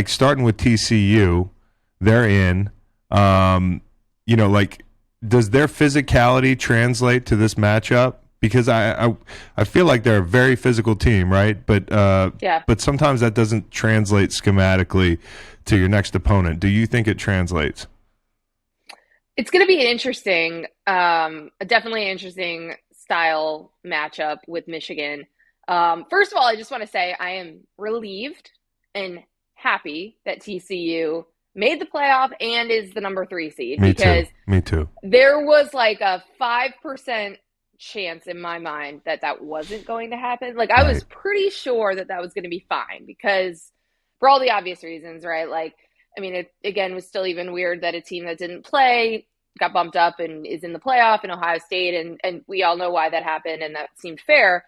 starting with TCU, they're in. Does their physicality translate to this matchup? Because I feel like they're a very physical team, right? But sometimes that doesn't translate schematically to your next opponent. Do you think it translates? It's going to be definitely an interesting style matchup with Michigan. First of all, I just want to say I am relieved and happy that TCU made the playoff and is the number 3 seed. Me too. There was a 5% chance in my mind that wasn't going to happen. I was pretty sure that was going to be fine, because for all the obvious reasons, right? It again was still even weird that a team that didn't play got bumped up and is in the playoff in Ohio State, and we all know why that happened, and that seemed fair.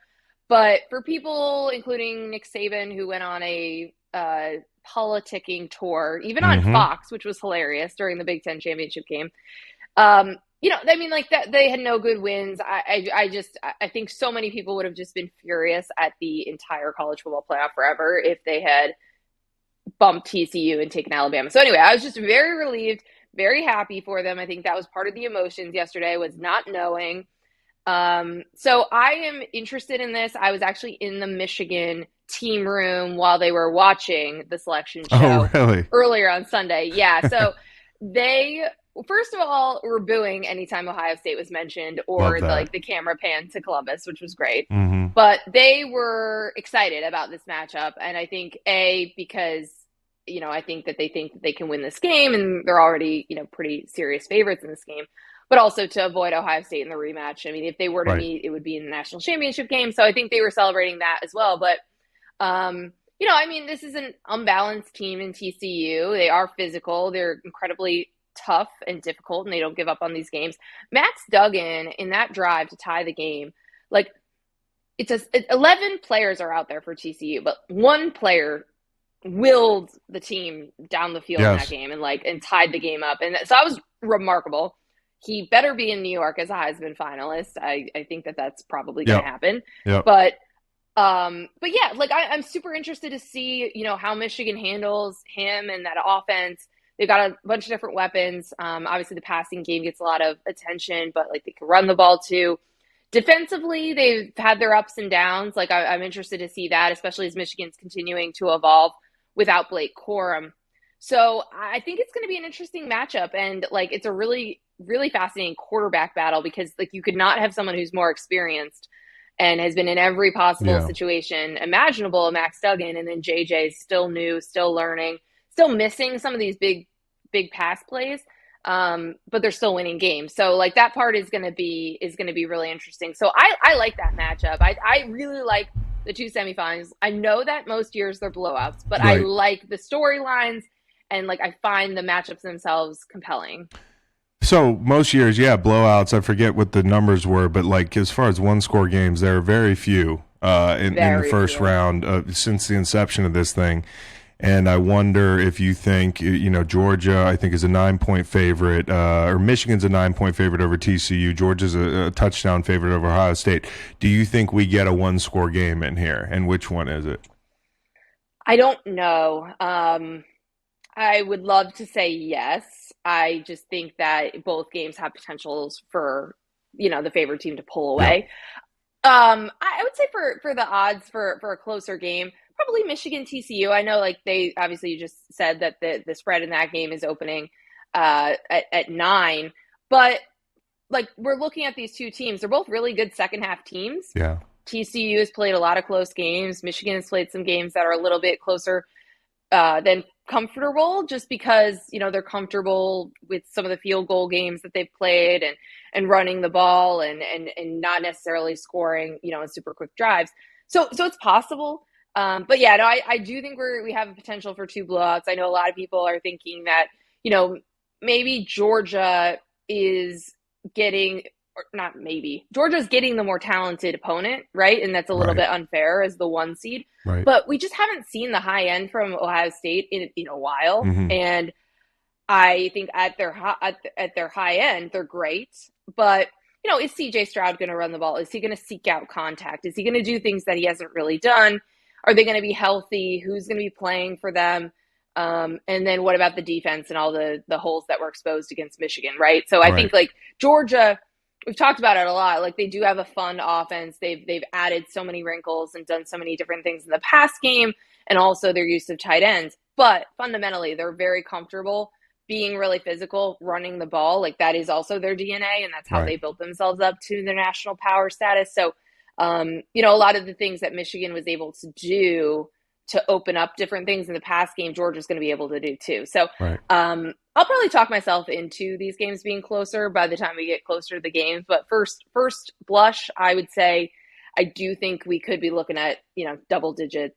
But for people, including Nick Saban, who went on a politicking tour, even on Fox, which was hilarious during the Big Ten championship game. I mean, like that, they had no good wins. I think so many people would have just been furious at the entire college football playoff forever if they had bumped TCU and taken Alabama. So anyway, I was just very relieved, very happy for them. I think that was part of the emotions yesterday, was not knowing. So I am interested in this. I was actually in the Michigan team room while they were watching the selection show earlier on Sunday. Yeah. So they, first of all, were booing anytime Ohio State was mentioned, or the camera pan to Columbus, which was great. But they were excited about this matchup. And I think because, I think that they can win this game, and they're already, pretty serious favorites in this game, but also to avoid Ohio State in the rematch. I mean, if they were to meet, it would be in the national championship game. So I think they were celebrating that as well. But, I mean, this is an unbalanced team in TCU. They are physical. They're incredibly tough and difficult, and they don't give up on these games. Max Duggan, in that drive to tie the game, 11 players are out there for TCU, but one player willed the team down the field in that game and tied the game up. And so that was remarkable. He better be in New York as a Heisman finalist. I think that's probably going to happen. But yeah, I'm super interested to see, how Michigan handles him and that offense. They've got a bunch of different weapons. Obviously the passing game gets a lot of attention, but they can run the ball too. Defensively, they've had their ups and downs. I'm interested to see that, especially as Michigan's continuing to evolve without Blake Corum. So I think it's going to be an interesting matchup, and it's a really, really fascinating quarterback battle, because you could not have someone who's more experienced and has been in every possible situation imaginable, Max Duggan, and then JJ is still new, still learning, still missing some of these big pass plays, but they're still winning games. So that part is going to be really interesting. So I like that matchup. I really like the two semifinals. I know that most years they're blowouts, but I like the storylines, and I find the matchups themselves compelling. So most years, blowouts. I forget what the numbers were, but as far as one-score games, there are very few in the first round since the inception of this thing. And I wonder if you think, Georgia, I think, is a 9-point favorite, or Michigan's a 9-point favorite over TCU. Georgia's a touchdown favorite over Ohio State. Do you think we get a one-score game in here? And which one is it? I don't know. I would love to say yes. I just think that both games have potentials for, the favored team to pull away. I would say for the odds for a closer game, probably Michigan TCU. I know they obviously, you just said that the spread in that game is opening at 9, but we're looking at these two teams. They're both really good second half teams. Yeah. TCU has played a lot of close games. Michigan has played some games that are a little bit closer than comfortable, just because they're comfortable with some of the field goal games that they've played and running the ball and not necessarily scoring in super quick drives. So it's possible. But yeah, no, I do think we have a potential for two blowouts. I know a lot of people are thinking that, maybe Georgia is getting, or not maybe, Georgia's getting the more talented opponent, right? And that's a little bit unfair as the 1 seed. Right. But we just haven't seen the high end from Ohio State in a while. And I think at their high end, they're great. But, is CJ Stroud going to run the ball? Is he going to seek out contact? Is he going to do things that he hasn't really done? Are they going to be healthy? Who's going to be playing for them? And then what about the defense and all the holes that were exposed against Michigan, right? So I think Georgia, we've talked about it a lot. They do have a fun offense. They've added so many wrinkles and done so many different things in the pass game, and also their use of tight ends. But fundamentally, they're very comfortable being really physical, running the ball. That is also their DNA, and that's how they built themselves up to their national power status. So, a lot of the things that Michigan was able to do to open up different things in the pass game, Georgia's going to be able to do too. So I'll probably talk myself into these games being closer by the time we get closer to the games. But first blush, I would say I do think we could be looking at, double-digit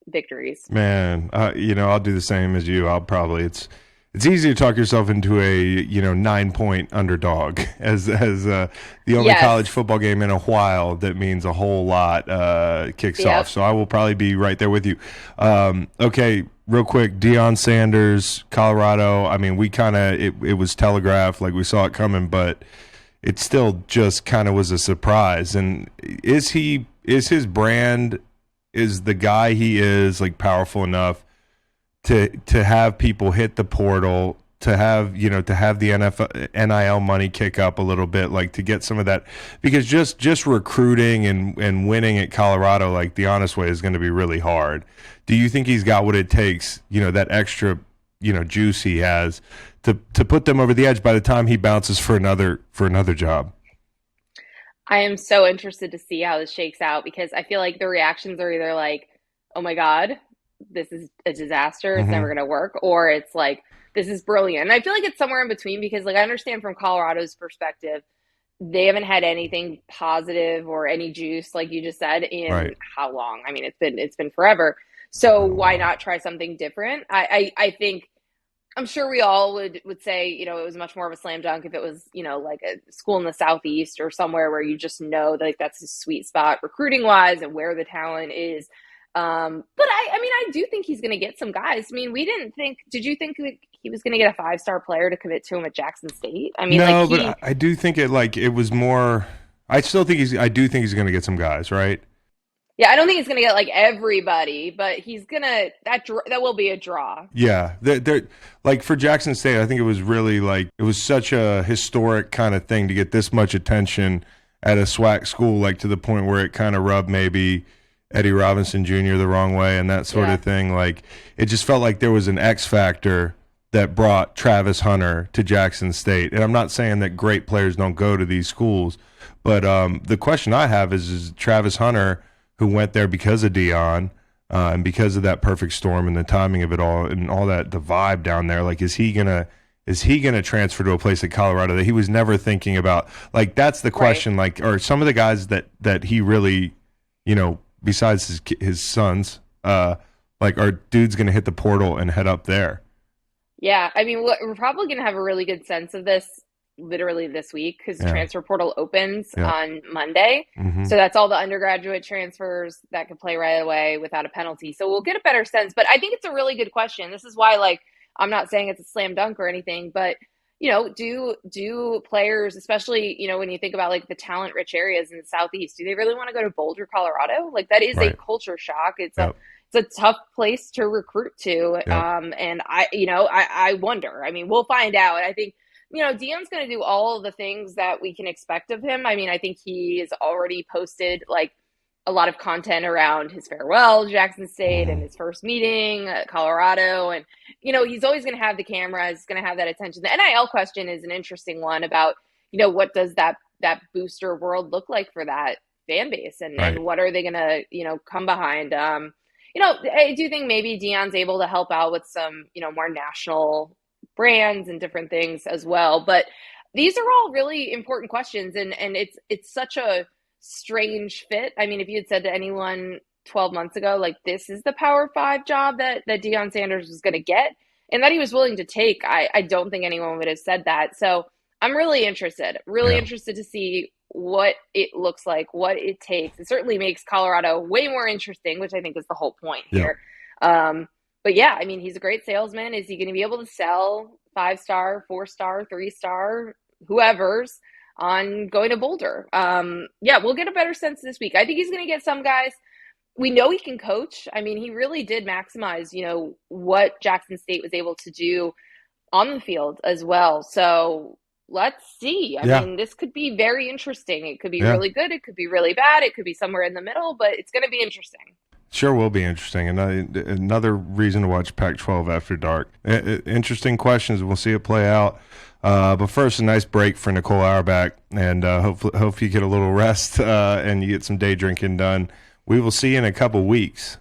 victories. Man, I'll do the same as you. it's easy to talk yourself into a 9-point underdog as the only Yes. college football game in a while that means a whole lot kicks Yep. off. So I will probably be right there with you. Okay, real quick, Deion Sanders, Colorado. I mean, we kind of it was telegraphed, like we saw it coming, but it still just kind of was a surprise. And is his brand, is the guy he is like powerful enough to have people hit the portal, to have the NFL NIL money kick up a little bit, like to get some of that, because just recruiting and winning at Colorado, like the honest way, is going to be really hard. Do you think he's got what it takes, that extra juice he has to put them over the edge by the time he bounces for another job? I am so interested to see how this shakes out, because I feel like the reactions are either like, oh my God, this is a disaster, it's never going to work, or it's like, this is brilliant. And I feel like it's somewhere in between, because like I understand from Colorado's perspective, they haven't had anything positive or any juice, like you just said, in how long? I mean, it's been forever. So why not try something different? I think, I'm sure we all would say, it was much more of a slam dunk if it was, like a school in the Southeast or somewhere where you just know that like that's a sweet spot recruiting wise and where the talent is. But I do think he's going to get some guys. I mean, did you think he was going to get a 5-star player to commit to him at Jackson State? I mean, no, but I do think it was more, I do think he's going to get some guys, right? Yeah, I don't think he's going to get like everybody, but he's going to, that will be a draw. Yeah. They're, like for Jackson State, I think it was really like, it was such a historic kind of thing to get this much attention at a SWAC school, like to the point where it kind of rubbed maybe Eddie Robinson Jr. the wrong way and that sort of thing. Like it just felt like there was an X factor that brought Travis Hunter to Jackson State. And I'm not saying that great players don't go to these schools, but the question I have is Travis Hunter, who went there because of Deion and because of that perfect storm and the timing of it all and all that, the vibe down there, like is he gonna transfer to a place like Colorado that he was never thinking about? Like that's the question. Like, are some of the guys that he really, besides his sons, like are dudes gonna hit the portal and head up there? Yeah, I mean, we're probably going to have a really good sense of this literally this week, because the transfer portal opens on Monday. So that's all the undergraduate transfers that could play right away without a penalty. So we'll get a better sense. But I think it's a really good question. This is why, like, I'm not saying it's a slam dunk or anything, but do players, especially, when you think about like the talent rich areas in the Southeast, do they really want to go to Boulder, Colorado? Like that is a culture shock. It's a tough place to recruit to. And I wonder, I mean, we'll find out. I think, Deion's going to do all of the things that we can expect of him. I mean, I think he has already posted like a lot of content around his farewell to Jackson State and his first meeting at Colorado. And, he's always going to have the camera, he's going to have that attention. The NIL question is an interesting one about, what does that booster world look like for that fan base, and what are they going to, come behind? I do think maybe Deion's able to help out with some, more national brands and different things as well. But these are all really important questions. And it's such a strange fit. I mean, if you had said to anyone 12 months ago, like this is the Power 5 job that Deion Sanders was going to get and that he was willing to take, I don't think anyone would have said that. So I'm really interested to see what it looks like, what it takes. It certainly makes Colorado way more interesting, which I think is the whole point here. But yeah, I mean, he's a great salesman. Is he going to be able to sell 5-star, 4-star, 3-star, whoever's on going to Boulder? We'll get a better sense this week. I think he's going to get some guys. We know he can coach. I mean, he really did maximize, what Jackson State was able to do on the field as well. So let's see. I mean, this could be very interesting. It could be really good. It could be really bad. It could be somewhere in the middle, but it's going to be interesting. Sure will be interesting. And another reason to watch Pac-12 after dark. Interesting questions. We'll see it play out. But first, a nice break for Nicole Auerbach. And hope you get a little rest and you get some day drinking done. We will see you in a couple weeks.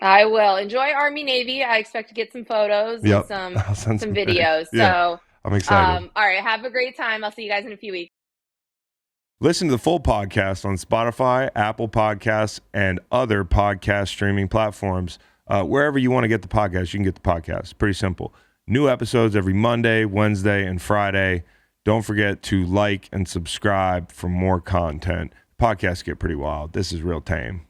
I will. Enjoy Army Navy. I expect to get some photos and some videos. So I'm excited. All right. Have a great time. I'll see you guys in a few weeks. Listen to the full podcast on Spotify, Apple Podcasts, and other podcast streaming platforms. Wherever you want to get the podcast, you can get the podcast. Pretty simple. New episodes every Monday, Wednesday, and Friday. Don't forget to like and subscribe for more content. Podcasts get pretty wild. This is real tame.